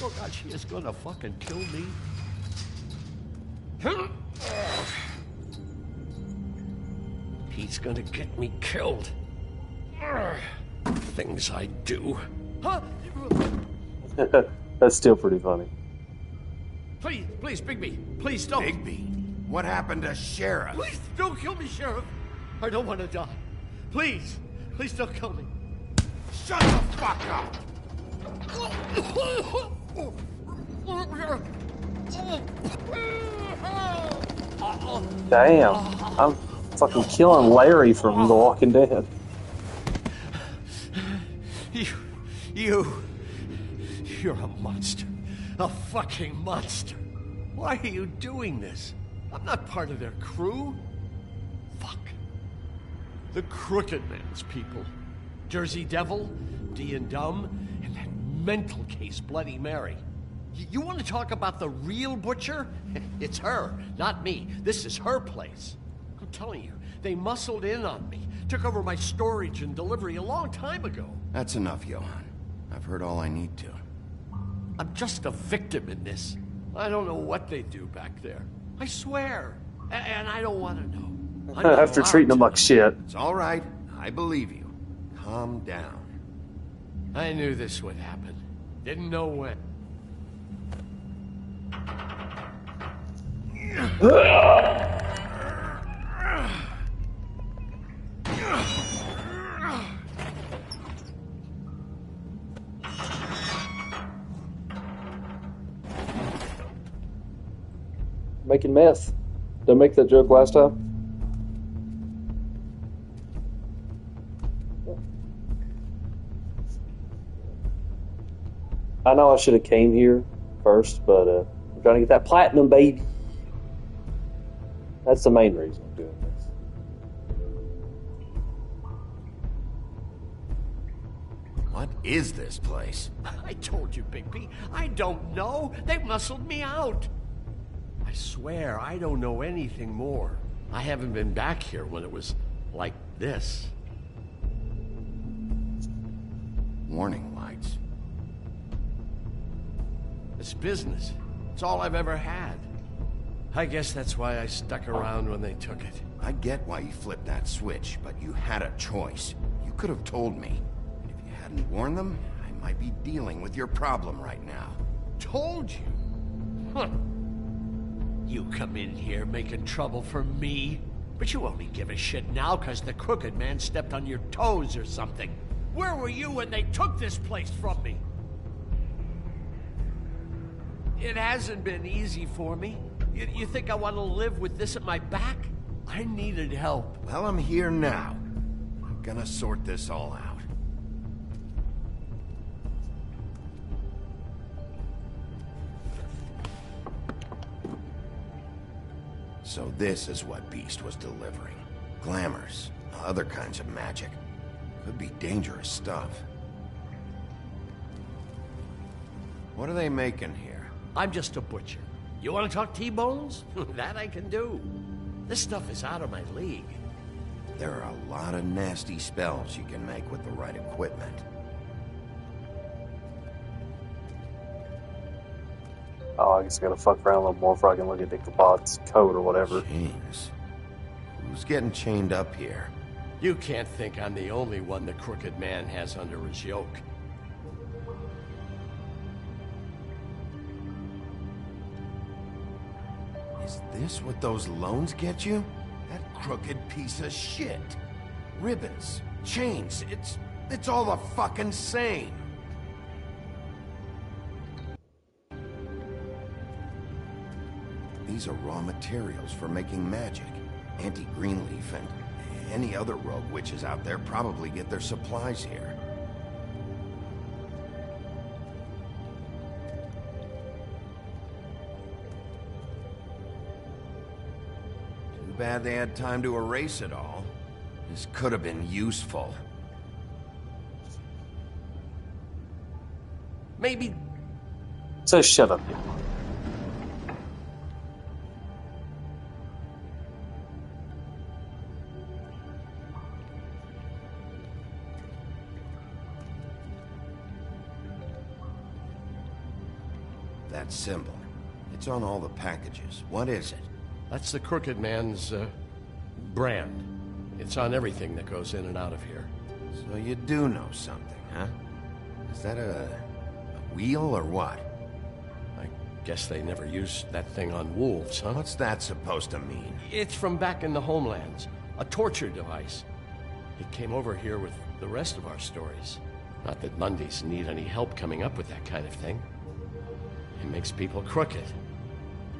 Oh, God, she is gonna fucking kill me. He's gonna get me killed. Things I do. Huh?
That's still pretty funny.
Please, Bigby. Please don't.
Bigby? What happened to Sheriff?
Please don't kill me, Sheriff. I don't want to die. Please don't kill me.
Shut the fuck up!
Damn. I'm fucking killing Larry from The Walking Dead.
You're a monster. A fucking monster. Why are you doing this? I'm not part of their crew. Fuck. The Crooked Man's people. Jersey Devil, D and Dumb, and that mental case Bloody Mary. You want to talk about the real butcher? It's her, not me. This is her place. I'm telling you, they muscled in on me. Took over my storage and delivery a long time ago.
That's enough, Johan. I've heard all I need to.
I'm just a victim in this. I don't know what they do back there. I swear. And I don't want to know.
After treating them like shit.
It's all right. I believe you. Calm down.
I knew this would happen. Didn't know when.
Making meth. Did I make that joke last time? I know I should have came here first, but I'm trying to get that platinum, baby. That's the main reason I'm doing this.
What is this place?
I told you, Bigby. I don't know. They muscled me out. I swear, I don't know anything more. I haven't been back here when it was like this.
Warning lights.
It's business. It's all I've ever had. I guess that's why I stuck around when they took it.
I get why you flipped that switch, but you had a choice. You could have told me. And if you hadn't warned them, I might be dealing with your problem right now.
Told you? Huh. You come in here making trouble for me, but you only give a shit now because the crooked man stepped on your toes or something. Where were you when they took this place from me? It hasn't been easy for me. You think I want to live with this at my back? I needed help.
Well, I'm here now. I'm gonna sort this all out. So this is what Beast was delivering. Glamours, other kinds of magic. Could be dangerous stuff. What are they making here?
I'm just a butcher. You want to talk T-bones? That I can do. This stuff is out of my league.
There are a lot of nasty spells you can make with the right equipment.
Oh, I guess I gotta fuck around a little more before I can look at Ichabod's code or whatever.
Chains. Who's getting chained up here?
You can't think I'm the only one the crooked man has under his yoke.
Is this what those loans get you? That crooked piece of shit. Ribbons, chains, it's all the fucking same. These are raw materials for making magic. Auntie Greenleaf and any other rogue witches out there probably get their supplies here. Too bad they had time to erase it all. This could have been useful.
Maybe...
So shut up.
That symbol. It's on all the packages. What is it?
That's the crooked man's, brand. It's on everything that goes in and out of here.
So you do know something, huh? Is that a wheel or what?
I guess they never used that thing on wolves, huh?
What's that supposed to mean?
It's from back in the homelands. A torture device. It came over here with the rest of our stories. Not that Mundies need any help coming up with that kind of thing. It makes people crooked.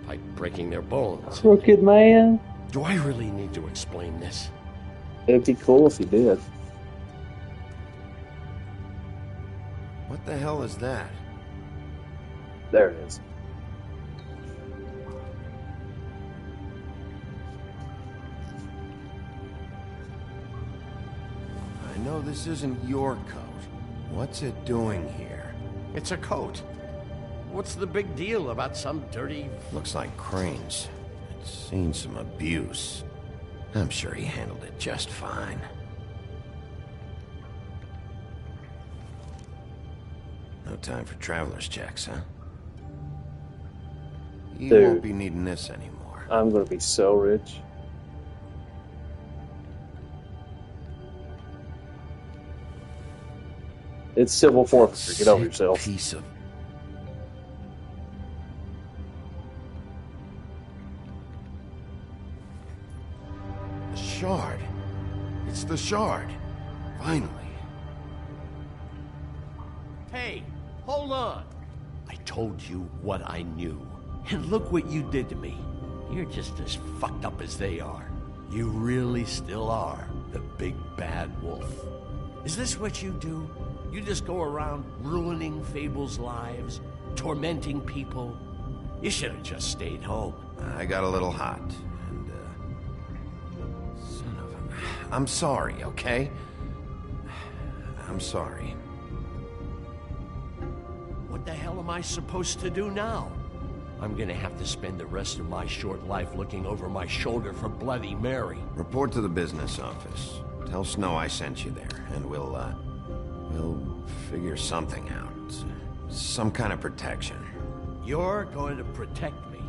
By breaking their bones.
Crooked man?
Do I really need to explain this?
It'd be cool if you did.
What the hell is that?
There it is.
I know this isn't your coat. What's it doing here?
It's a coat. What's the big deal about some dirty...
Looks like Crane's. It's seen some abuse. I'm sure he handled it just fine. No time for traveler's checks, huh? You
Dude.
won't be needing this anymore.
I'm gonna be so rich. It's civil forfeiture. Get over yourself.
Piece of... The shard. It's the shard. Finally.
Hey, hold on. I told you what I knew. And look what you did to me. You're just as fucked up as they are. You really still are the big bad wolf. Is this what you do? You just go around ruining Fable's lives, tormenting people? You should have just stayed home.
I got a little hot, and, son of a... I'm sorry, okay? I'm sorry.
What the hell am I supposed to do now? I'm gonna have to spend the rest of my short life looking over my shoulder for Bloody Mary.
Report to the business office. Tell Snow I sent you there, and we'll figure something out. Some kind of protection.
You're going to protect me.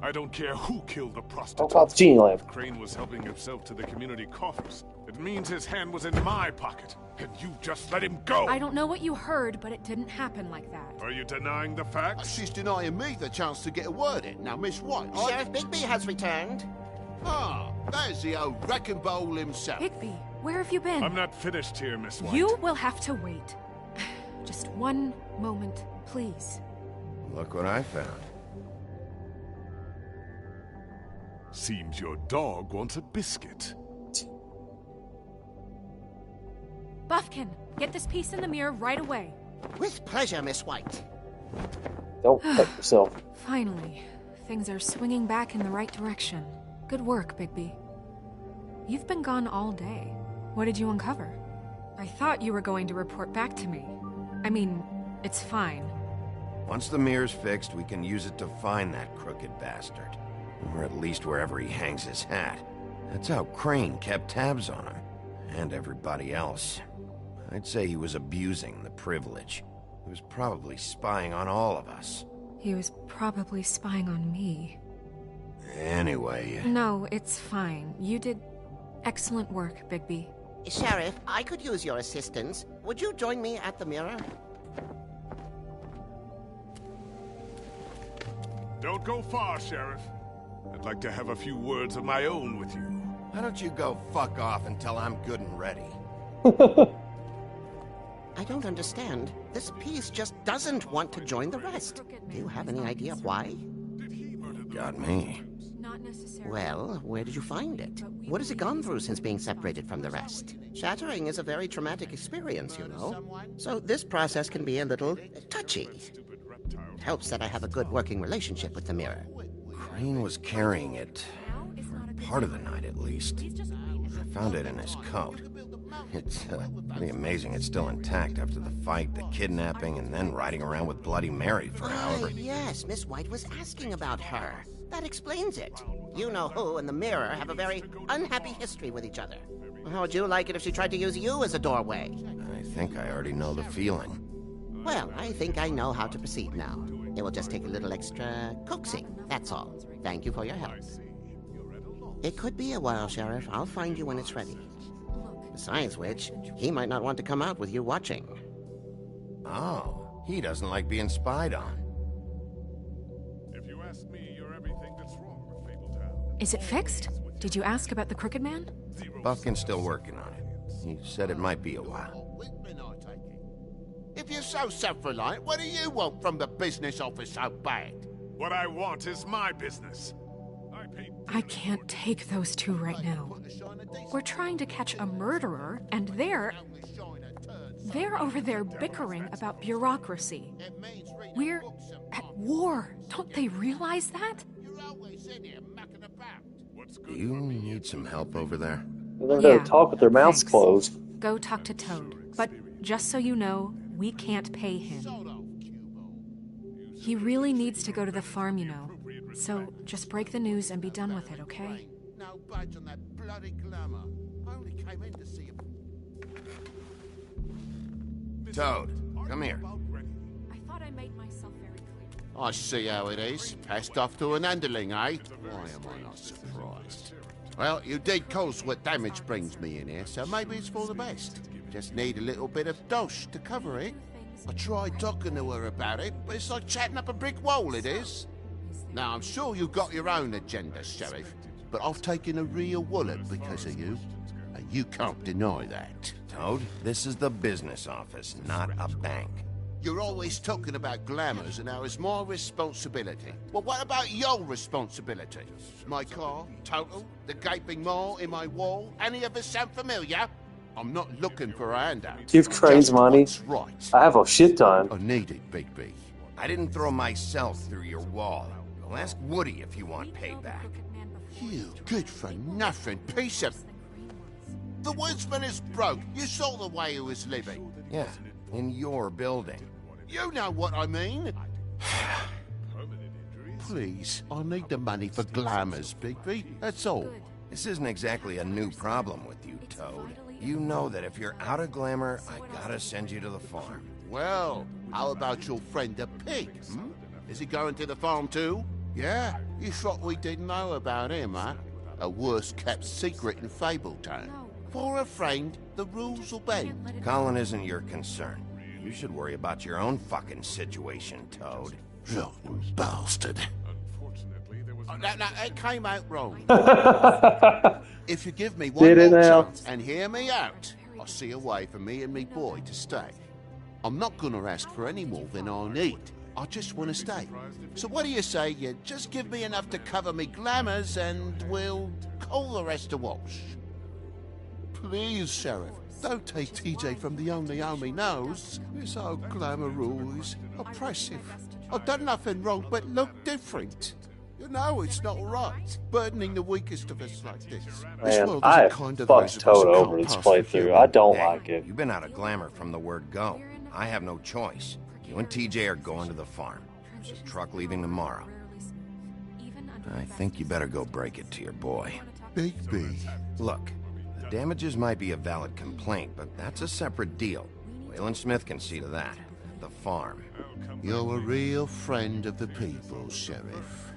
I don't care who killed the
Talk
prostitute.
about the genie lamp.
Crane was helping himself to the community coffers. It means his hand was in my pocket, and you just let him go.
I don't know what you heard, but it didn't happen like that.
Are you denying the facts?
She's denying me the chance to get a word in. Now, Miss White...
Sheriff Bigby has returned.
Ah, there's the old wrecking bowl himself.
Bigby, where have you been?
I'm not finished here, Miss White.
You will have to wait. Just one moment, please.
Look what I found.
Seems your dog wants a biscuit.
Buffkin, get this piece in the mirror right away.
With pleasure, Miss White.
Don't cut yourself.
Finally, things are swinging back in the right direction. Good work, Bigby. You've been gone all day. What did you uncover? I thought you were going to report back to me. I mean, it's fine.
Once the mirror's fixed, we can use it to find that crooked bastard. Or at least wherever he hangs his hat. That's how Crane kept tabs on him. And everybody else. I'd say he was abusing the privilege. He was probably spying on all of us.
He was probably spying on me.
Anyway...
No, it's fine. You did excellent work, Bigby.
Sheriff, I could use your assistance. Would you join me at the mirror?
Don't go far, Sheriff. I'd like to have a few words of my own with you.
Why don't you go fuck off until I'm good and ready?
I don't understand. This piece just doesn't want to join the rest. Do you have any idea why?
Got me.
Well, where did you find it? What has it gone through since being separated from the rest? Shattering is a very traumatic experience, you know. So this process can be a little touchy. It helps that I have a good working relationship with the mirror.
Crane was carrying it for part of the night, at least. I found it in his coat. It's pretty amazing it's still intact after the fight, the kidnapping, and then riding around with Bloody Mary for however...
Yes, Miss White was asking about her. That explains it. You know who and the mirror have a very unhappy history with each other. How would you like it if she tried to use you as a doorway?
I think I already know the feeling.
Well, I think I know how to proceed now. It will just take a little extra coaxing, that's all. Thank you for your help. It could be a while, Sheriff. I'll find you when it's ready. Besides which, he might not want to come out with you watching.
Oh, he doesn't like being spied on.
If you ask me, you're everything that's wrong with Fabletown.
Is it fixed? Did you ask about the Crooked Man?
Buffkin's still working on it. He said it might be a while.
If you're so self-reliant, what do you want from the business office so bad?
What I want is my business.
I can't take those two right now. We're trying to catch a murderer, and they're over there bickering about bureaucracy. We're at war. Don't they realize that?
Do you need some help over there?
They're going to talk with their mouths closed.
Go talk to Toad. But just so you know, we can't pay him. He really needs to go to the farm, you know. So just break the news and be done with it, okay?
No budge on that bloody glamour. I only came in to see him.
Toad, come here.
I thought I made myself very clear.
I see how it is. Passed off to an underling, eh? Why am I not surprised? Well, you did cause what damage brings me in here, so maybe it's for the best. Just need a little bit of dosh to cover it. I tried talking to her about it, but it's like chatting up a brick wall, it is. Now, I'm sure you've got your own agenda, Sheriff, but I've taken a real wallop because of you, and you can't deny that.
Toad, this is the business office, not a bank.
You're always talking about glamours and how it's my responsibility. Well, what about your responsibility? My car, total, the gaping maw in my wall, any of us sound familiar? I'm not looking for a handout.
Give Crane's
Just
money.
what's right.
I have a shit ton.
I need it, Big B.
I didn't throw myself through your wall. Go ask Woody if you want payback.
You good-for-nothing piece of... The woodsman is broke. You saw the way he was living.
Yeah, in your building.
You know what I mean. Please, I need the money for glamours, Bigby. That's all.
This isn't exactly a new problem with you, Toad. You know that if you're out of glamour, I gotta send you to the farm.
Well, how about your friend the pig? Is he going to the farm too? Yeah? You thought we didn't know about him, huh? A worst-kept secret in Fabletown. For a friend, the rules will bend.
Colin isn't your concern. You should worry about your own fucking situation, Toad.
Rotten bastard. No, it came out wrong. If you give me one
Did it
more
now?
chance and hear me out, I'll see a way for me and me boy to stay. I'm not gonna ask for any more than I need. I just want to stay. So what do you say you just give me enough to cover me glamours and we'll call the rest a wash? Please, Sheriff, don't take TJ from the only home he knows. This old glamour rule is oppressive. I've done nothing wrong but look different. You know it's not right, burdening the weakest of us like this. This
Man,
world
I
isn't
have
kind of
fucked
those of us
Toad
who
over
can't
this
pass for
playthrough.
human.
I don't
Hey,
like it.
You've been out of glamour from the word go. I have no choice. You and TJ are going to the farm. There's a truck leaving tomorrow. I think you better go break it to your boy.
Big B.
Look, the damages might be a valid complaint, but that's a separate deal. Waylon Smith can see to that. At the farm.
You're a real friend of the people, Sheriff.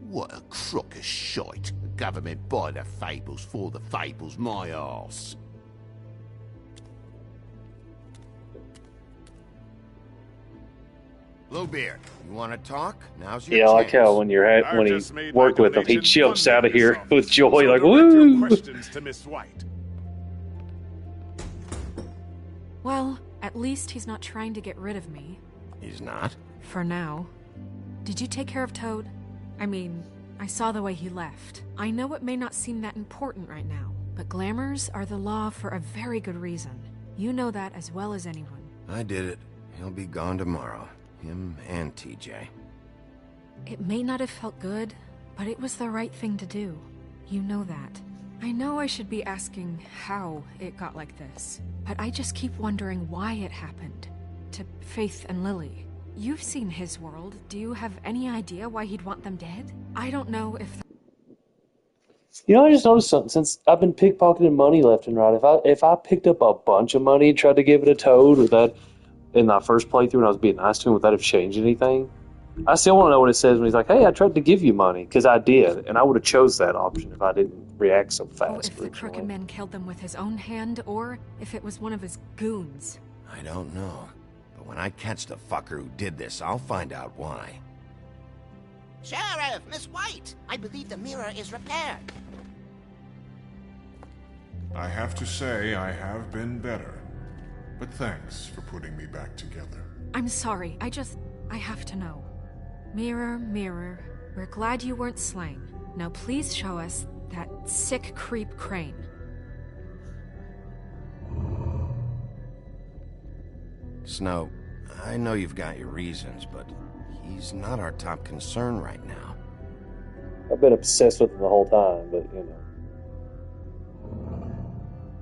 What a crock of shite. The government buy the fables for the fables, my arse.
Bluebeard, you want to talk? Now's your
Yeah, I
chance.
like how when when
just
he
made
worked
my
with him, he
donation
jumps out of here
funding
with
this
joy,
office.
like,
So direct your
woo!
questions to Miss White.
Well, at least he's not trying to get rid of me.
He's not?
For now. Did you take care of Toad? I mean, I saw the way he left. I know it may not seem that important right now, but glamours are the law for a very good reason. You know that as well as anyone.
I did it. He'll be gone tomorrow. Him and TJ.
It may not have felt good, but it was the right thing to do. You know that. I know I should be asking how it got like this, but I just keep wondering why it happened. To Faith and Lily. You've seen his world. Do you have any idea why he'd want them dead? I don't know if...
You know, I just noticed something. Since I've been pickpocketing money left and right, if I picked up a bunch of money and tried to give it a Toad, would that, in that first playthrough when I was being nice to him, would that have changed anything? I still want to know what it says when he's like, hey, I tried to give you money, because I did, and I would have chose that option if I didn't react so fast.
Oh, if the Crooked Man killed them with his own hand, or if it was one of his goons.
I don't know. But when I catch the fucker who did this, I'll find out why.
Sheriff, Miss White, I believe the mirror is repaired.
I have to say I have been better. But thanks for putting me back together.
I'm sorry, I have to know. Mirror, mirror, we're glad you weren't slain. Now please show us that sick creep Crane.
Snow, I know you've got your reasons, but he's not our top concern right now.
I've been obsessed with him the whole time, but you know.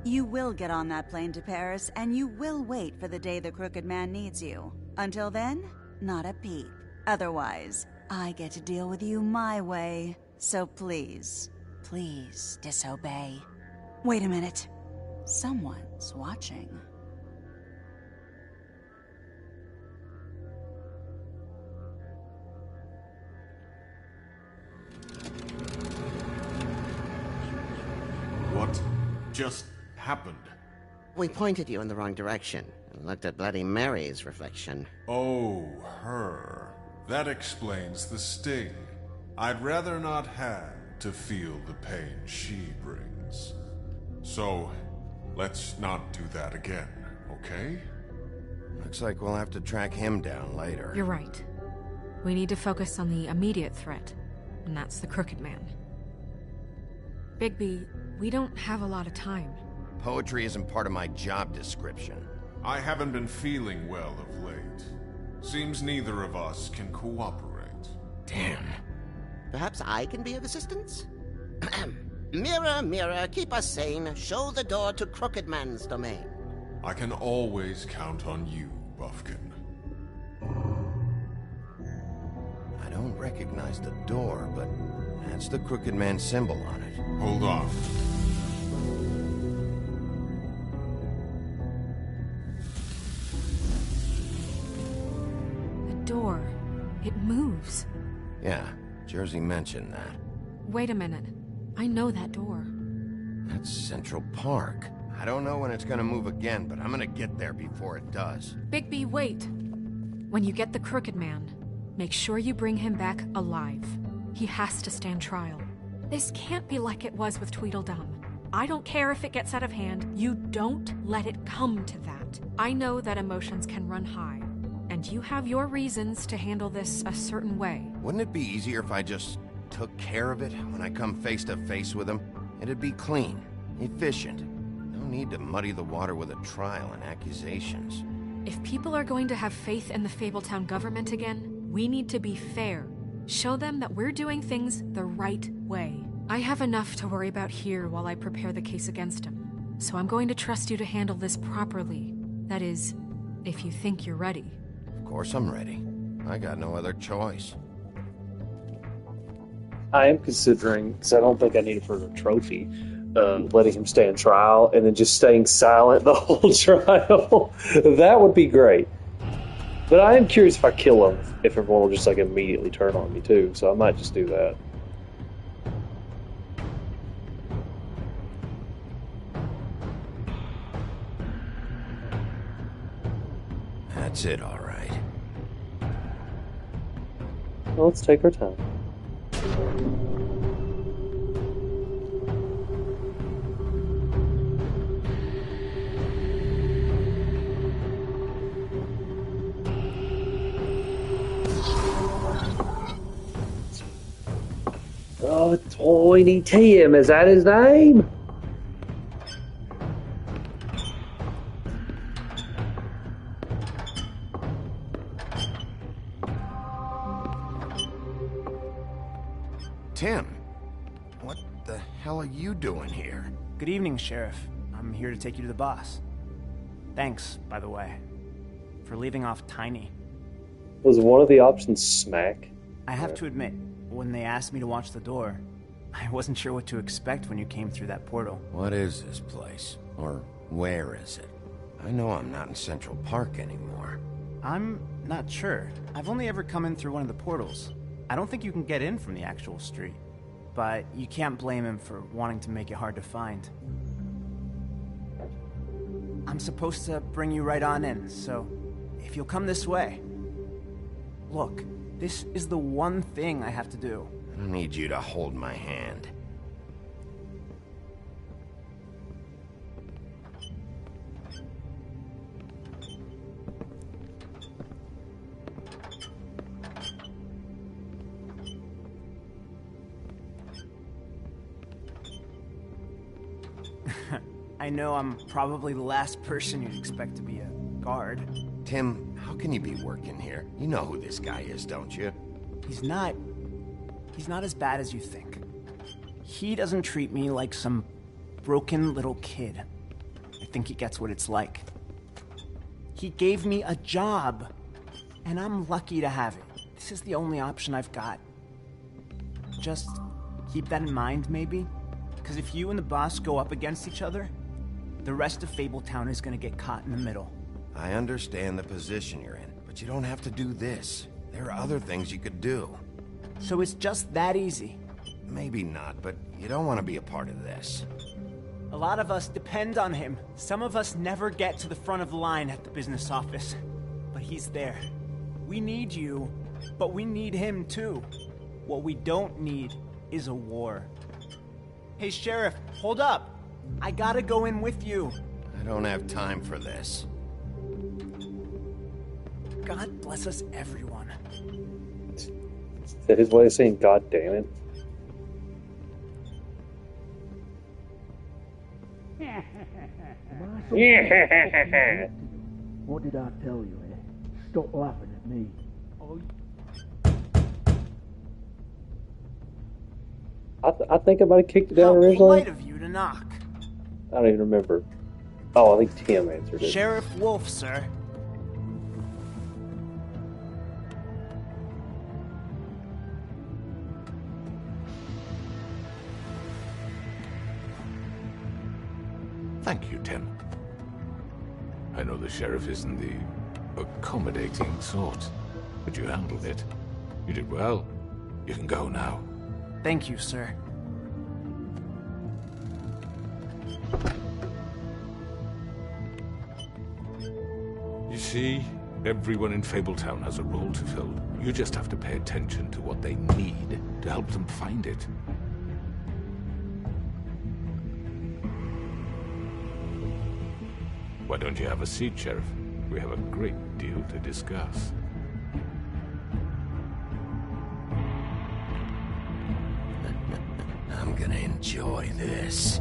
You will get on that plane to Paris, and you will wait for the day the Crooked Man needs you. Until then, not a peep. Otherwise, I get to deal with you my way. So please, please disobey. Wait a minute. Someone's watching.
What just happened?
We pointed you in the wrong direction and looked at Bloody Mary's reflection.
Oh, her. That explains the sting. I'd rather not have to feel the pain she brings. So, let's not do that again, okay?
Looks like we'll have to track him down later.
You're right. We need to focus on the immediate threat, and that's the Crooked Man. Bigby, we don't have a lot of time.
Poetry isn't part of my job description.
I haven't been feeling well of late. Seems neither of us can cooperate.
Damn.
Perhaps I can be of assistance? Mirror, mirror, keep us sane. Show the door to Crooked Man's domain.
I can always count on you, Buffkin.
I don't recognize the door, but that's the Crooked Man symbol on it.
Hold on.
The door. It moves.
Yeah, Jersey mentioned that.
Wait a minute. I know that door.
That's Central Park. I don't know when it's gonna move again, but I'm gonna get there before it does.
Bigby, wait. When you get the Crooked Man, make sure you bring him back alive. He has to stand trial. This can't be like it was with Tweedledum. I don't care if it gets out of hand. You don't let it come to that. I know that emotions can run high, and you have your reasons to handle this a certain way.
Wouldn't it be easier if I just took care of it when I come face to face with him? It'd be clean, efficient. No need to muddy the water with a trial and accusations.
If people are going to have faith in the Fabletown government again, we need to be fair. Show them that we're doing things the right way. I have enough to worry about here while I prepare the case against him. So I'm going to trust you to handle this properly. That is, if you think you're ready.
Of course I'm ready. I got no other choice.
I am considering, because I don't think I need it for a trophy, letting him stand trial and then just staying silent the whole trial. That would be great. But I am curious if I kill him, if everyone will just like immediately turn on me too. So I might just do that.
That's it, all right.
Well, let's take our time. Oh, Tiny Tim, is that his name?
Tim, what the hell are you doing here?
Good evening, Sheriff. I'm here to take you to the boss. Thanks, by the way, for leaving off Tiny.
Was one of the options smack?
I have to admit, when they asked me to watch the door, I wasn't sure what to expect when you came through that portal.
What is this place? Or where is it? I know I'm not in Central Park anymore.
I'm not sure. I've only ever come in through one of the portals. I don't think you can get in from the actual street. But you can't blame him for wanting to make it hard to find. I'm supposed to bring you right on in, so if you'll come this way. Look, this is the one thing I have to do.
I need you to hold my hand.
I know I'm probably the last person you'd expect to be a guard.
Tim, how can you be working here? You know who this guy is, don't you?
He's not He's not as bad as you think. He doesn't treat me like some broken little kid. I think he gets what it's like. He gave me a job, and I'm lucky to have it. This is the only option I've got. Just keep that in mind, maybe? Because if you and the boss go up against each other, the rest of Fabletown is gonna get caught in the middle.
I understand the position you're in, but you don't have to do this. There are other things you could do.
So it's just that easy?
Maybe not, but you don't want to be a part of this.
A lot of us depend on him. Some of us never get to the front of the line at the business office. But he's there. We need you, but we need him too. What we don't need is a war. Hey, Sheriff, hold up. I gotta go in with you.
I don't have time for this.
God bless us, everyone.
Is that his way of saying God damn it?
What did I tell you, eh? Stop laughing at me.
I think I might have kicked it down
How
originally.
polite of you to knock.
I don't even remember. Oh, I think Tim answered it.
Sheriff Wolf, sir.
Thank you, Tim. I know the sheriff isn't the accommodating sort, but you handled it. You did well. You can go now.
Thank you, sir.
You see, everyone in Fabletown has a role to fill. You just have to pay attention to what they need to help them find it. Why don't you have a seat, Sheriff? We have a great deal to discuss.
I'm gonna enjoy this.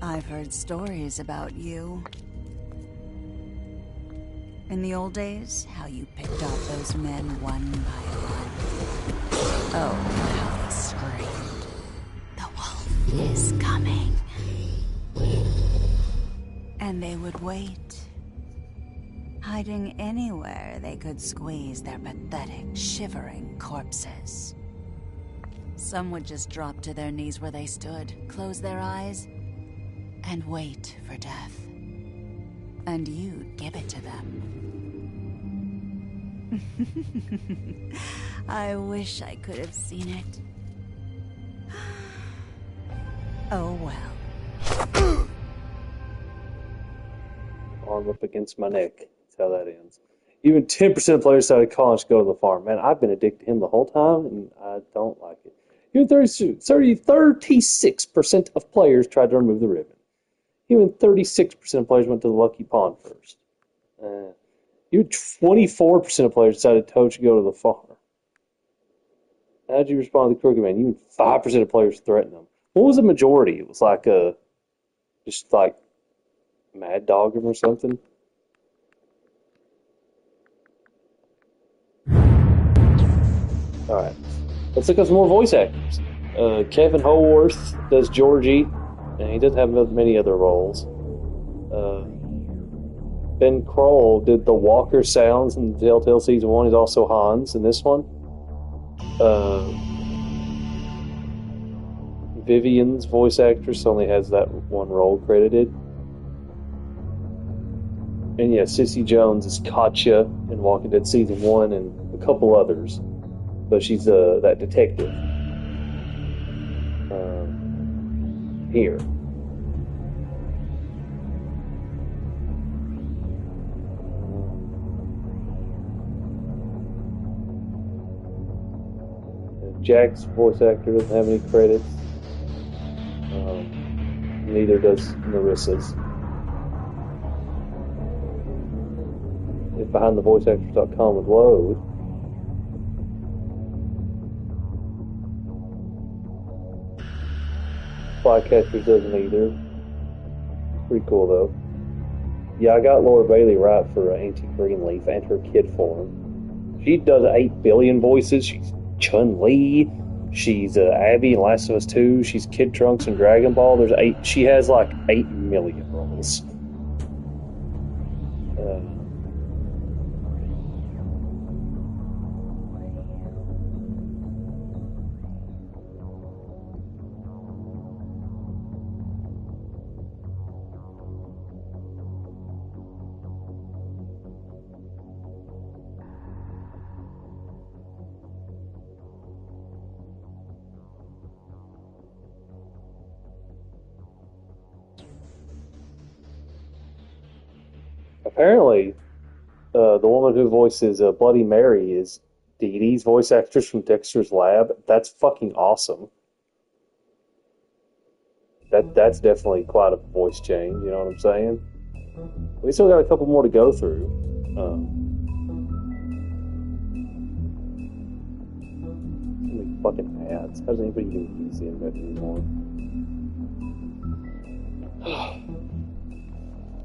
I've heard stories about you. In the old days, how you picked off those men one by one. Oh, how they screamed. The wolf is coming. And they would wait, hiding anywhere they could squeeze their pathetic, shivering corpses. Some would just drop to their knees where they stood, close their eyes, and wait for death. And you'd give it to them. I wish I could have seen it. Oh well.
Arm up against my neck. That's how that ends. Even 10% of players decided college to go to the farm. Man, I've been addicted to him the whole time, and I don't like it. Even 36% of players tried to remove the ribbon. Even 36% of players went to the Lucky Pond first. Even 24% of players decided Toad should go to the farm. How'd you respond to the Crooked Man? Even 5% of players threatened him. What was the majority? It was like just like Mad Dog him or something. Alright. Let's look at some more voice actors. Kevin Howarth does Georgie, and he doesn't have many other roles. Ben Kroll did the Walker sounds in Telltale Season 1. He's also Hans in this one. Vivian's voice actress only has that one role credited. And yeah, Sissy Jones is Katya in Walking Dead Season 1 and a couple others. But she's that detective here. Jack's voice actor doesn't have any credits. Neither does Marissa's. If BehindTheVoiceActors.com would load. Flycatchers doesn't either. Pretty cool though. Yeah, I got Laura Bailey right for Auntie Greenleaf and her kid form. She does 8 billion voices. She's Chun-Li. She's Abby in Last of Us 2. She's Kid Trunks in Dragon Ball. There's 8. She has like 8 million roles. Apparently, the woman who voices Bloody Mary is Dee Dee's voice actress from Dexter's Lab. That's fucking awesome. That's definitely quite a voice change. You know what I'm saying? We still got a couple more to go through. So many fucking ads. How does anybody even use the internet anymore?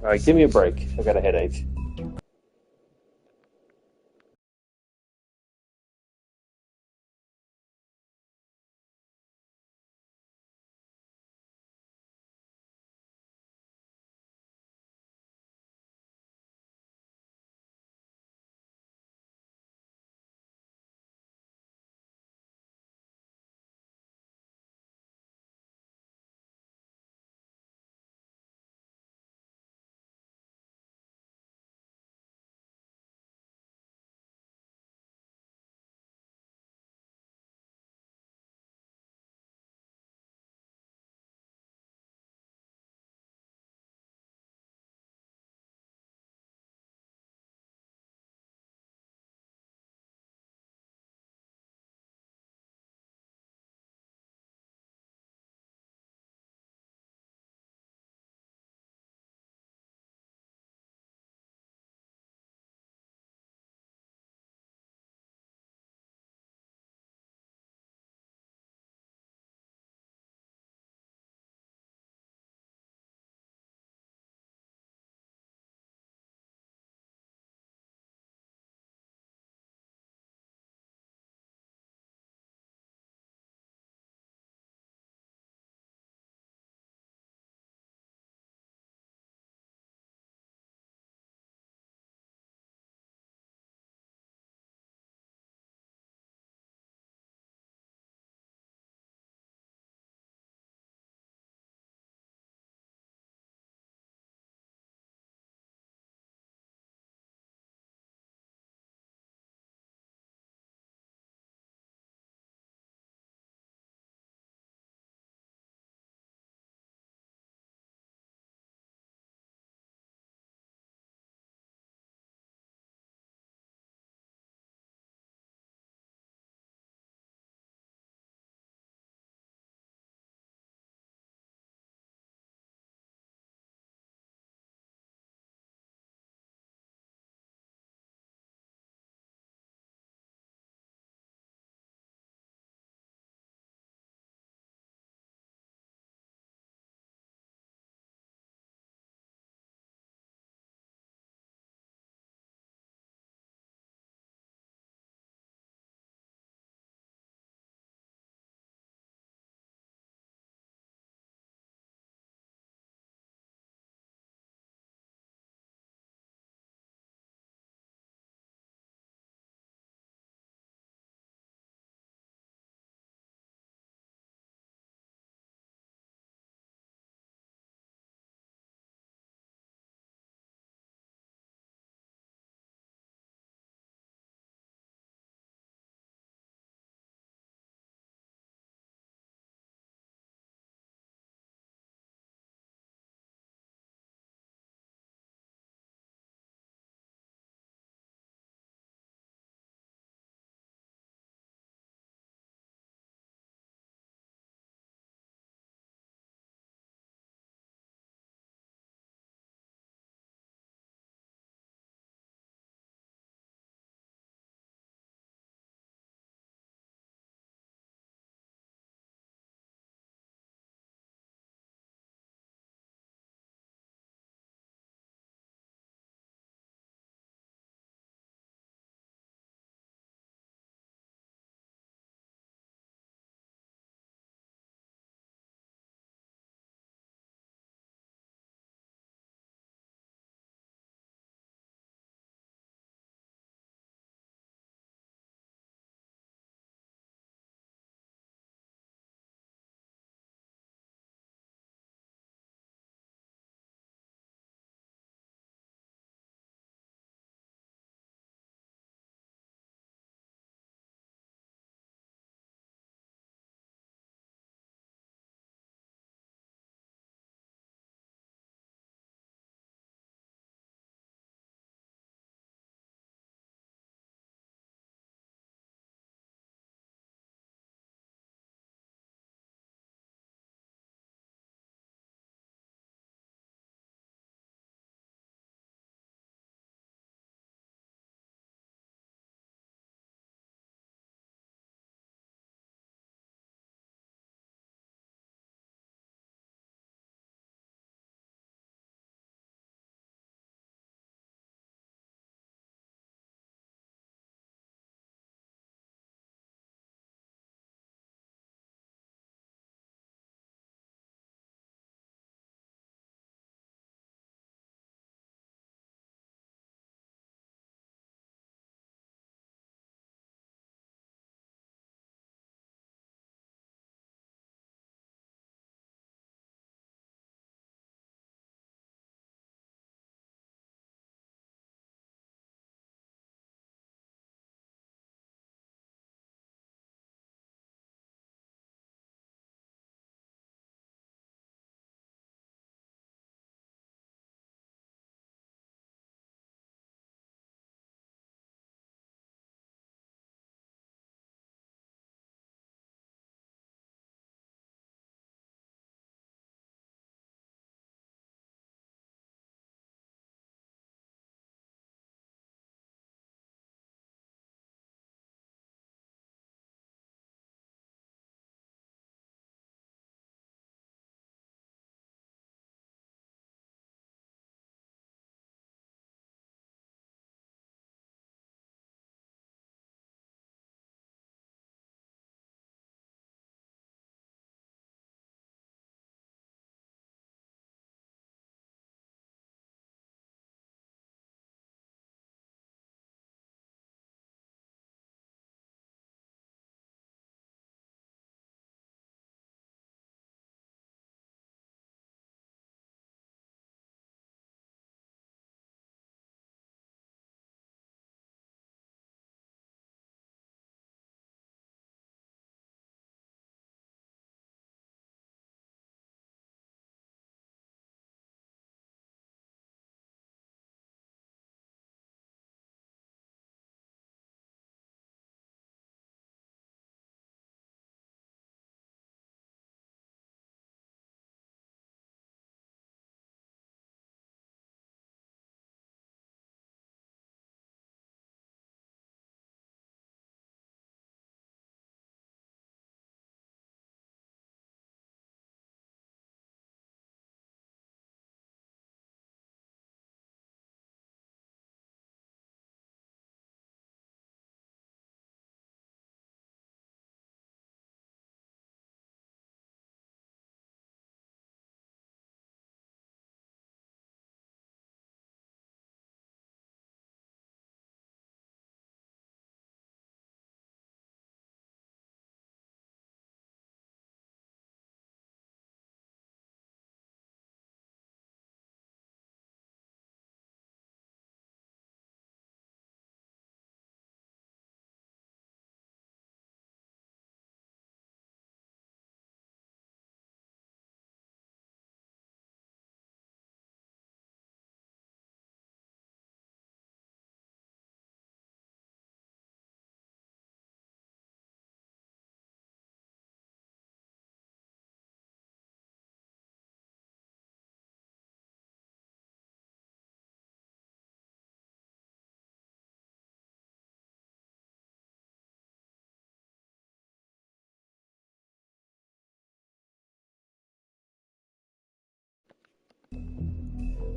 All right, give me a break. I got a headache.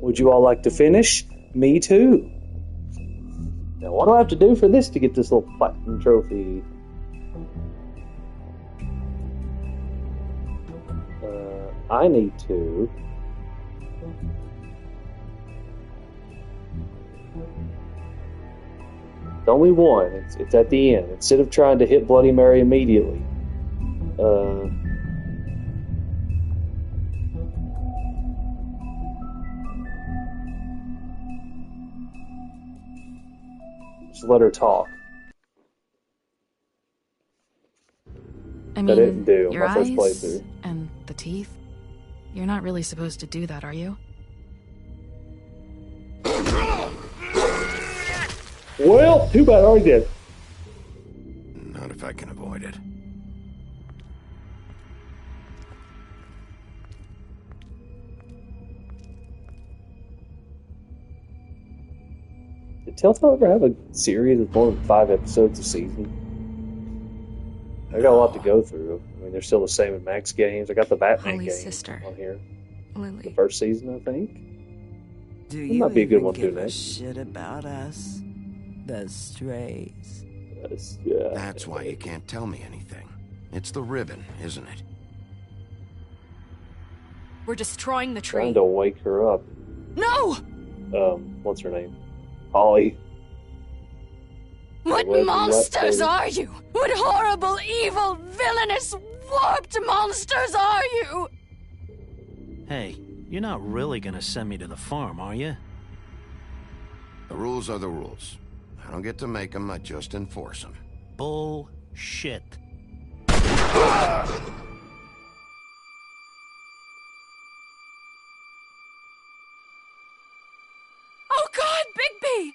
Would you all like to finish? Me too. Now, what do I have to do for this to get this little platinum trophy? I need to... It's only one. It's at the end. Instead of trying to hit Bloody Mary immediately. Just let her talk.
I
That
mean,
didn't do
your
my first
eyes
playthrough.
and the teeth. You're not really supposed to do that, are you?
Well, too bad I already did.
Not if I can avoid it.
Did Telltale ever have a series with more than 5 episodes a season? I got a lot to go through. I mean, they're still the same in Max games. I got the Batman
Holy
game
sister.
on here.
Lily.
The first season, I think.
Do
It
you
might be a good
even
one to
give
do
a
next.
shit about us? The strays.
That's why you can't tell me anything. It's the ribbon, isn't it?
We're destroying the tree.
Trying to wake her up.
No!
What's her name? Holly.
What
Let-
monsters
let-
are you? What horrible, evil, villainous, warped monsters are you?
Hey, you're not really gonna send me to the farm, are you?
The rules are the rules. I don't get to make them, I just enforce them.
Bullshit.
Oh God, Bigby!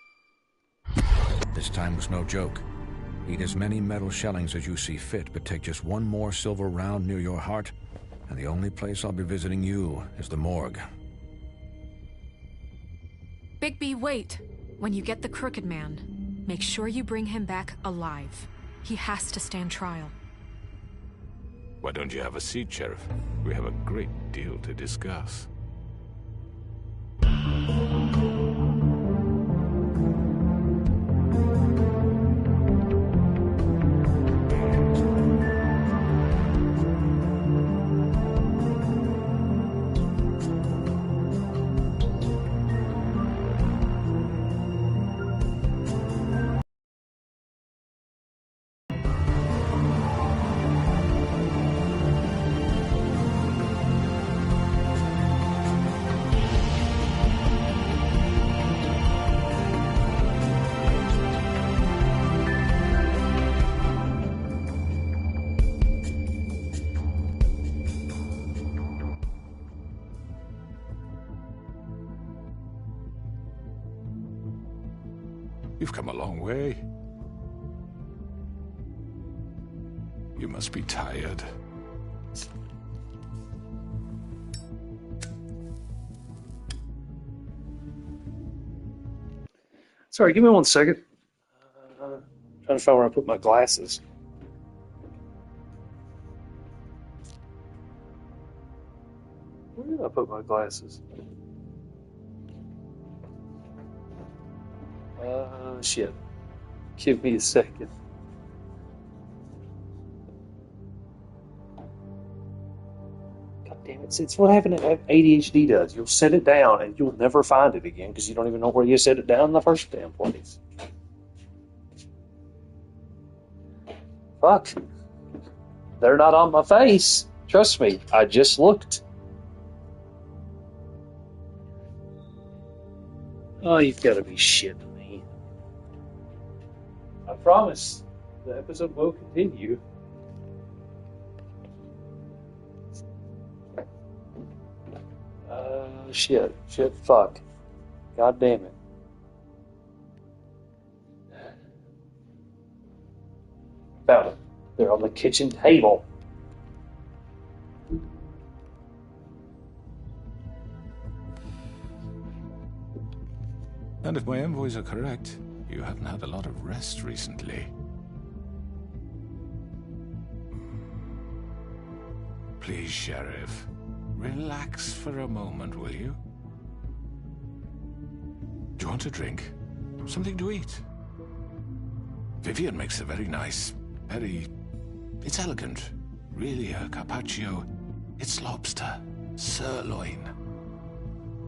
This time was no joke. Eat as many metal shellings as you see fit, but take just one more silver round near your heart, and the only place I'll be visiting you is the morgue.
Bigby, wait. When you get the Crooked Man, make sure you bring him back alive. He has to stand trial.
Why don't you have a seat, Sheriff? We have a great deal to discuss. You've come a long way. You must be tired.
Sorry, give me 1 second. Trying to find where I put my glasses. Where did I put my glasses? Shit. Give me a second. God damn it. It's what having ADHD does. You'll set it down and you'll never find it again because you don't even know where you set it down in the first damn place. Fuck. They're not on my face. Trust me, I just looked. Oh, you've got to be shitting me. I promise, the episode will continue. Shit, fuck. God damn it. Found it. They're on the kitchen table.
And if my envoys are correct, you haven't had a lot of rest recently. Please, Sheriff, relax for a moment, will you? you want a drink? Something to eat? Vivian makes a very nice, it's elegant. Really a carpaccio. It's lobster. Sirloin.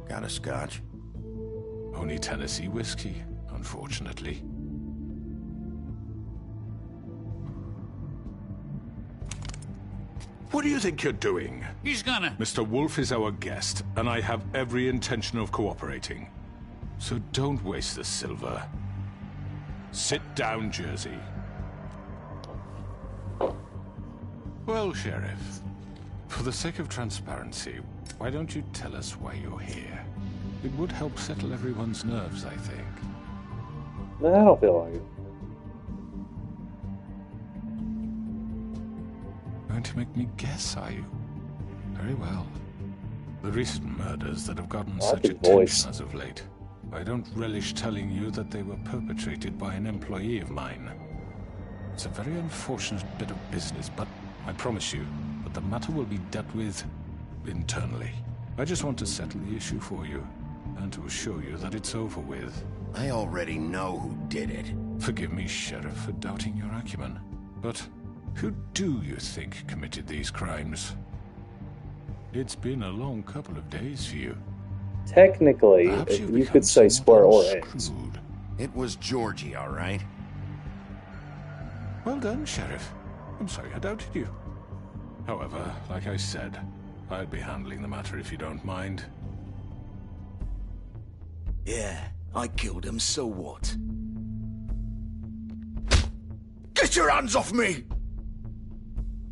Got a scotch?
Only Tennessee whiskey, unfortunately. What do you think you're doing?
He's gonna...
Mr. Wolf is our guest, and I have every intention of cooperating. So don't waste the silver. Sit down, Jersey. Well, Sheriff, for the sake of transparency, why don't you tell us why you're here? It would help settle everyone's nerves, I think.
No, I don't feel like it.
Going to make me guess, are you? Very well. The recent murders that have gotten such attention as of late. I don't relish telling you that they were perpetrated by an employee of mine. It's a very unfortunate bit of business, but I promise you that the matter will be dealt with internally. I just want to settle the issue for you, and to assure you that it's over with.
I already know who did it.
Forgive me, Sheriff, for doubting your acumen, but who do you think committed these crimes? It's been a long couple of days for you.
Technically, you could say square or ends.
It was Georgie, all right?
Well done, Sheriff. I'm sorry I doubted you. However, like I said, I'd be handling the matter if you don't mind.
Yeah, I killed him, so what? Get your hands off me!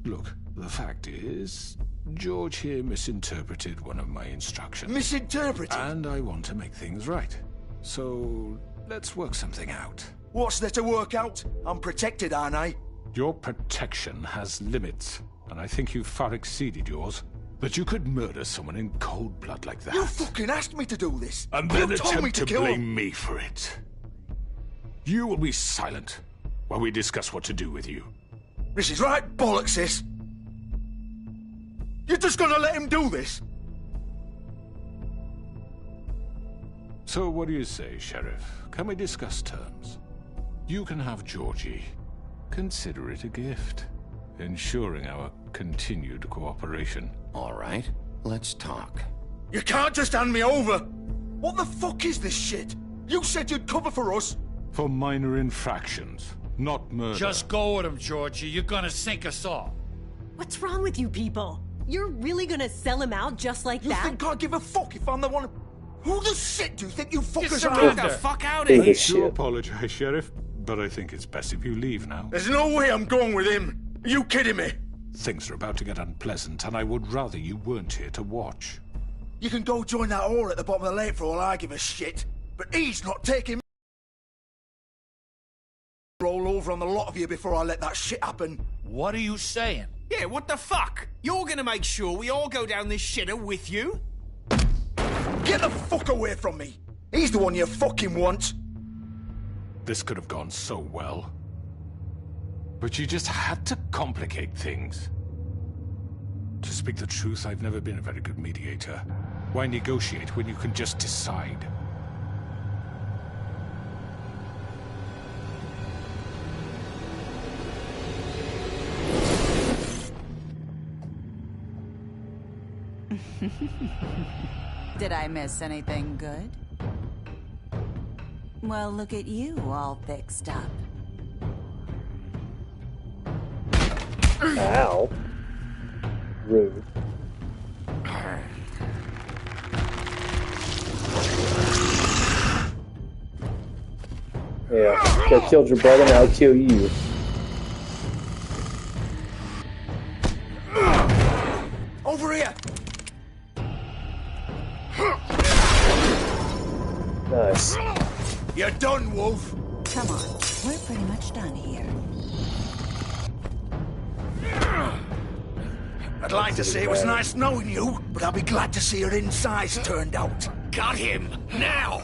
Look, the fact is, George here misinterpreted one of my instructions.
Misinterpreted?
And I want to make things right. So, let's work something out.
What's there to work out? I'm protected, aren't I?
Your protection has limits, and I think you've far exceeded yours. That you could murder someone in cold blood like that.
You fucking asked me to do this!
And then attempt to blame me for it. You will be silent while we discuss what to do with you.
This is right bollocks, sis. You're just gonna let him do this?
So what do you say, Sheriff? Can we discuss terms? You can have Georgie. Consider it a gift, ensuring our continued cooperation.
All right, let's talk.
You can't just hand me over! What the fuck is this shit? You said you'd cover for us!
For minor infractions, not murder.
Just go with him, Georgie. You're gonna sink us all.
What's wrong with you people? You're really gonna sell him out just like that?
You think I give a fuck if I'm the one... Who the shit do you think you fuckers
are?
Get the
fuck out
of here! I do apologize, Sheriff, but I think it's best if you leave now.
There's no way I'm going with him! Are you kidding me?
Things are about to get unpleasant, and I would rather you weren't here to watch.
You can go join that whore at the bottom of the lake for all I give a shit, but he's not taking me. Roll over on the lot of you before I let that shit happen.
What are you saying?
Yeah, what the fuck? You're gonna make sure we all go down this shitter with you?
Get the fuck away from me! He's the one you fucking want!
This could have gone so well. But you just had to complicate things. To speak the truth, I've never been a very good mediator. Why negotiate when you can just decide?
Did I miss anything good? Well, look at you, all fixed up.
Ow. Rude. Yeah, I killed your brother, now I'll kill you.
Over here!
Nice.
You're done, Wolf!
Come on, we're pretty much done here.
I'd like to say it was nice knowing you, but I'll be glad to see your insides turned out. Got him! Now!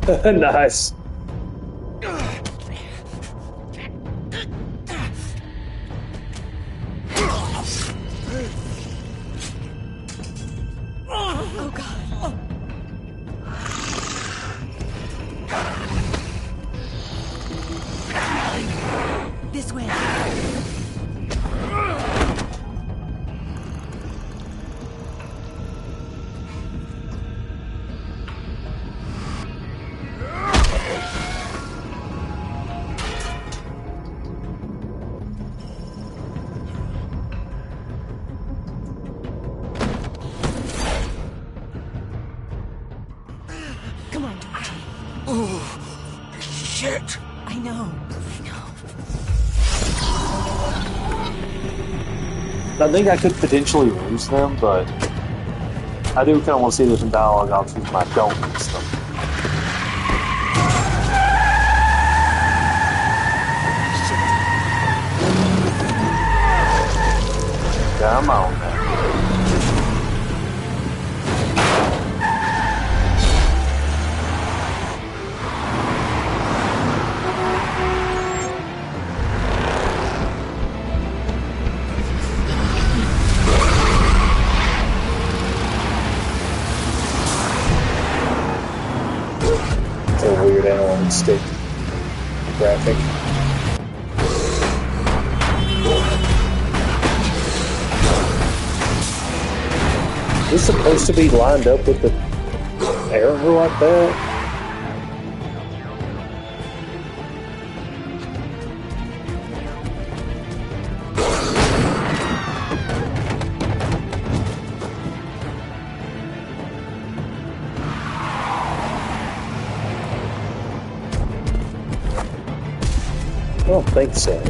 Nice.
Oh, God. this way. Come on, Georgie.
Oh, shit!
I know.
I think I could potentially lose them, but I do kind of want to see different dialogue options when I don't lose them. Come on, man. It's a weird analog stick graphic. Is this supposed to be lined up with the arrow like that? I don't think so.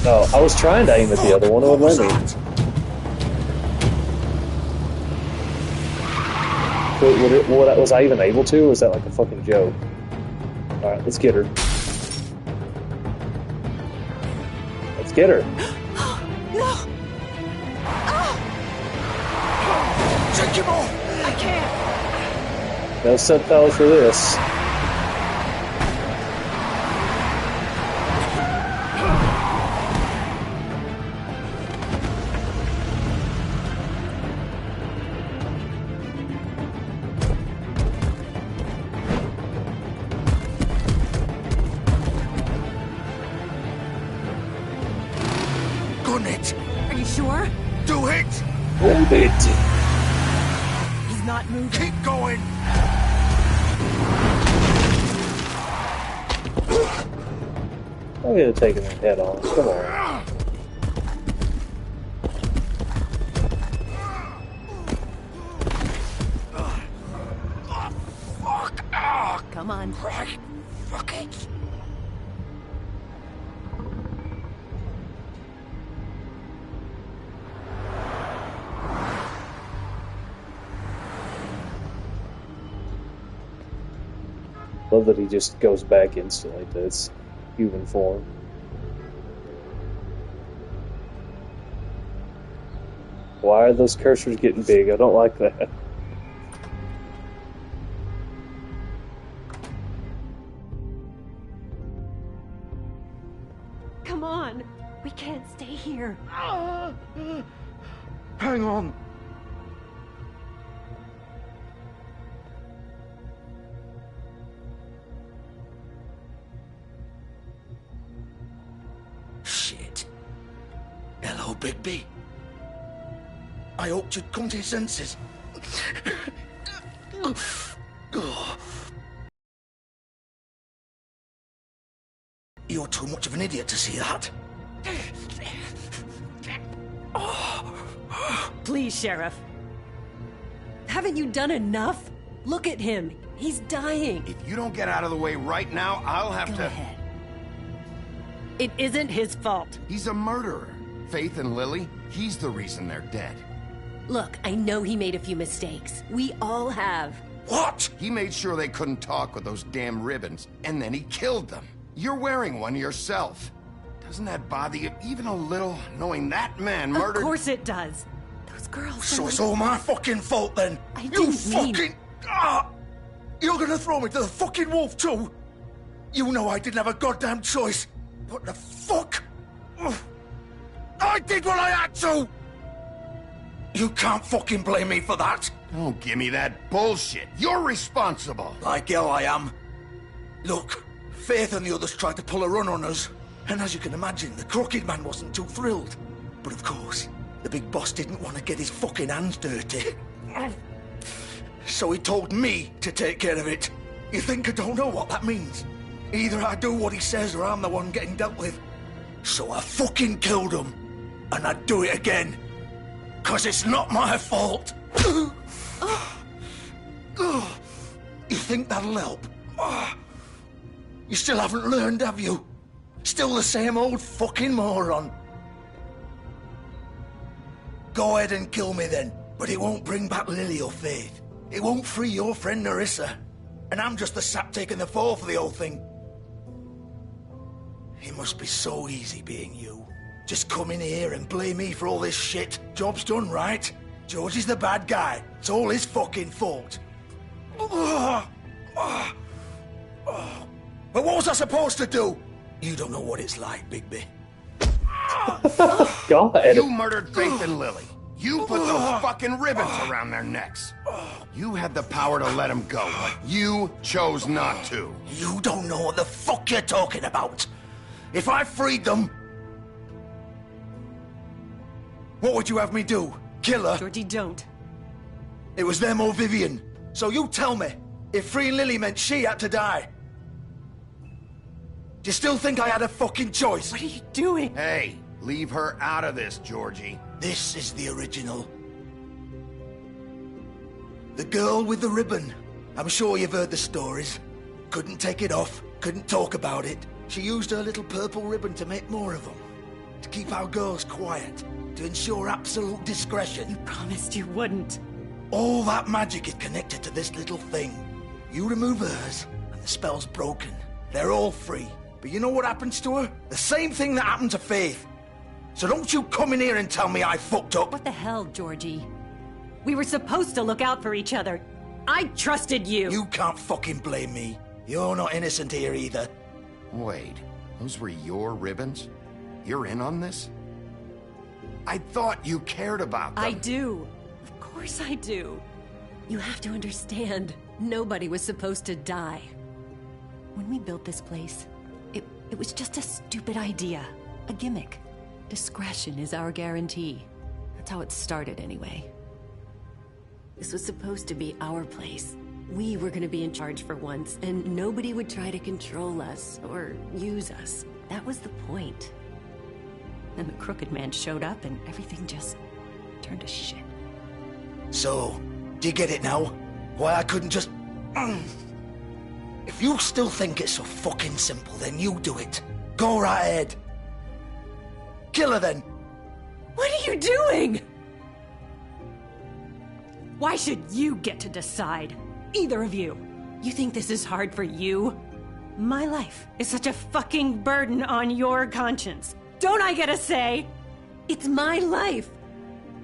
Oh, I was trying to aim at the other one, it would let me. Was I even able to, or was that like a fucking joke? Alright, let's get her. Let's get her.
No!
Take him off!
I can't!
No subtitles for this.
Gun it!
Are you sure?
Do it!
Hold it.
He's not moving.
Keep going!
I'm gonna take him head on. Come on.
Come on.
Right. Fuck it.
Love that he just goes back instantly to his human form. Why are those cursors getting big? I don't like that.
Come on. We can't stay here.
Hang on. Shit. Hello, Bigby. I hoped you'd come to your senses. You're too much of an idiot to see that.
Please, Sheriff. Haven't you done enough? Look at him. He's dying.
If you don't get out of the way right now, I'll have
Go
to...
ahead. It isn't his fault.
He's a murderer. Faith and Lily, he's the reason they're dead.
Look, I know he made a few mistakes. We all have.
What? He made sure they couldn't talk with those damn ribbons, and then he killed them. You're wearing one yourself. Doesn't that bother you even a little, knowing that man murdered...
Of course it does. Those girls
So
are
it's
like...
all my fucking fault then.
I
You
didn't mean...
fucking... Ah! You're gonna throw me to the fucking wolf too? You know I didn't have a goddamn choice. What the fuck? I did what I had to! You can't fucking blame me for that.
Don't give me that bullshit. You're responsible.
Like hell I am. Look, Faith and the others tried to pull a run on us. And as you can imagine, the Crooked Man wasn't too thrilled. But of course, the big boss didn't want to get his fucking hands dirty. So he told me to take care of it. You think I don't know what that means? Either I do what he says or I'm the one getting dealt with. So I fucking killed him. And I'd do it again. 'Cause it's not my fault. You think that'll help? You still haven't learned, have you? Still the same old fucking moron. Go ahead and kill me then, but it won't bring back Lily or Faith. It won't free your friend Nerissa. And I'm just the sap taking the fall for the whole thing. It must be so easy being you. Just come in here and blame me for all this shit. Job's done, right? George is the bad guy. It's all his fucking fault. But what was I supposed to do? You don't know what it's like, Bigby.
God.
You murdered Faith and Lily. You put those fucking ribbons around their necks. You had the power to let them go, but you chose not to.
You don't know what the fuck you're talking about. If I freed them... What would you have me do? Kill her?
Georgie, don't.
It was them or Vivian. So you tell me, if freeing Lily meant she had to die. Do you still think I had a fucking choice?
What are you doing?
Hey, leave her out of this, Georgie.
This is the original. The girl with the ribbon. I'm sure you've heard the stories. Couldn't take it off, couldn't talk about it. She used her little purple ribbon to make more of them. To keep our girls quiet. To ensure absolute discretion.
You promised you wouldn't.
All that magic is connected to this little thing. You remove hers, and the spell's broken. They're all free. But you know what happens to her? The same thing that happened to Faith. So don't you come in here and tell me I fucked up.
What the hell, Georgie? We were supposed to look out for each other. I trusted you.
You can't fucking blame me. You're not innocent here either.
Wait, those were your ribbons? You're in on this? I thought you cared about them.
I do. Of course I do. You have to understand, nobody was supposed to die. When we built this place, it was just a stupid idea. A gimmick. Discretion is our guarantee. That's how it started anyway. This was supposed to be our place. We were gonna be in charge for once, and nobody would try to control us or use us. That was the point. Then the Crooked Man showed up and everything just turned to shit.
So, do you get it now? Why I couldn't just... If you still think it's so fucking simple, then you do it. Go right ahead. Kill her then.
What are you doing? Why should you get to decide? Either of you. You think this is hard for you? My life is such a fucking burden on your conscience. Don't I get a say? It's my life.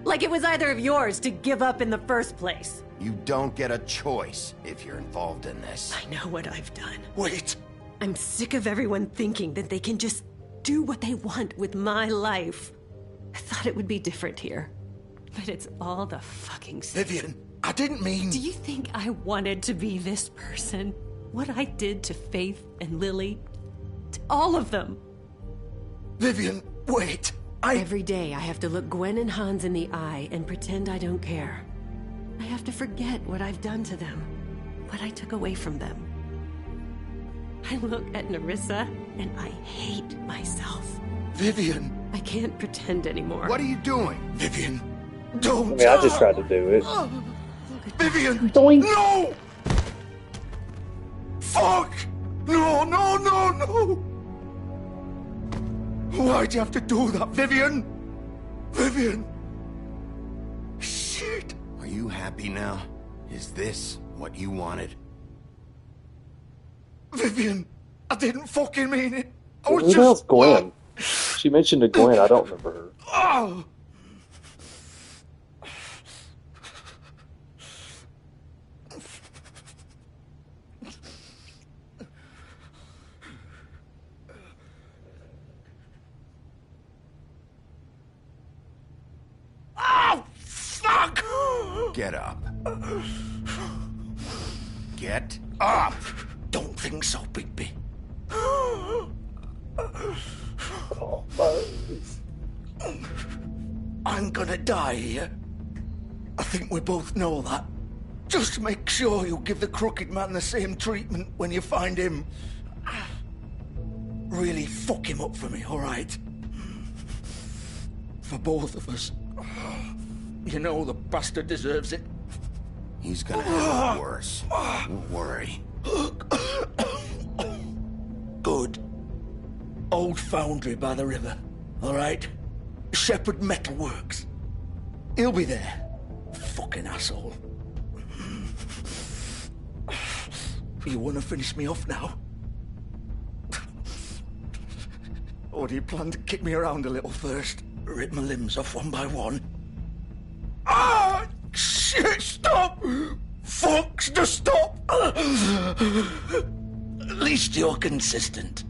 Like it was either of yours to give up in the first place.
You don't get a choice if you're involved in this.
I know what I've done.
Wait.
I'm sick of everyone thinking that they can just do what they want with my life. I thought it would be different here. But it's all the fucking same.
Vivian, I didn't mean...
Do you think I wanted to be this person? What I did to Faith and Lily? To all of them?
Vivian, wait.
Every day I have to look Gwen and Hans in the eye and pretend I don't care. I have to forget what I've done to them. What I took away from them. I look at Nerissa and I hate myself.
Vivian.
I can't pretend anymore.
What are you doing?
Vivian, don't.
I mean, I just tried to do it.
Vivian,
Doink.
no! Fuck! No, no, no, no! Why'd you have to do that, Vivian? Vivian! Shit!
Are you happy now? Is this what you wanted?
Vivian, I didn't fucking mean it. I was
Who the hell's
just...
Gwen? She mentioned a Gwen. I don't remember her.
Oh!
get up. Get up!
Don't think so, Bigby. I'm gonna die here. I think we both know that. Just make sure you give the Crooked Man the same treatment when you find him. Really fuck him up for me, alright? For both of us. You know the bastard deserves it.
He's gonna have it worse. Don't worry.
Good. Old foundry by the river, alright? Shepherd Metalworks. He'll be there. Fucking asshole. You wanna finish me off now? Or do you plan to kick me around a little first? Rip my limbs off one by one? Ah! Shit, stop! Fucks to stop! At least you're consistent.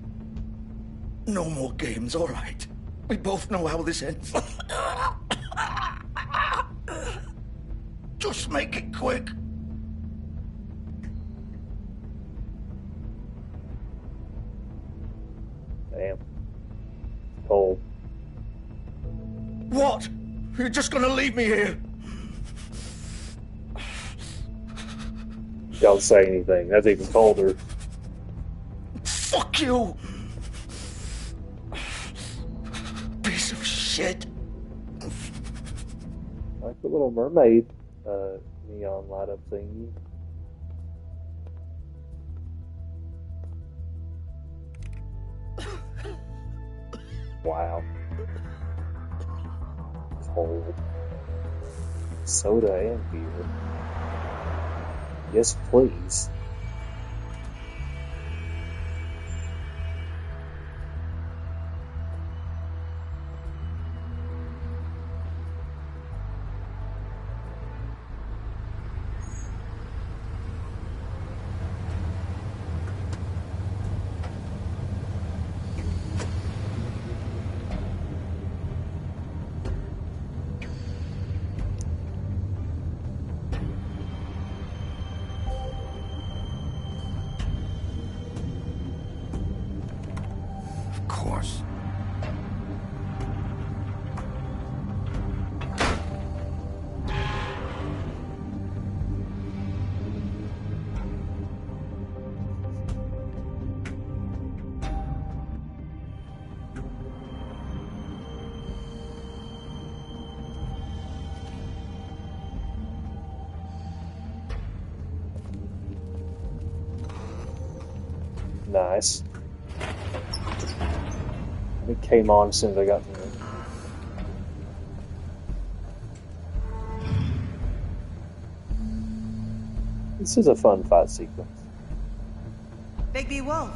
No more games, alright? We both know how this ends. Just make it quick.
Damn. Cold.
What? You're just gonna leave me here?
Don't say anything. That's even colder.
Fuck you! Piece of shit.
Like the Little Mermaid neon light up thingy. Wow. Cold. Soda and beer. Yes, please. Nice. It came on as soon as I got to it. This is a fun fight sequence.
Bigby Wolf.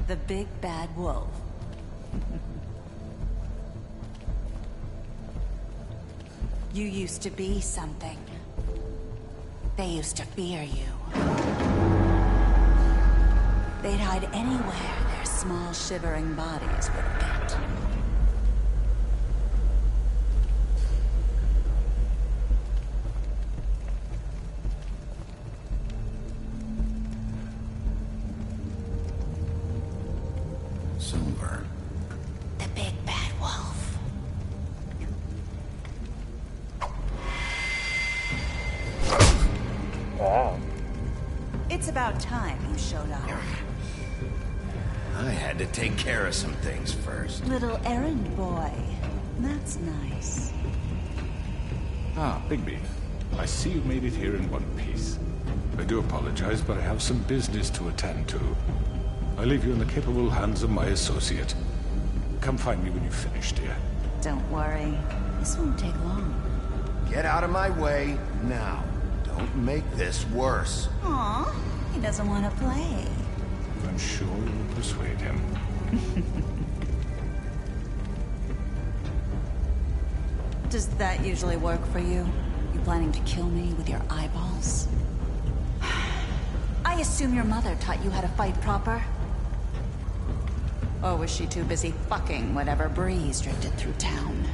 The big bad wolf. You used to be something. They used to fear you. They'd hide anywhere their small, shivering bodies would fit.
Silver.
The big bad wolf.
Wow.
It's about time you showed up.
I had to take care of some things first.
Little errand boy. That's nice.
Ah, Bigby. I see you made it here in one piece. I do apologize, but I have some business to attend to. I leave you in the capable hands of my associate. Come find me when you've finished, dear.
Don't worry. This won't take long.
Get out of my way now. Don't make this worse.
Aw, he doesn't want to play.
I'm sure you'll persuade him.
Does that usually work for you? You planning to kill me with your eyeballs? I assume your mother taught you how to fight proper? Or was she too busy fucking whatever breeze drifted through town?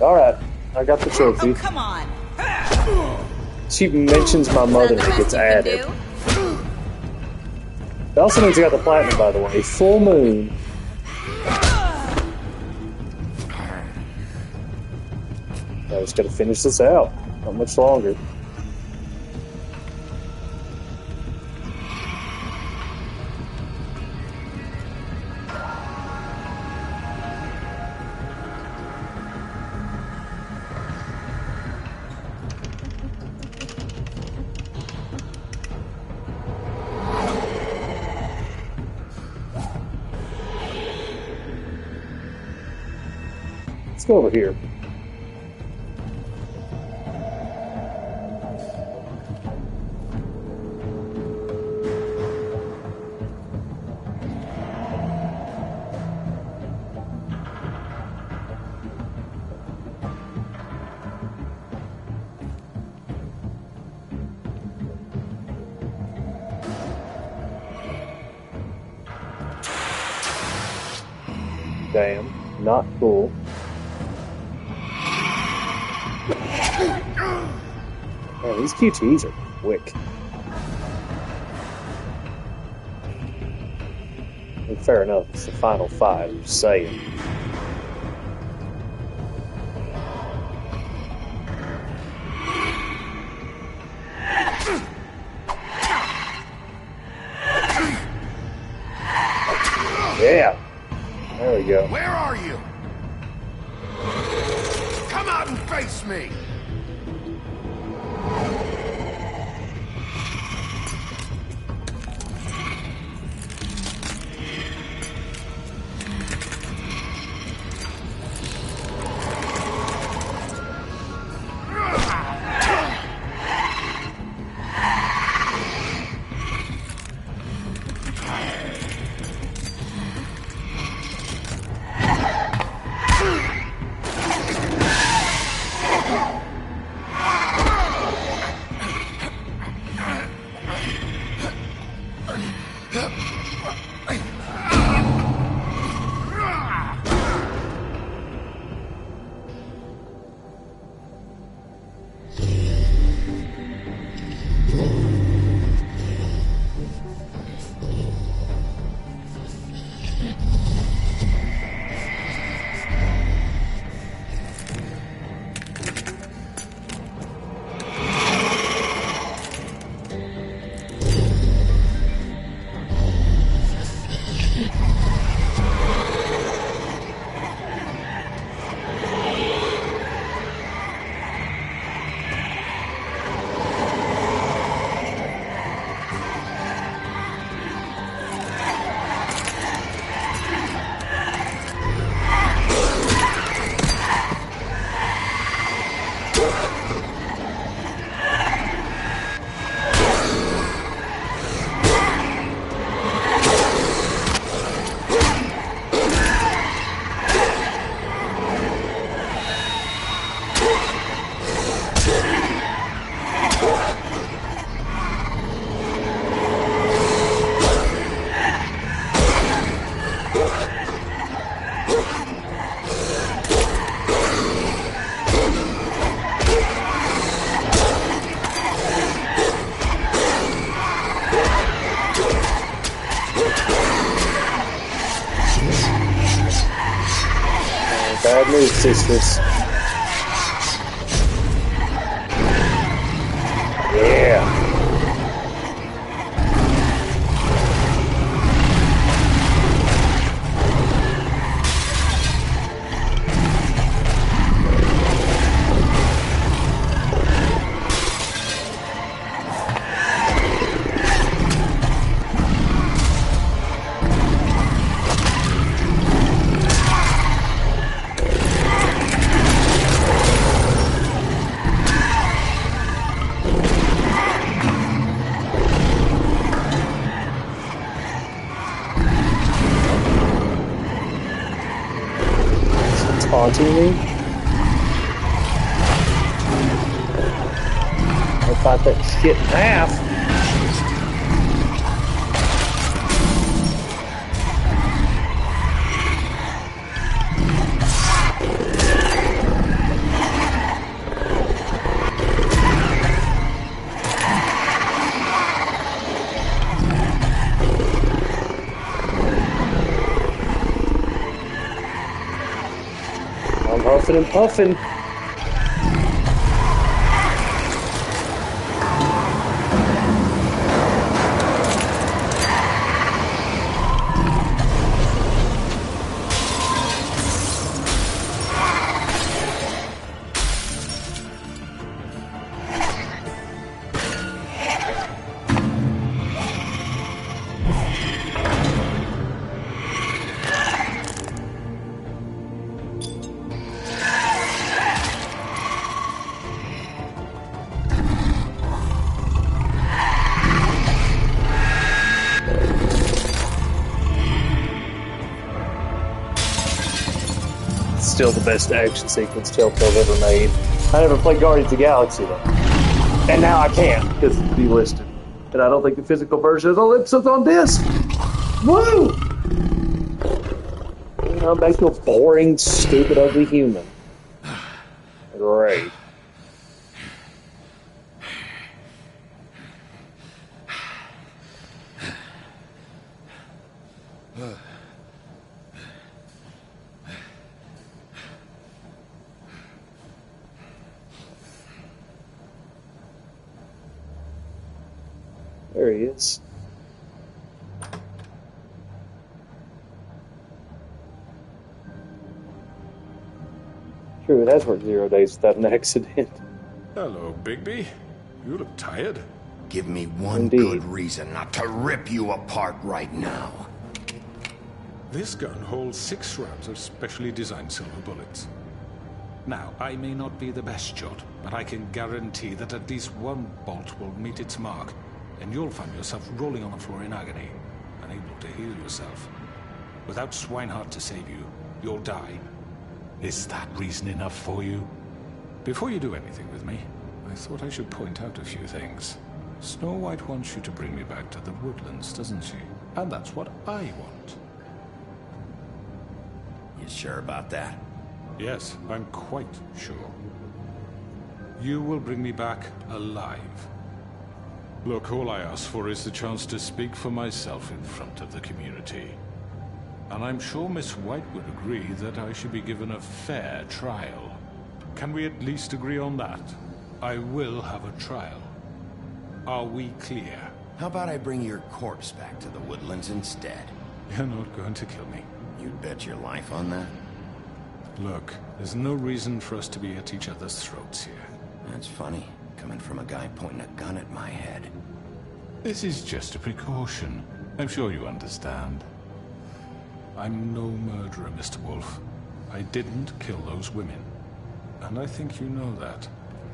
Alright, I got the trophy.
Oh, come on.
She mentions my mother and it gets added. It also means I got the platinum, by the way. Full moon. I just gotta finish this out. Not much longer. Let's go over here. Damn, not cool. Man, these QTs are quick. And fair enough, it's the final five, I'm just saying. Yeah. There we go.
Where are you? Come out and face me!
Bad move, sisters. Yeah. Taunting me? I thought that shit in half. Huffing and puffing. Still the best action sequence Telltale's ever made. I never played Guardians of the Galaxy though. And now I can't because it's delisted. And I don't think the physical version of all episodes on disc. Woo! I'm back to a boring, stupid, ugly human. Great. There he is. True, it has worked 0 days without an accident.
Hello, Bigby. You look tired.
Give me one good reason not to rip you apart right now.
This gun holds 6 rounds of specially designed silver bullets. Now, I may not be the best shot, but I can guarantee that at least one bolt will meet its mark, and you'll find yourself rolling on the floor in agony, unable to heal yourself. Without Swinehart to save you, you'll die. Is that reason enough for you? Before you do anything with me, I thought I should point out a few things. Snow White wants you to bring me back to the woodlands, doesn't she? And that's what I want.
You sure about that?
Yes, I'm quite sure. You will bring me back alive. Look, all I ask for is the chance to speak for myself in front of the community. And I'm sure Miss White would agree that I should be given a fair trial. Can we at least agree on that? I will have a trial. Are we clear?
How about I bring your corpse back to the woodlands instead?
You're not going to kill me.
You'd bet your life on that?
Look, there's no reason for us to be at each other's throats here.
That's funny, coming from a guy pointing a gun at my head.
This is just a precaution. I'm sure you understand. I'm no murderer, Mr. Wolf. I didn't kill those women. And I think you know that.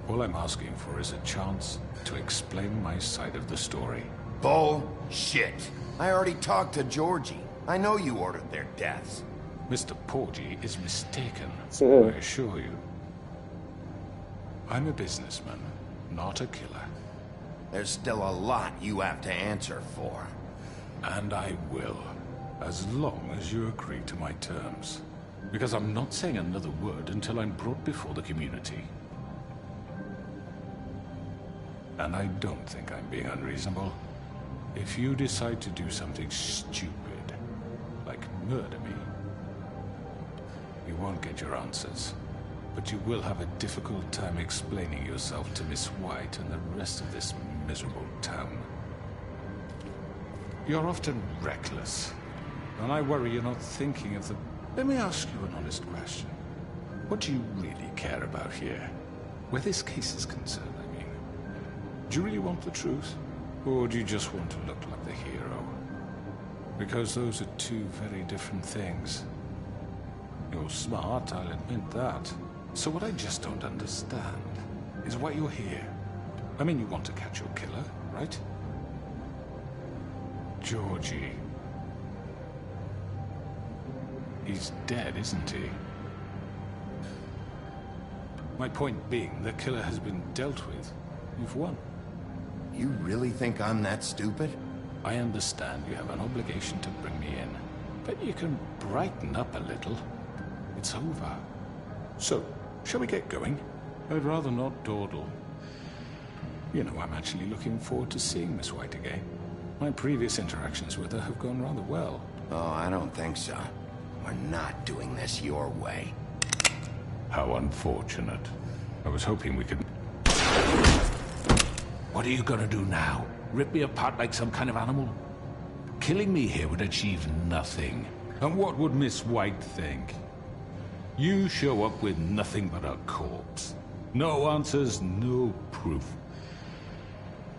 All I'm asking for is a chance to explain my side of the story.
Bullshit! I already talked to Georgie. I know you ordered their deaths.
Mr. Porgy is mistaken, I assure you. I'm a businessman, not a killer.
There's still a lot you have to answer for.
And I will, as long as you agree to my terms. Because I'm not saying another word until I'm brought before the community. And I don't think I'm being unreasonable. If you decide to do something stupid, like murder me, you won't get your answers. But you will have a difficult time explaining yourself to Miss White and the rest of this miserable town. You're often reckless, and I worry you're not thinking of the... Let me ask you an honest question. What do you really care about here? Where this case is concerned, I mean. Do you really want the truth? Or do you just want to look like the hero? Because those are two very different things. You're smart, I'll admit that. So what I just don't understand is why you're here. I mean, you want to catch your killer, right? Georgie. He's dead, isn't he? My point being, the killer has been dealt with. You've won.
You really think I'm that stupid?
I understand you have an obligation to bring me in, but you can brighten up a little. It's over. So, shall we get going? I'd rather not dawdle. You know, I'm actually looking forward to seeing Miss White again. My previous interactions with her have gone rather well.
Oh, I don't think so. We're not doing this your way.
How unfortunate. I was hoping we could... What are you gonna do now? Rip me apart like some kind of animal? Killing me here would achieve nothing. And what would Miss White think? You show up with nothing but a corpse. No answers, no proof.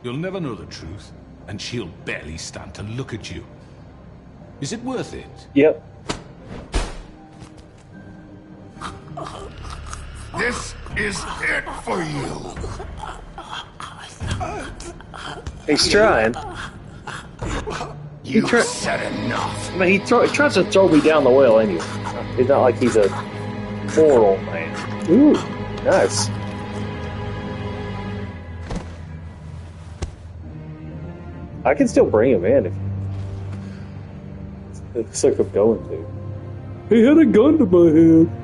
You'll never know the truth, and she'll barely stand to look at you. Is it worth it?
Yep.
This is it for you.
He's trying.
You said enough.
I mean, he tries to throw me down the well anyway. It's not like he's a moral man. Ooh, nice. I can still bring him in if it looks like I'm going to. He had a gun to my head.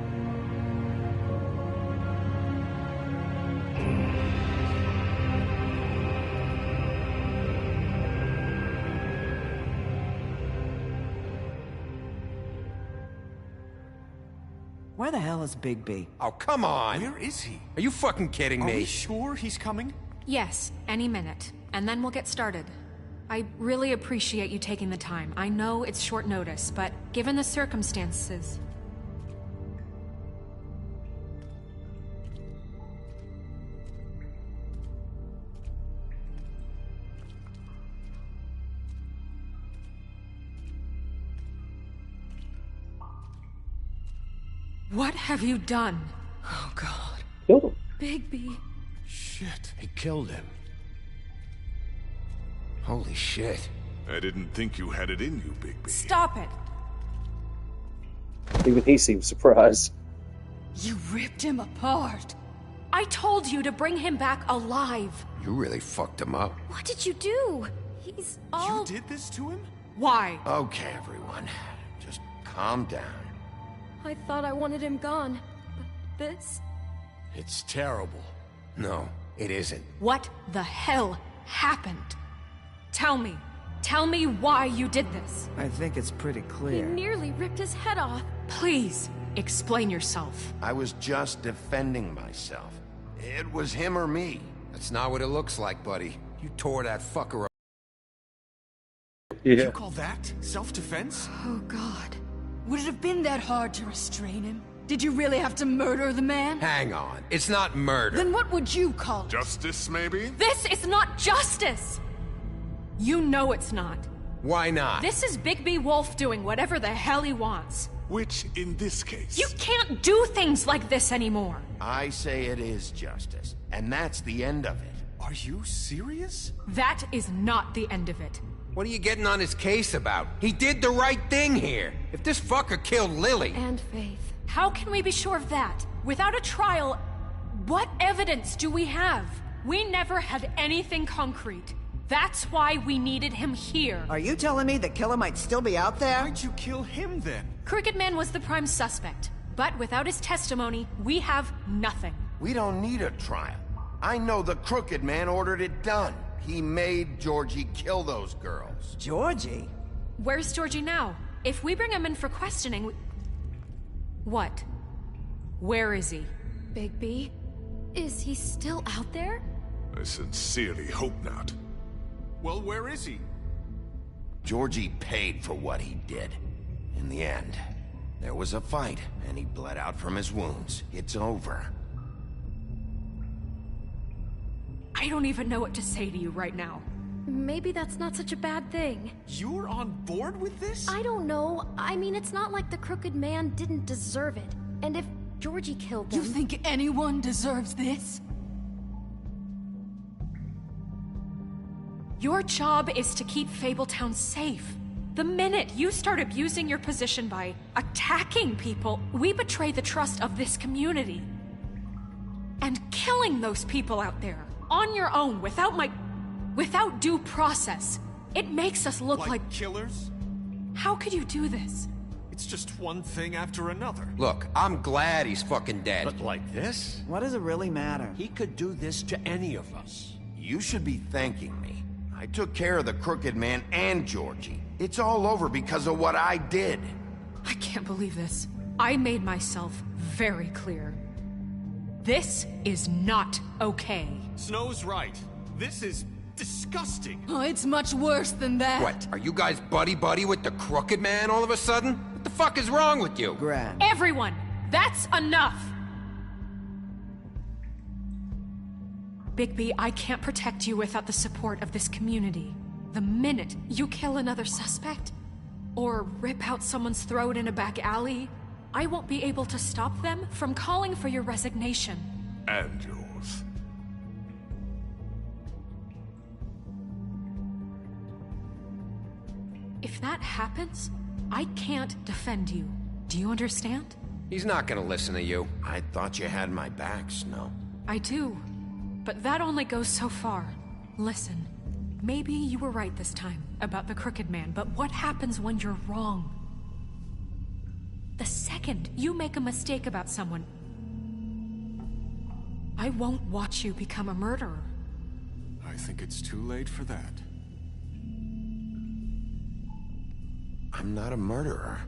Where the hell is Bigby?
Oh, come on!
Where is he?
Are you fucking kidding me?
Are we sure he's coming?
Yes, any minute. And then we'll get started. I really appreciate you taking the time. I know it's short notice, but given the circumstances... What have you done?
Oh, God.
Killed him.
Bigby.
Shit.
He killed him. Holy shit.
I didn't think you had it in you, Bigby.
Stop it!
Even he seems surprised.
You ripped him apart.
I told you to bring him back alive.
You really fucked him up.
What did you do? He's all...
You did this to him?
Why?
Okay, everyone. Just calm down.
I thought I wanted him gone. But this...
It's terrible.
No, it isn't.
What the hell happened? Tell me. Tell me why you did this.
I think it's pretty
He
clear.
nearly ripped his head off.
Please, explain yourself.
I was just defending myself. It was him or me.
That's not what it looks like, buddy. You tore that fucker up.
Yeah.
You call that self-defense?
Oh, God. Would it have been that hard to restrain him? Did you really have to murder the man?
Hang on. It's not murder.
Then what would you call it?
Justice, maybe?
This is not justice! You know it's not.
Why not?
This is Bigby Wolf doing whatever the hell he wants.
Which, in this case...
You can't do things like this anymore.
I say it is justice, and that's the end of it.
Are you serious?
That is not the end of it.
What are you getting on his case about? He did the right thing here. If this fucker killed Lily...
And Faith.
How can we be sure of that? Without a trial, what evidence do we have? We never had anything concrete. That's why we needed him here.
Are you telling me the killer might still be out there?
Why'd you kill him then?
Crooked Man was the prime suspect, but without his testimony, we have nothing.
We don't need a trial. I know the Crooked Man ordered it done. He made Georgie kill those girls.
Georgie?
Where's Georgie now? If we bring him in for questioning, What? Where is he?
Bigby? Is he still out there?
I sincerely hope not.
Well, where is he?
Georgie paid for what he did. In the end, there was a fight, and he bled out from his wounds. It's over.
I don't even know what to say to you right now.
Maybe that's not such a bad thing.
You're on board with this?
I don't know. I mean, it's not like the Crooked Man didn't deserve it. And if Georgie killed them... You think anyone deserves this?
Your job is to keep Fabletown safe. The minute you start abusing your position by attacking people, we betray the trust of this community. And killing those people out there, on your own, without due process, it makes us look like
killers?
How could you do this?
It's just one thing after another.
Look, I'm glad he's fucking dead.
But like this?
What does it really matter?
He could do this to any of us.
You should be thanking me. I took care of the Crooked Man and Georgie. It's all over because of what I did.
I can't believe this. I made myself very clear. This is not okay.
Snow's right. This is disgusting.
Oh, it's much worse than that.
What, are you guys buddy-buddy with the Crooked Man all of a sudden? What the fuck is wrong with you?
Everyone, that's enough! Bigby, I can't protect you without the support of this community. The minute you kill another suspect, or rip out someone's throat in a back alley, I won't be able to stop them from calling for your resignation.
And yours.
If that happens, I can't defend you. Do you understand?
He's not gonna listen to you.
I thought you had my back, Snow.
I do. But that only goes so far. Listen, maybe you were right this time about the Crooked Man, but what happens when you're wrong? The second you make a mistake about someone, I won't watch you become a murderer.
I think it's too late for that.
I'm not a murderer.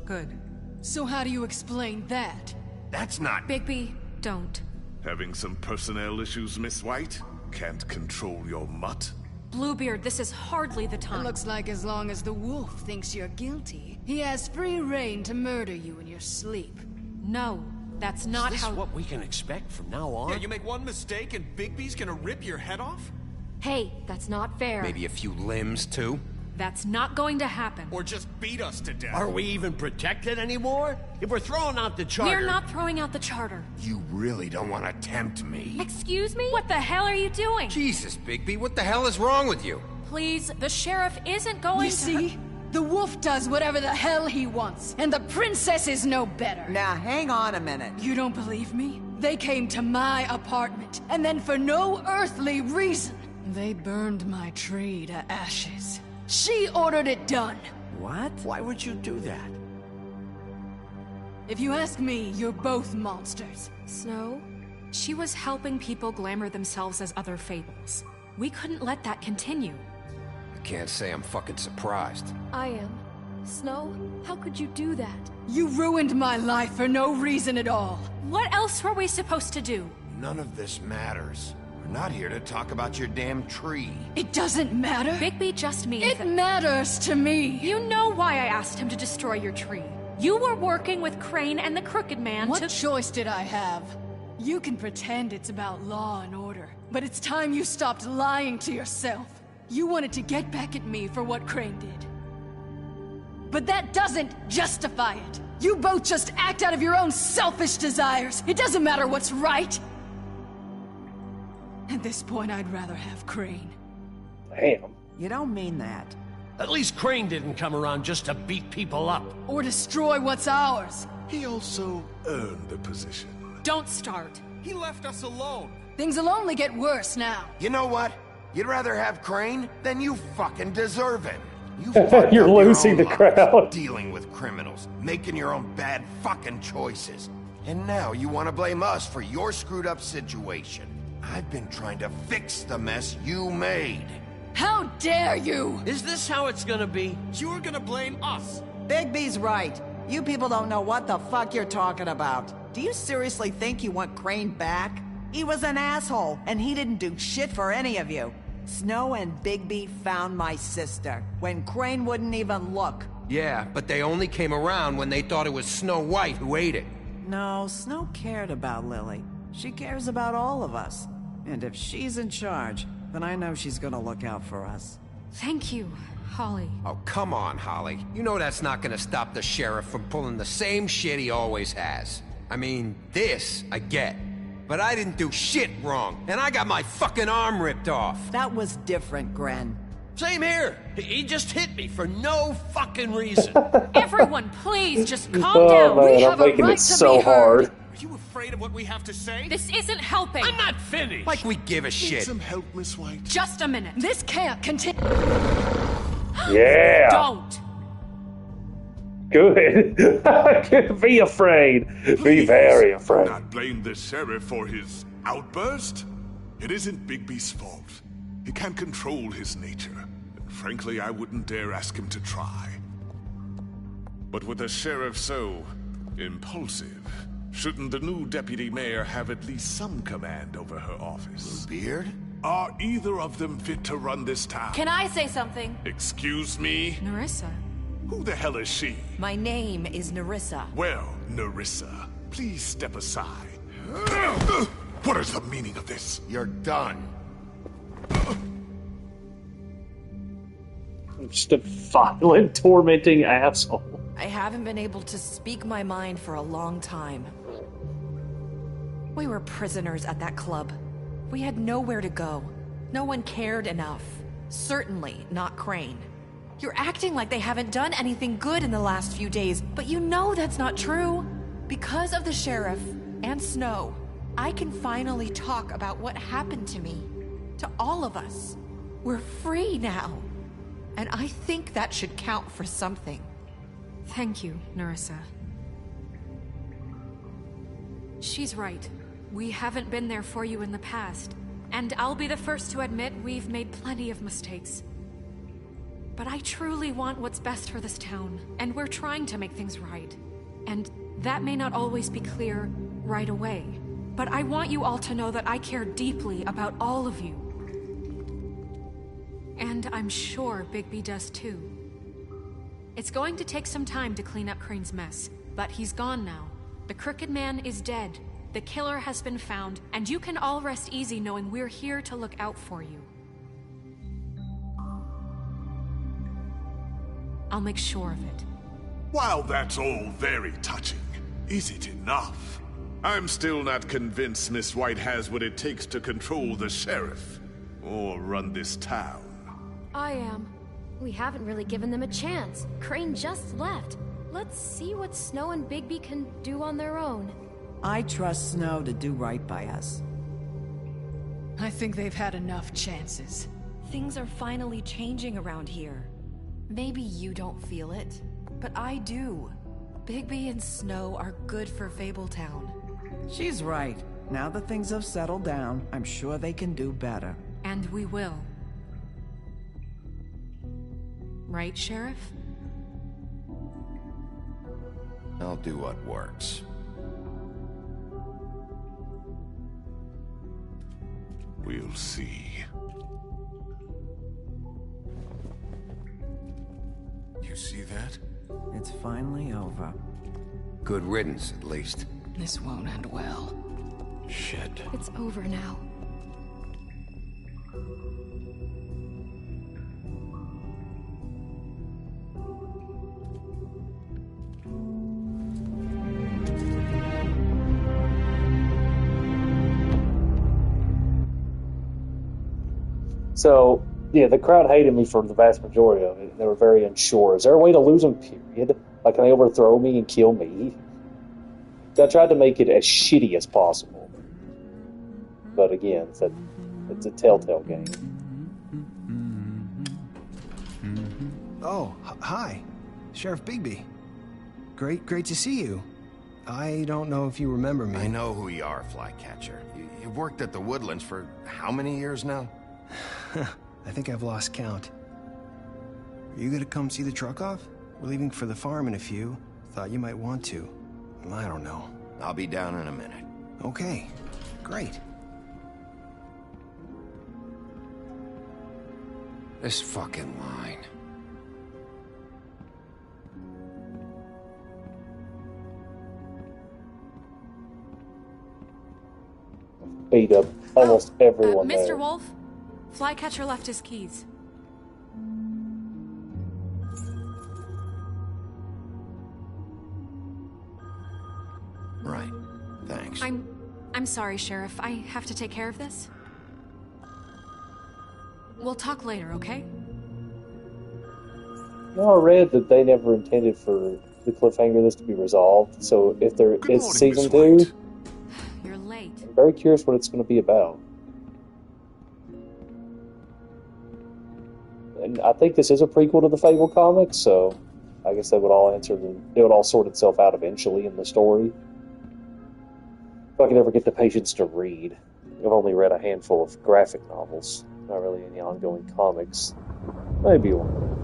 Good. So how do you explain that?
That's not...
Bigby, don't.
Having some personnel issues, Miss White? Can't control your mutt?
Bluebeard, this is hardly the
It
time.
looks like as long as the wolf thinks you're guilty, he has free rein to murder you in your sleep.
No, that's not
Is this
how...
what we can expect from now on?
Yeah, you make one mistake and Bigby's gonna rip your head off?
Hey, that's not fair.
Maybe a few limbs, too?
That's not going to happen.
Or just beat us to death.
Are we even protected anymore? If we're throwing out the charter...
We're not throwing out the charter.
You really don't want to tempt me.
Excuse me? What the hell are you doing?
Jesus, Bigby, what the hell is wrong with you?
Please, the sheriff isn't going
You see? The wolf does whatever the hell he wants, and the princess is no better.
Now, hang on a minute.
You don't believe me? They came to my apartment, and then for no earthly reason, they burned my tree to ashes. She ordered it done.
What? Why would you do that?
If you ask me, you're both monsters.
Snow? She was helping people glamour themselves as other fables. We couldn't let that continue.
I can't say I'm fucking surprised.
I am. Snow, how could you do that?
You ruined my life for no reason at all.
What else were we supposed to do?
None of this matters. We're not here to talk about your damn tree.
It doesn't matter.
Bigby just means
It matters to me.
You know why I asked him to destroy your tree. You were working with Crane and the Crooked Man
What choice did I have? You can pretend it's about law and order, but it's time you stopped lying to yourself. You wanted to get back at me for what Crane did. But that doesn't justify it. You both just act out of your own selfish desires. It doesn't matter what's right. At this point, I'd rather have Crane.
Damn.
You don't mean that.
At least Crane didn't come around just to beat people up.
Or destroy what's ours.
He also earned the position.
Don't start.
He left us alone.
Things will only get worse now.
You know what? You'd rather have Crane than you fucking deserve him. You
You're losing the crowd.
Dealing with criminals, making your own bad fucking choices. And now you want to blame us for your screwed up situation. I've been trying to fix the mess you made.
How dare you!
Is this how it's gonna be?
You're gonna blame us.
Bigby's right. You people don't know what the fuck you're talking about. Do you seriously think you want Crane back? He was an asshole, and he didn't do shit for any of you. Snow and Bigby found my sister, when Crane wouldn't even look.
Yeah, but they only came around when they thought it was Snow White who ate it.
No, Snow cared about Lily. She cares about all of us. And if she's in charge, then I know she's gonna look out for us.
Thank you, Holly.
Oh, come on, Holly. You know that's not gonna stop the sheriff from pulling the same shit he always has. I mean, this, I get. But I didn't do shit wrong, and I got my fucking arm ripped off.
That was different, Gren.
Same here. He just hit me for no fucking reason.
Everyone, please, just calm
Oh,
down.
man,
We
I'm
have a
making
right
it
to
so
be heard.
hard.
Are you afraid of what we have to say?
This isn't helping.
I'm not finished.
Like we give a
Need
shit.
some help, Miss White?
Just a minute.
This can't continue.
Yeah.
Don't.
Good. Be afraid. Be very afraid.
Not blame the sheriff for his outburst. It isn't Bigby's fault. He can't control his nature. And frankly, I wouldn't dare ask him to try. But with a sheriff so impulsive, Shouldn't the new deputy mayor have at least some command over her office?
Beard?
Are either of them fit to run this town?
Can I say something?
Excuse me?
Nerissa.
Who the hell is she?
My name is Nerissa.
Well, Nerissa, please step aside. What is the meaning of this?
You're done.
I'm just a violent, tormenting asshole.
I haven't been able to speak my mind for a long time. We were prisoners at that club. We had nowhere to go. No one cared enough. Certainly not Crane. You're acting like they haven't done anything good in the last few days, but you know that's not true. Because of the sheriff and Snow, I can finally talk about what happened to me. To all of us. We're free now. And I think that should count for something.
Thank you, Nerissa. She's right. We haven't been there for you in the past. And I'll be the first to admit we've made plenty of mistakes. But I truly want what's best for this town, and we're trying to make things right. And that may not always be clear right away. But I want you all to know that I care deeply about all of you. And I'm sure Bigby does too. It's going to take some time to clean up Crane's mess, but he's gone now. The Crooked Man is dead. The killer has been found, and you can all rest easy knowing we're here to look out for you. I'll make sure of it.
While that's all very touching, is it enough? I'm still not convinced Miss White has what it takes to control the sheriff, or run this town.
I am. We haven't really given them a chance. Crane just left. Let's see what Snow and Bigby can do on their own.
I trust Snow to do right by us.
I think they've had enough chances.
Things are finally changing around here. Maybe you don't feel it, but I do. Bigby and Snow are good for Fabletown. She's right. Now that things have settled down, I'm sure they can do better.
And we will. Right, Sheriff?
I'll do what works.
We'll see.
You see that?
It's finally over.
Good riddance, at least.
This won't end well.
Shit.
It's over now.
So, yeah, the crowd hated me for the vast majority of it. They were very unsure. Is there a way to lose them, period? Like, can they overthrow me and kill me? I tried to make it as shitty as possible. But again, it's a telltale game.
Oh, hi. Sheriff Bigby. Great to see you. I don't know if you remember me.
I know who you are, Flycatcher. You've worked at the Woodlands for how many years now?
I think I've lost count. Are you gonna come see the truck off? We're leaving for the farm in a few. Thought you might want to. I don't know.
I'll be down in a minute.
Okay, great.
This fucking line.
Beat up almost everyone
Mr.
there.
Wolf, Flycatcher left his keys.
Right. Thanks.
I'm sorry, Sheriff. I have to take care of this. We'll talk later, okay?
I read that they never intended for the cliffhanger of this to be resolved. So if there is season 2,
You're late.
I'm very curious what it's going to be about. And I think this is a prequel to the Fable comics, so I guess that would all it would all sort itself out eventually in the story. If I could ever get the patience to read. I've only read a handful of graphic novels, not really any ongoing comics. Maybe one.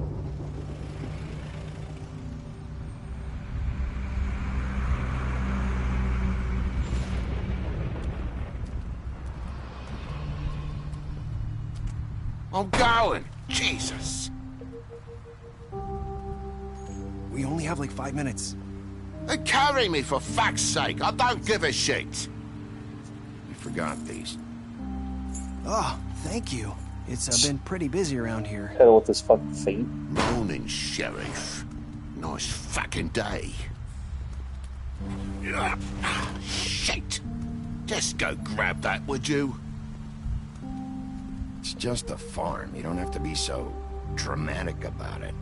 I'm going. Jesus.
We only have like 5 minutes.
Then carry me for fuck's sake. I don't give a shit.
We forgot these.
Oh, thank you. It's been pretty busy around here.
Hell with this fucking feet.
Morning, Sheriff. Nice fucking day. Shit. Just go grab that, would you?
It's just a farm. You don't have to be so dramatic about it.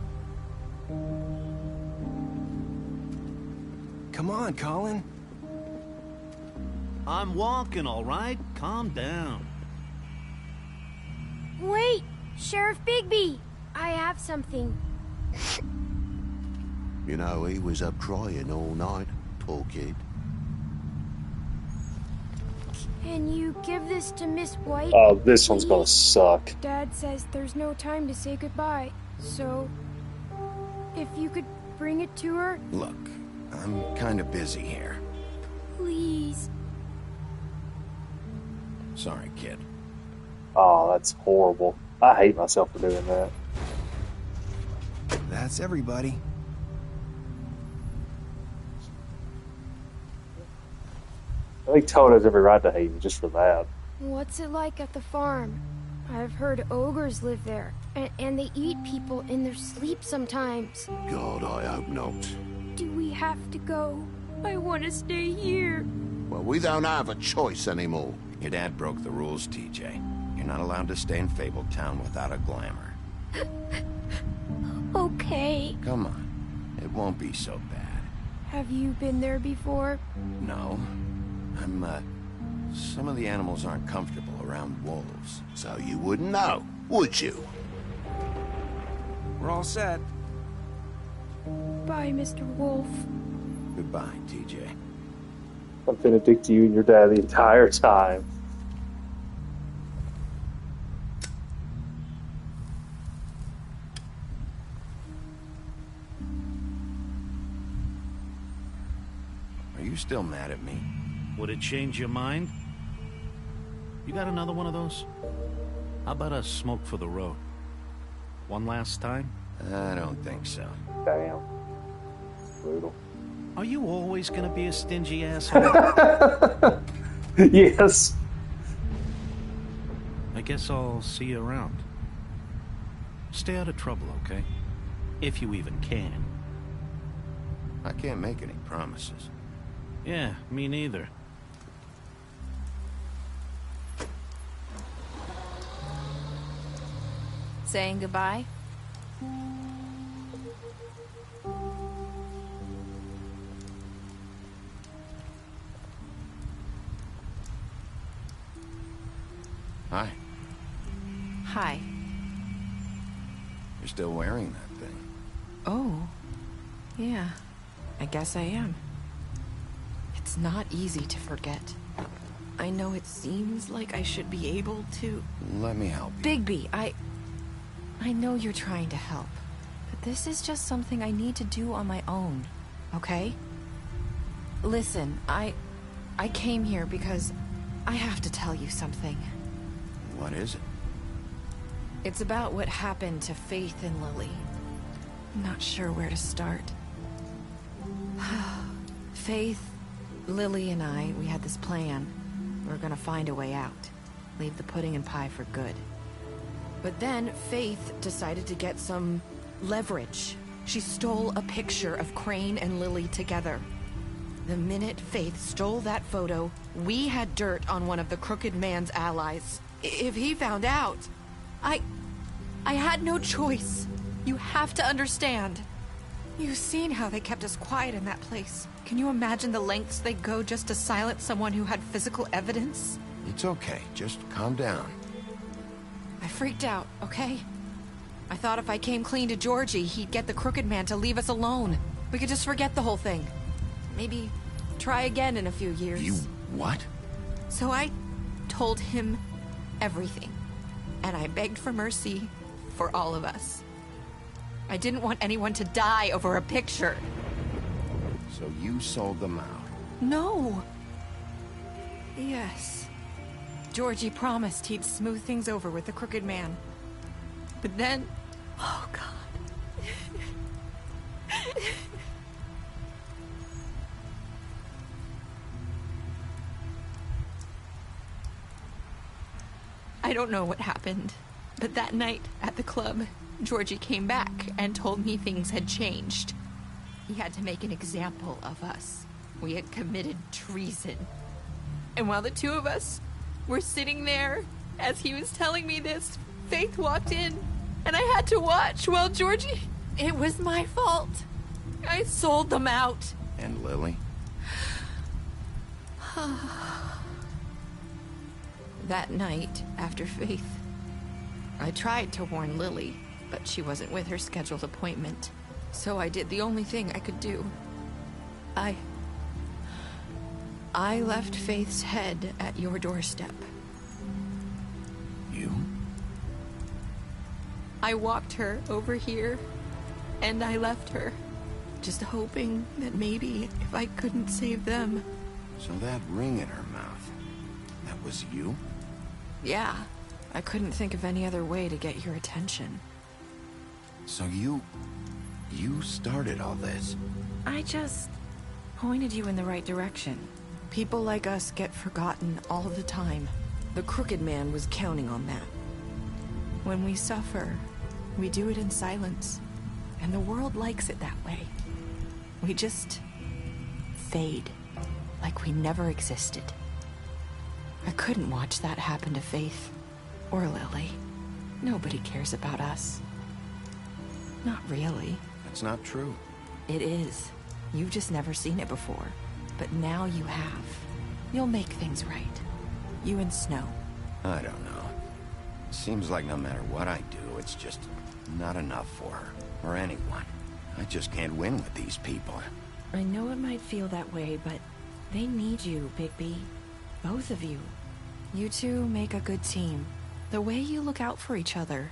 Come on, Colin.
I'm walking, all right? Calm down.
Wait! Sheriff Bigby! I have something.
You know, he was up crying all night, poor kid.
Can you give this to Miss White?
Oh, this one's gonna suck.
Dad says there's no time to say goodbye, so if you could bring it to her?
Look, I'm kind of busy here.
Please.
Sorry, kid.
Oh, that's horrible. I hate myself for doing that.
That's everybody.
I think Toad has every right to hate me just for that.
What's it like at the farm? I've heard ogres live there, and they eat people in their sleep sometimes.
God, I hope not.
Do we have to go? I want to stay here.
Well, we don't have a choice anymore.
Your dad broke the rules, TJ. You're not allowed to stay in Fabletown without a glamour.
Okay.
Come on. It won't be so bad.
Have you been there before?
No. Some of the animals aren't comfortable around wolves.
So you wouldn't know, would you?
We're all set.
Bye, Mr. Wolf.
Goodbye, TJ.
I've been addicted to you and your dad the entire time.
Are you still mad at me?
Would it change your mind? You got another one of those? How about a smoke for the road? One last time?
I don't think so.
Damn. Brutal.
Are you always gonna be a stingy asshole?
Yes.
I guess I'll see you around. Stay out of trouble, okay? If you even can.
I can't make any promises.
Yeah, me neither.
Saying goodbye?
Hi.
Hi.
You're still wearing that thing.
Oh. Yeah. I guess I am. It's not easy to forget. I know it seems like I should be able to...
Let me help you.
Bigby, I know you're trying to help, but this is just something I need to do on my own, okay? Listen, I came here because I have to tell you something.
What is it?
It's about what happened to Faith and Lily. I'm not sure where to start. Faith, Lily, and I, we had this plan. We were gonna find a way out. Leave the pudding and pie for good. But then Faith decided to get some leverage. She stole a picture of Crane and Lily together. The minute Faith stole that photo, we had dirt on one of the Crooked Man's allies. If he found out, I had no choice. You have to understand. You've seen how they kept us quiet in that place. Can you imagine the lengths they'd go just to silence someone who had physical evidence?
It's okay. Just calm down.
I freaked out, okay? I thought if I came clean to Georgie, he'd get the Crooked Man to leave us alone. We could just forget the whole thing. Maybe try again in a few years.
You what?
So I told him everything. And I begged for mercy for all of us. I didn't want anyone to die over a picture.
So you sold them out?
No. Yes. Georgie promised he'd smooth things over with the Crooked Man. But then...
Oh, God.
I don't know what happened, but that night at the club, Georgie came back and told me things had changed. He had to make an example of us. We had committed treason. And while the two of us were sitting there, as he was telling me this, Faith walked in, and I had to watch while Georgie... It was my fault. I sold them out.
And Lily?
That night, after Faith, I tried to warn Lily, but she wasn't with her scheduled appointment. So I did the only thing I could do. I left Faith's head at your doorstep.
You?
I walked her over here, and I left her, just hoping that maybe if I couldn't save them.
So that ring in her mouth, that was you?
Yeah, I couldn't think of any other way to get your attention.
So you started all this?
I just pointed you in the right direction. People like us get forgotten all the time. The Crooked Man was counting on that. When we suffer, we do it in silence, and the world likes it that way. We just fade, like we never existed. I couldn't watch that happen to Faith, or Lily. Nobody cares about us. Not really.
That's not true.
It is. You've just never seen it before. But now you have. You'll make things right. You and Snow.
I don't know. Seems like no matter what I do, it's just not enough for her, or anyone. I just can't win with these people.
I know it might feel that way, but they need you, Bigby. Both of you. You two make a good team. The way you look out for each other,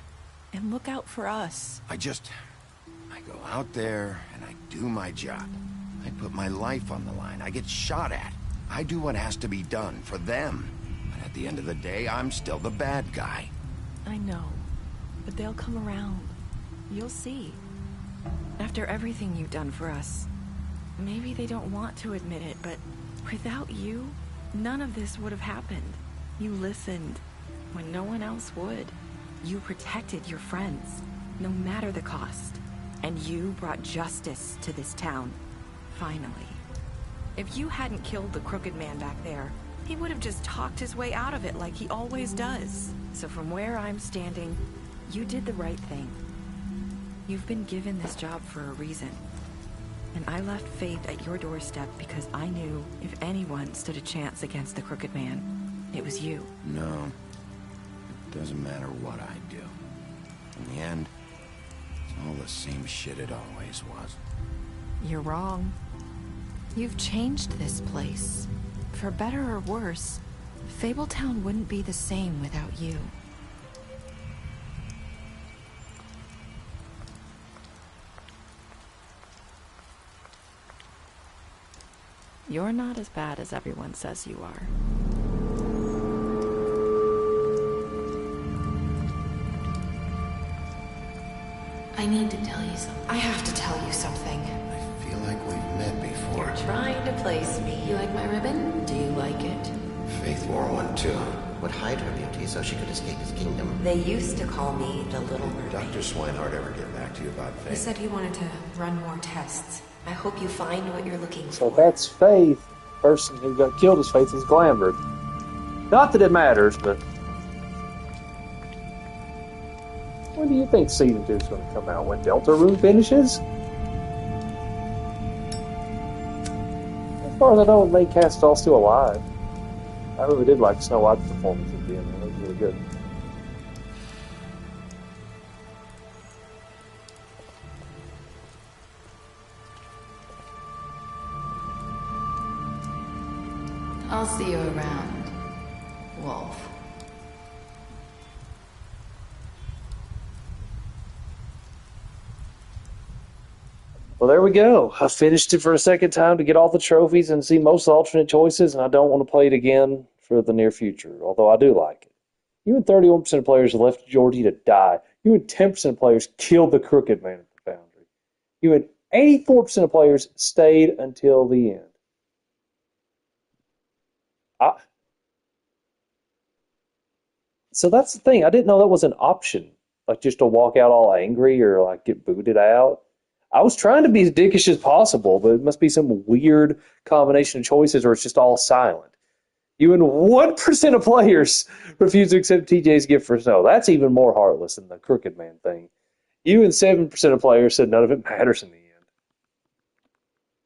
and look out for us.
I go out there, and I do my job. I put my life on the line. I get shot at. I do what has to be done for them. But at the end of the day, I'm still the bad guy.
I know, but they'll come around. You'll see. After everything you've done for us, maybe they don't want to admit it, but without you, none of this would have happened. You listened when no one else would. You protected your friends, no matter the cost. And you brought justice to this town, finally. If you hadn't killed the Crooked Man back there, he would have just talked his way out of it like he always does. So from where I'm standing, you did the right thing. You've been given this job for a reason. And I left Faith at your doorstep because I knew if anyone stood a chance against the Crooked Man, it was you.
No. It doesn't matter what I do. In the end, it's all the same shit it always was.
You're wrong. You've changed this place. For better or worse, Fabletown wouldn't be the same without you. You're not as bad as everyone says you are.
I need to tell you something.
I have to tell you something.
I feel like we've met before.
You're trying to place me. You like my ribbon? Do you like it?
Faith wore one too.
Would hide her beauty so she could escape his kingdom.
They used to call me the Little Mermaid.
Dr. Swinehart ever get back to you about Faith?
He said he wanted to run more tests. I hope you find what you're looking
So
for.
that's Faith. The person who got killed as Faith is Glambered. Not that it matters, but... When do you think Season 2 is going to come out? When Delta Room finishes? As far as I know, the main cast is all still alive. I really did like Snow White's performance at the end. It was really good.
I'll see you around, Wolf.
Well, there we go. I finished it for a second time to get all the trophies and see most of the alternate choices, and I don't want to play it again for the near future, although I do like it. You and 31% of players left Georgie to die. You and 10% of players killed the Crooked Man at the Foundry. You and 84% of players stayed until the end. So that's the thing. I didn't know that was an option. Like just to walk out all angry or like get booted out. I was trying to be as dickish as possible, but it must be some weird combination of choices or it's just all silent. You and 1% of players refuse to accept TJ's gift for Snow. That's even more heartless than the Crooked Man thing. You and 7% of players said none of it matters in the end.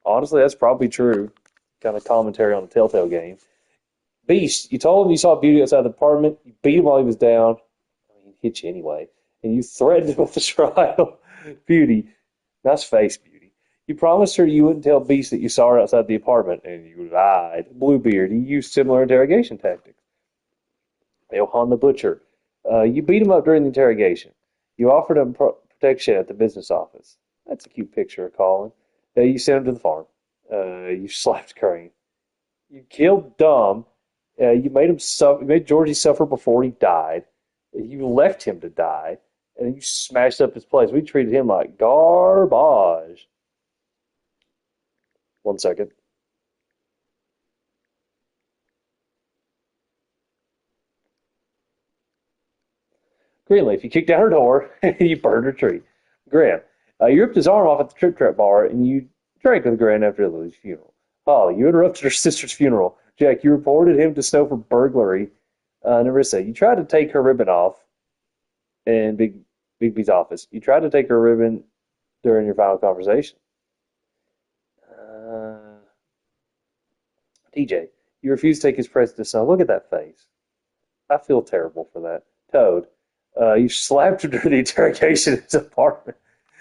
Honestly, that's probably true. Kind of commentary on the Telltale game. Beast, you told him you saw Beauty outside the apartment. You beat him while he was down. I mean, he hit you anyway. And you threatened him with a trial. Beauty. Nice face, Beauty. You promised her you wouldn't tell Beast that you saw her outside the apartment, and you lied. Bluebeard, you used similar interrogation tactics. Elhan the Butcher. You beat him up during the interrogation. You offered him protection at the business office. That's a cute picture of Colin. You sent him to the farm. You slapped Crane. You killed Dumb. You made him suffer. You made Georgie suffer before he died. You left him to die, and you smashed up his place. We treated him like garbage. 1 second. Greenleaf, you kicked down her door, and you burned her tree. Graham, you ripped his arm off at the Trip Trap bar, and you drank with Graham after Lily's funeral. Oh, you interrupted her sister's funeral. Jack, you reported him to Snow for burglary. Narissa, you tried to take her ribbon off in Bigby's office. You tried to take her ribbon during your final conversation. TJ, you refused to take his present to Snow. Look at that face. I feel terrible for that. Toad, you slapped her during the interrogation at his apartment.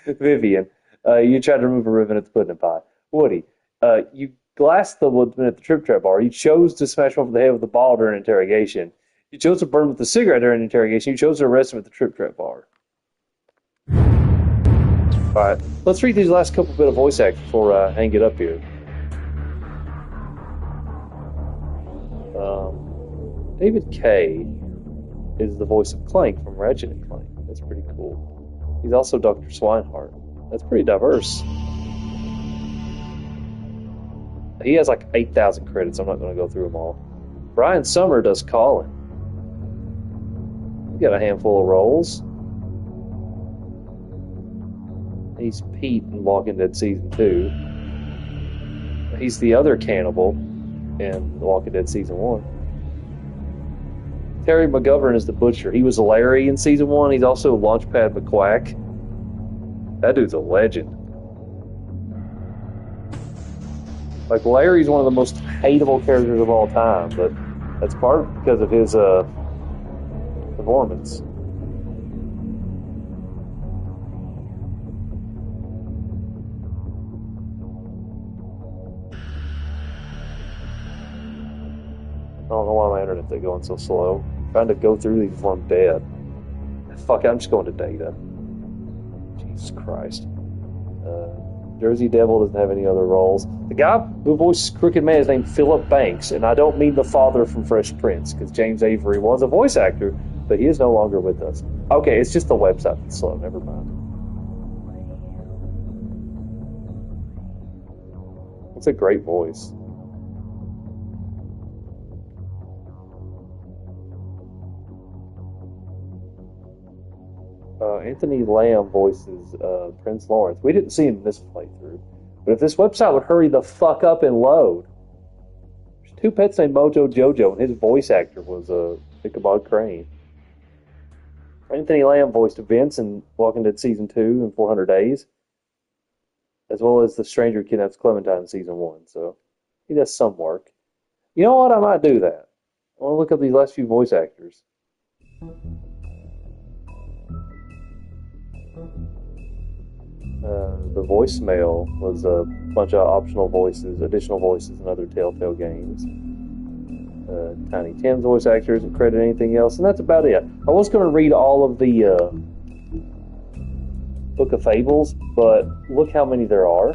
Vivian, you tried to remove a ribbon at the pudding pie. Woody, you glassed the woodman at the Trip Trap bar. You chose to smash him over the head with a ball during interrogation. You chose to burn him with a cigarette during interrogation. You chose to arrest him at the Trip Trap bar. Alright, let's read these last couple bit of voice acts before I hang it up here. David Kay is the voice of Clank from Ratchet and Clank. That's pretty cool. He's also Dr. Swinehart. That's pretty diverse. He has like 8,000 credits. I'm not going to go through them all. Brian Summer does Colin. He got a handful of roles. He's Pete in Walking Dead Season 2. He's the other cannibal in Walking Dead Season 1. Terry McGovern is the Butcher. He was Larry in Season 1. He's also Launchpad McQuack. That dude's a legend. Like, Larry's one of the most hateable characters of all time, but that's part because of his performance. I don't know why my internet's going so slow. I'm trying to go through these before I'm dead. Fuck it, I'm just going to data. Jesus Christ. Jersey Devil doesn't have any other roles. The guy who voices Crooked Man is named Philip Banks, and I don't mean the father from Fresh Prince, because James Avery was a voice actor, but he is no longer with us. Okay, it's just the website that's slow, never mind. It's a great voice. Anthony Lamb voices Prince Lawrence. We didn't see him in this playthrough. But if this website would hurry the fuck up and load. There's two pets named Mojo Jojo, and his voice actor was Ichabod Crane. Anthony Lamb voiced Vince in Walking Dead Season 2 and 400 Days, as well as the stranger who kidnaps Clementine in Season 1. So he does some work. You know what? I might do that. I want to look up these last few voice actors. The voicemail was a bunch of optional voices, additional voices in other Telltale games. Tiny Tim's voice actors and credit anything else, and that's about it. I was going to read all of the Book of Fables, but look how many there are.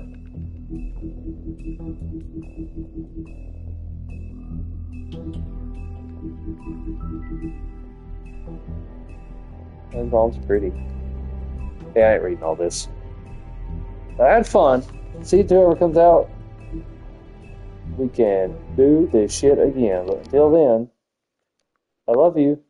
His mom's pretty. Yeah, I ain't reading all this. I had fun. See if whoever comes out, we can do this shit again. But until then, I love you.